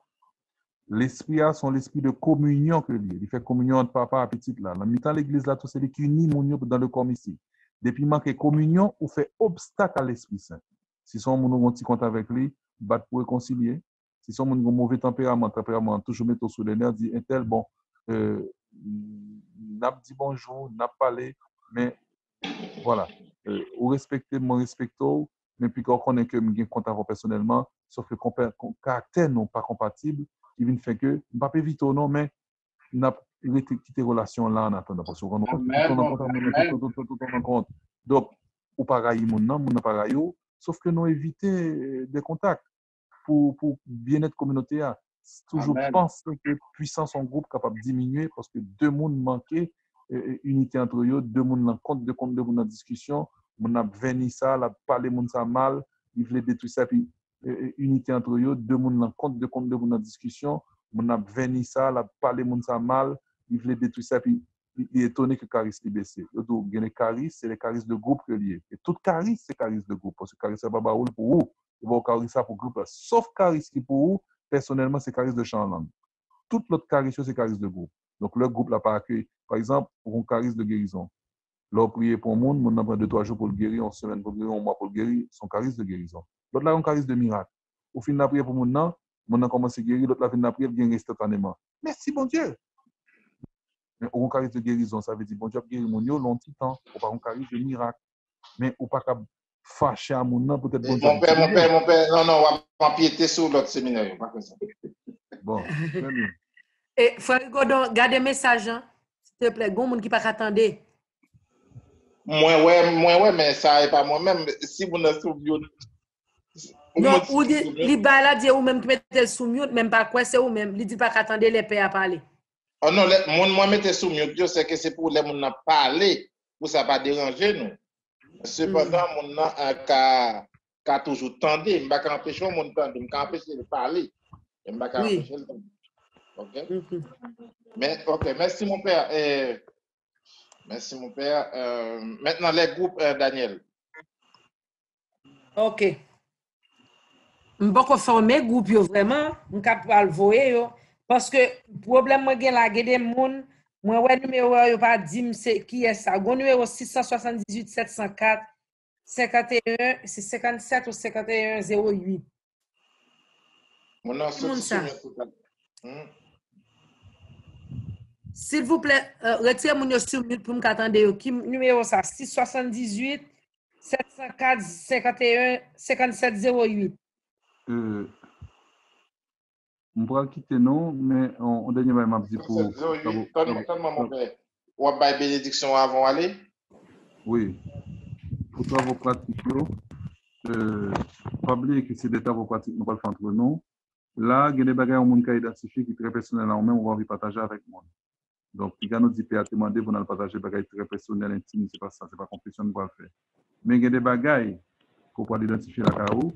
L'esprit a son esprit de communion que lui. Il fait communion entre papa et petit là. La mi-temps l'église là, tout c'est qui unit mon dans le corps ici. Depuis manquer communion, on fait obstacle à l'Esprit Saint. Si son monde a un petit compte avec lui, battre pour réconcilier. Si son monde a un mauvais tempérament, toujours mettre sous les nerfs, dit un tel, bon, n'a pas dit bonjour, n'a pas parlé, mais voilà. Ou respecter, mon respecto, mais puis qu'on connaît que je compte avec personnellement, sauf que le caractère n'est pas compatible, qui vient faire que, je ne peux pas éviter non, mais n'a pas quitté relation là en attendant. Parce qu'on compte. Donc, ou pas mon pas sauf que nous éviter des contacts pour bien-être communautaire. Toujours penser que puissance en groupe capable de diminuer parce que deux mondes manquaient, unité entre eux, deux mondes en compte de monde en discussion, on a venu ça, la parler monde ça mal, il voulait détruire ça, puis unité entre eux, deux mondes en compte de monde en discussion, on a venu ça, la parler monde ça mal, il voulait détruire ça, puis il est étonné que Caris est baissé. Donc, les Caris, c'est les Caris de groupe que lié. Et tout Caris, c'est Caris de groupe. Parce que Caris, c'est pas baoul pour vous. Il va Caris ça pour groupe. Sauf Caris qui pour vous, personnellement, c'est Caris de champ langue. Tout l'autre Caris, c'est Caris de groupe. Donc, le groupe n'a pas accueilli. Par exemple, pour un Caris de guérison. L'autre prier pour le monde, on prend 2-3 jours pour le guérir, une semaine pour le guérir, un mois pour le guérir, son charisme de guérison. L'autre là, un charisme de miracle. Au fin de la prière pour le monde a commencé à guérir, l'autre là, fin de la prière, vient instantanément. Merci, bon Dieu. Mais au charisme de guérison, ça veut dire, bon Dieu, guérir mon Dieu, long temps, ou pas un charisme de miracle. Mais ou pas qu'à fâcher à mon nom, peut-être bon Dieu. Mon père, non, on va empiéter sur l'autre séminaire, pas comme ça. Bon, très bien. Et Frère Godon, gardez le message, hein? S'il te plaît, il y a des gens qui ne peuvent pas attendre. Moi, ouais, mais ça n'est pas moi-même. Si vous n'êtes sous mute. Non, ou dit, li ba la dit ou même qui mette sous mute, même pas quoi, c'est ou même. Il dit pas qu'attendez les pères à parler. Oh non, moi mettez sous mute, je sais que c'est pour les gens parler, pour ça pas déranger nous. Cependant, mon n'a toujours tendu, je ne vais pas empêcher mon temps, je vais empêcher de parler. Je ne vais pas empêcher le temps. OK? Mais, OK, merci mon père. Merci mon père. Maintenant, les groupes, Daniel. OK. Je ne peux pas former groupe vraiment, je ne peux pas le voir. Parce que le problème, c'est que des gens, moi, le numéro, je ne pas dire qui est ça. Le numéro 678 704 51, c'est 57 ou 51 08. Mon nom, c'est s'il vous plaît, retirez mon sur mute pour m'attendre. Qui numéro ça? 678 704 51 57 08. On pourra quitter non, mais on dernier m'a dit pour. Donne-moi mon père. On va faire bénédiction avant d'aller? Oui. Pour travaux pratiques, pas oublier que c'est des travaux pratiques, nous ne pouvons pas le faire entre nous. Là, il y a des bagages qui sont identifiés qui sont très personnels en même, on va partager avec moi. Donc, il y a nos IP à demander pour nous partager des bagages très personnels, intimes, c'est pas ça, c'est pas confession, nous va le faire. Mais il y a des bagages pour pouvoir identifier la carreau,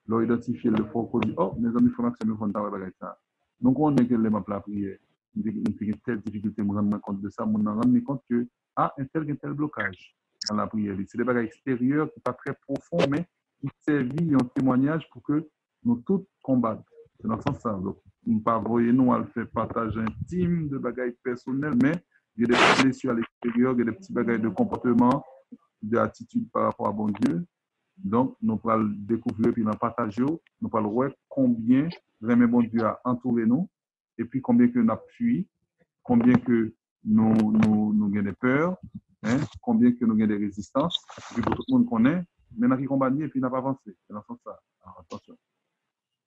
leur identifier le faux code, oh, mes amis, il faut que nous fassions des bagages ça. Donc, on est que les maps la prière, il y a une telle difficulté, nous rendons compte de ça, nous rendons compte que, un tel blocage dans la prière. C'est des bagages extérieurs qui ne sont pas très profonds, mais qui servent en témoignage pour que nous tous combattions. C'est dans ce sens-là. Donc, nous ne pas voyer nous à le faire partage intime de bagages personnels, mais il y a des petites blessures à l'extérieur, il y a des petits bagages de comportement, d'attitude par rapport à bon Dieu. Donc, nous allons le découvrir puis nous partager, nous allons voir combien vraiment bon Dieu a entouré nous, et puis combien que nous avons fui, combien que nous avons peur, hein, combien que nous avons des résistances, et puis tout le monde connaît, maintenant qui combat et puis n'a pas avancé. C'est dans ce sens-là. Attention.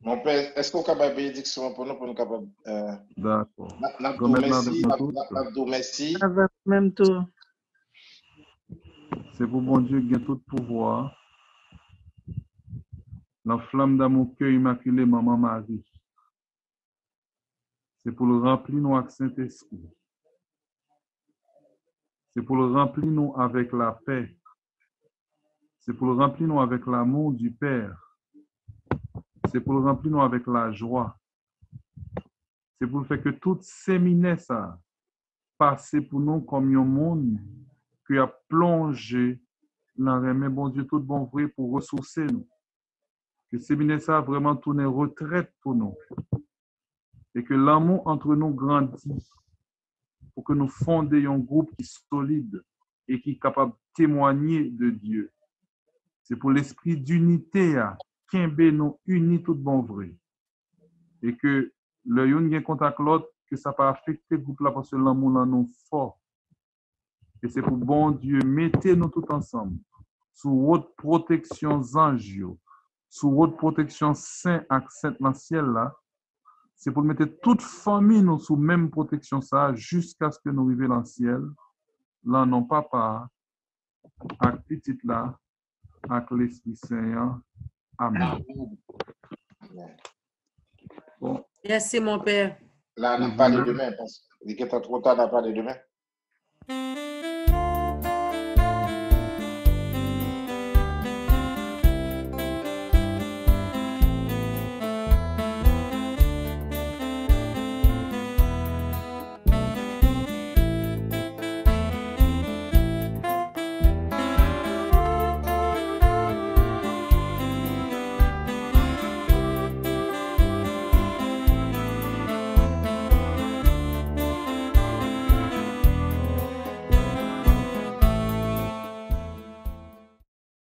Mon père, est-ce qu'on a une bénédiction pour nous capables? D'accord. Merci. Avec même tour. C'est pour bon Dieu qui a tout pouvoir. La flamme dans mon cœur immaculé, Maman Marie. C'est pour le remplir nous avec Saint-Esprit. C'est pour le remplir nous avec la paix. C'est pour le remplir nous avec l'amour du Père. C'est pour le remplir nous avec la joie. C'est pour le faire que tout séminaire ça passe pour nous comme un monde qui a plongé dans le mais bon Dieu tout bon vrai pour ressourcer nous. Que séminaire ça a vraiment tourné retraite pour nous. Et que l'amour entre nous grandit pour que nous fondions un groupe qui est solide et qui est capable de témoigner de Dieu. C'est pour l'esprit d'unité qu'un nous unis tout bon vrai. Et que le yon gen contact l'autre, que ça pas affecter le groupe là parce que l'amour là nous fort. Et c'est pour bon Dieu, mettez-nous tout ensemble sous votre protection ange, sous votre protection saint accent dans le ciel là. C'est pour mettre toute famille nous sous même protection ça jusqu'à ce que nous arrivions dans le ciel. Là non papa, avec petite là, avec l'Esprit Saint. Amen. Bon. Merci, mon père. Là, on n'a pas de demain, parce qu'il est trop tard, on n'a pas de demain.